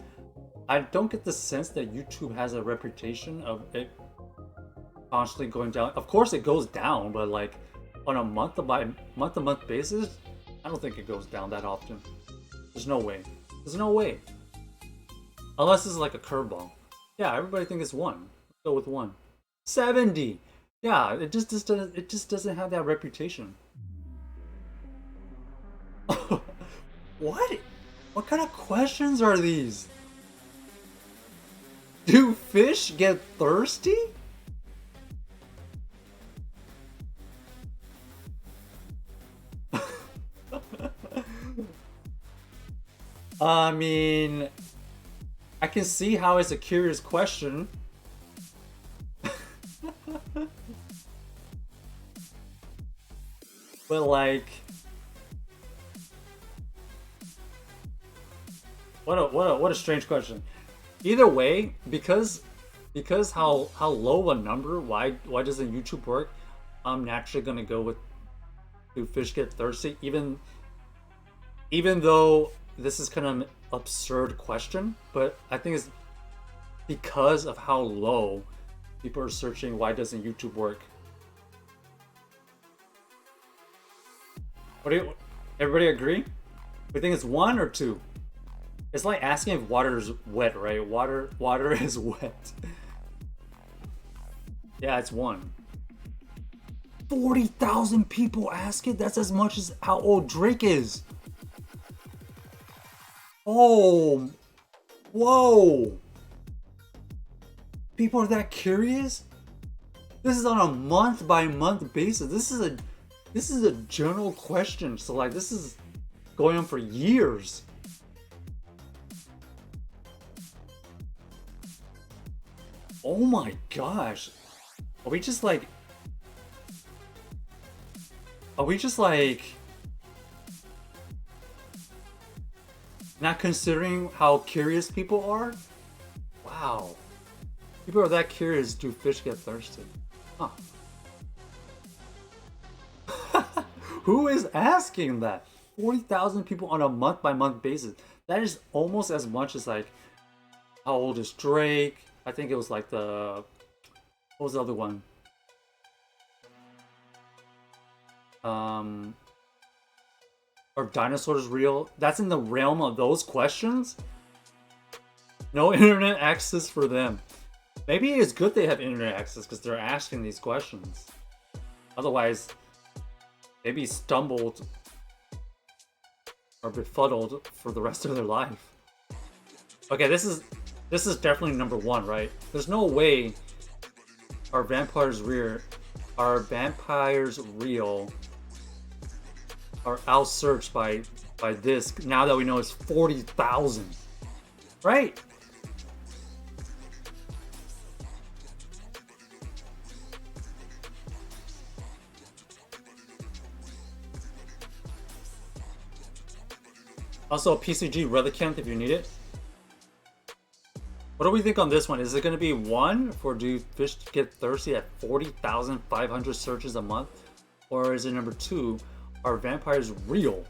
I don't get the sense that YouTube has a reputation of it constantly going down. Of course it goes down, but like on a month-to-month basis, I don't think it goes down that often. There's no way. There's no way. Unless it's like a curveball. Yeah, everybody thinks it's 1. Let's go with 1. 70. Yeah, it just doesn't have that reputation. What? What kind of questions are these? Do fish get thirsty? I mean, I can see how it's a curious question. But like, what a strange question. Either way, because how low a number, why doesn't YouTube work? I'm naturally gonna go with, do fish get thirsty? Even though this is kind of an absurd question, but I think it's because of how low people are searching why doesn't YouTube work. What do you, everybody agree? We think it's 1 or 2? It's like asking if water is wet, right? Water is wet. Yeah, it's 1. 40,000 people ask it? That's as much as how old Drake is. Oh, whoa. People are that curious? This is on a month-by-month basis. This is a general question. So like, this is going on for years. Oh my gosh. Are we just like not considering how curious people are? Wow. People are that curious, do fish get thirsty? Huh. Who is asking that? 40,000 people on a month-by-month basis. That is almost as much as like, how old is Drake? I think it was like what was the other one? Are dinosaurs real? That's in the realm of those questions? No internet access for them. Maybe it's good they have internet access because they're asking these questions. Otherwise, they'd be stumbled or befuddled for the rest of their life. Okay, this is This is definitely number one, right? There's no way our vampires real are outsearched by this now that we know it's 40,000, right? Also, PCG Relicanth if you need it. What do we think on this one? Is it going to be 1 for do fish get thirsty at 40,500 searches a month? Or is it number 2, are vampires real?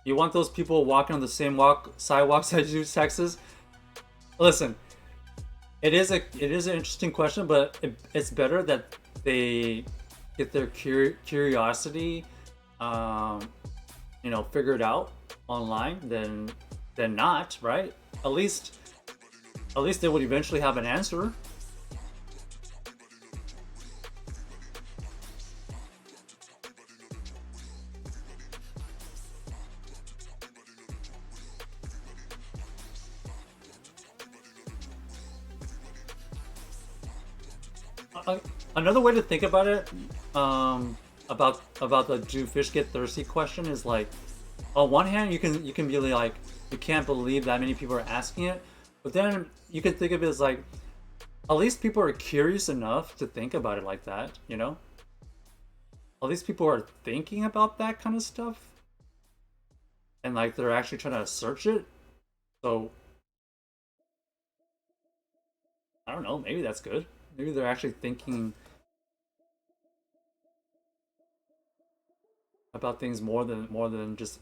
You want those people walking on the same sidewalks as you, Texas? Listen, it is an interesting question, but it's better that they get their curiosity, figured out online than not, right? At least they would eventually have an answer. Another way to think about it, about the do fish get thirsty question is like, on one hand you can be like, you can't believe that many people are asking it, but then you can think of it as like, at least people are curious enough to think about it like that, you know? At least people are thinking about that kind of stuff, and like they're actually trying to search it. So I don't know, maybe that's good. Maybe they're actually thinking about things more than just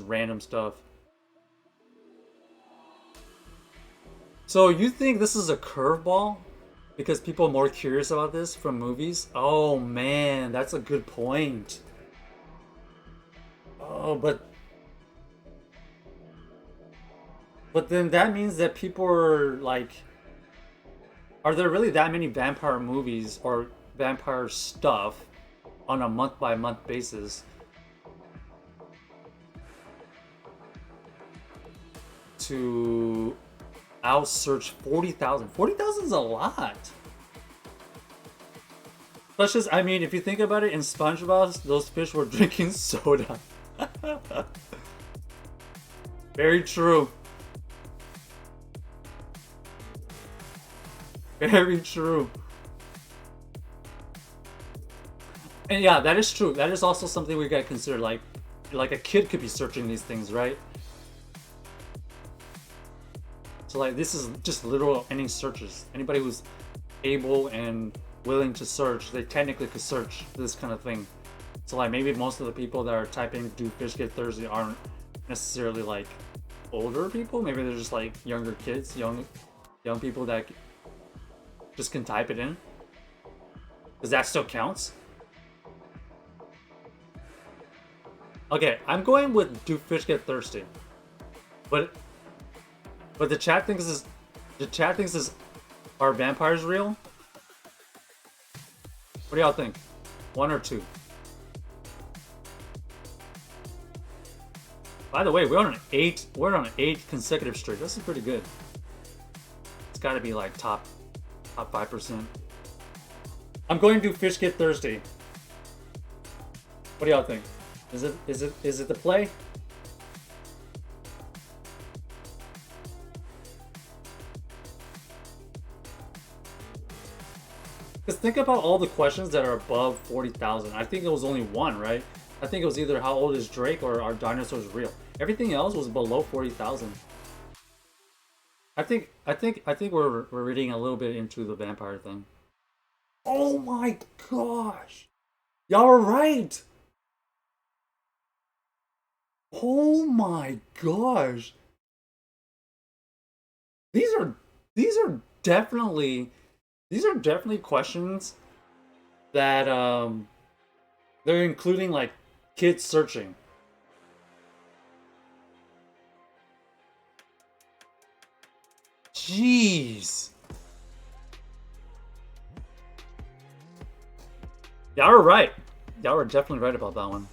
random stuff. So you think this is a curveball because people are more curious about this from movies? Oh man, that's a good point. Oh, but then that means that people are like, are there really that many vampire movies or vampire stuff on a month-by-month basis to outsearch 40,000? 40,000 is a lot. Let's just, I mean, if you think about it, in SpongeBob, those fish were drinking soda. Very true. Very true. And yeah, that is true. That is also something we gotta consider. Like a kid could be searching these things, right? So like, this is just literal any searches. Anybody who's able and willing to search, they technically could search this kind of thing. So like, maybe most of the people that are typing "do fish get thirsty" aren't necessarily like older people. Maybe they're just like younger kids, young people that just can type it in, because that still counts. Okay, I'm going with "do fish get thirsty," but the chat thinks is are vampires real? What do y'all think? 1 or 2? By the way, we're on an 8 consecutive streak. This is pretty good. It's got to be like top 5%. I'm going to do fish get thirsty. What do y'all think? Is it the play? Because think about all the questions that are above 40,000. I think it was only one, right? I think it was either how old is Drake or are dinosaurs real? Everything else was below 40,000. I think we're reading a little bit into the vampire thing. Oh my gosh! Y'all are right! Oh my gosh! These are definitely questions that they're including like kids searching. Jeez. Y'all were right. Y'all were definitely right about that one.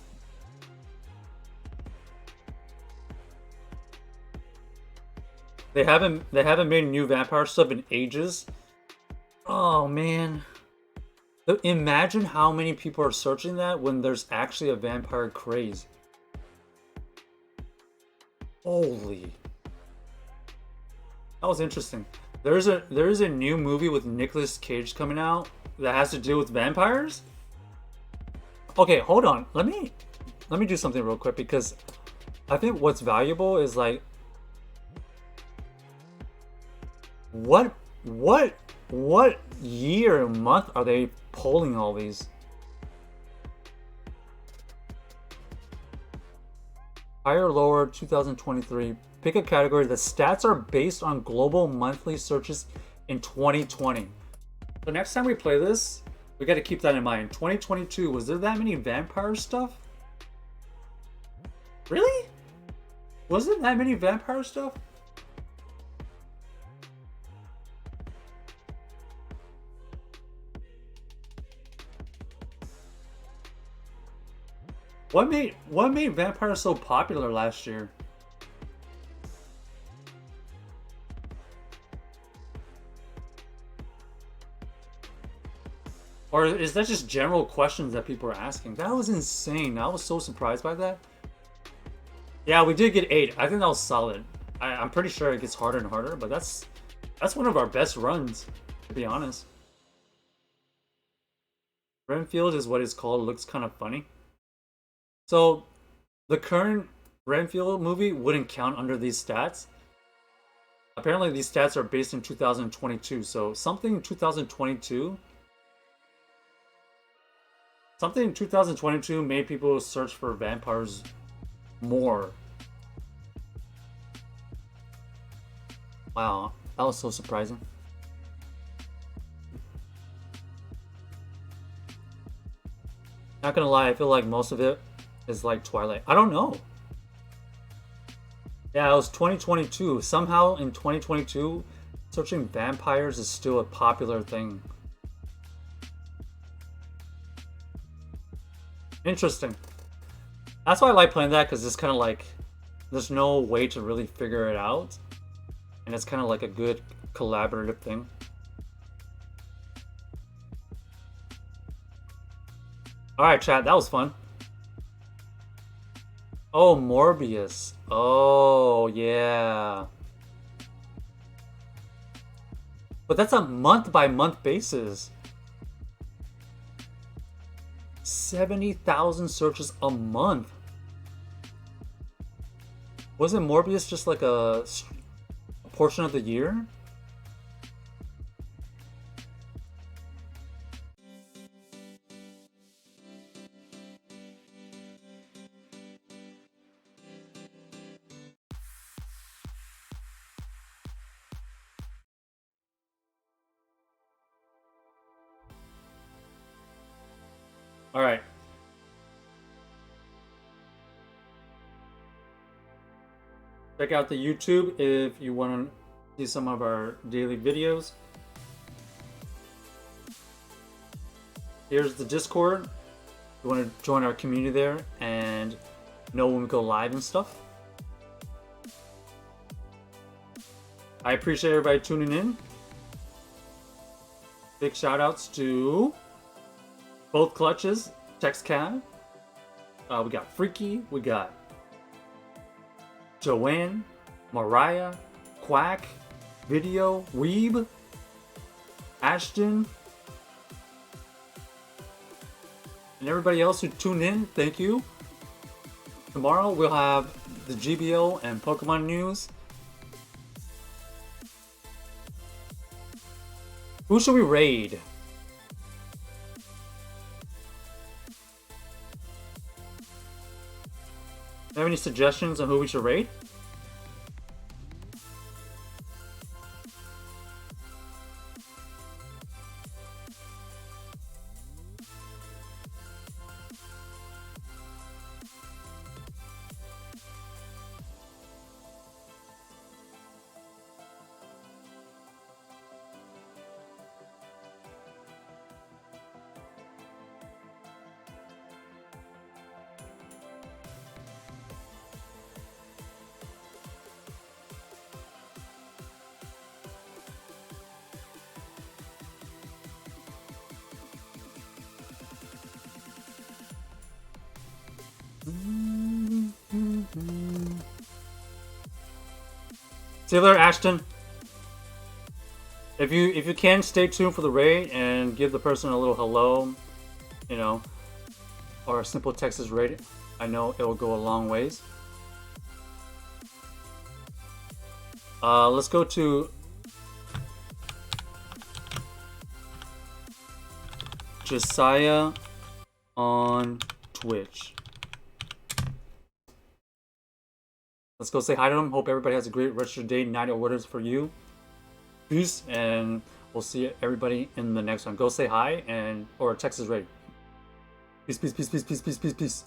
They haven't made new vampire stuff in ages. Oh man. Imagine how many people are searching that when there's actually a vampire craze. Holy. That was interesting. There is a new movie with Nicolas Cage coming out that has to do with vampires. Okay, hold on. Let me do something real quick because I think what's valuable is like what year and month are they pulling all these? Higher or lower 2023. Pick a category. The stats are based on global monthly searches in 2020. So next time we play this, we got to keep that in mind. 2022, was there that many vampire stuff? Really? Was there that many vampire stuff? What made vampires so popular last year? Or is that just general questions that people are asking? That was insane. I was so surprised by that. Yeah, we did get 8. I think that was solid. I'm pretty sure it gets harder and harder, but that's one of our best runs, to be honest. Renfield is what it's called. It looks kind of funny. So, the current Renfield movie wouldn't count under these stats. Apparently, these stats are based in 2022. So, something in 2022 made people search for vampires more. Wow, that was so surprising. Not gonna lie, I feel like most of it is like Twilight. I don't know. Yeah, it was 2022. Somehow in 2022, searching vampires is still a popular thing. Interesting. That's why I like playing that, because it's kind of like there's no way to really figure it out, and it's kind of like a good collaborative thing. Alright, chat, that was fun. Oh, Morbius. Oh, yeah. But that's a month-by-month basis. 70,000 searches a month. Wasn't Morbius just like a portion of the year? All right. Check out the YouTube if you want to see some of our daily videos. Here's the Discord. You want to join our community there and know when we go live and stuff. I appreciate everybody tuning in. Big shout outs to both clutches, TextCab. We got Freaky, we got Joanne, Mariah, Quack, Video, Weeb, Ashton, and everybody else who tuned in, thank you. Tomorrow we'll have the GBO and Pokemon news. Who should we raid? Have any suggestions on who we should raid? See you later, Ashton. If you can, stay tuned for the raid and give the person a little hello, you know, or a simple text raid. I know it will go a long ways. Let's go to Josiah on Twitch. Let's go say hi to him. Hope everybody has a great rest of your day, night, or whatever's for you. Peace, and we'll see everybody in the next one. Go say hi and or text us ready. Peace, peace, peace, peace, peace, peace, peace, peace.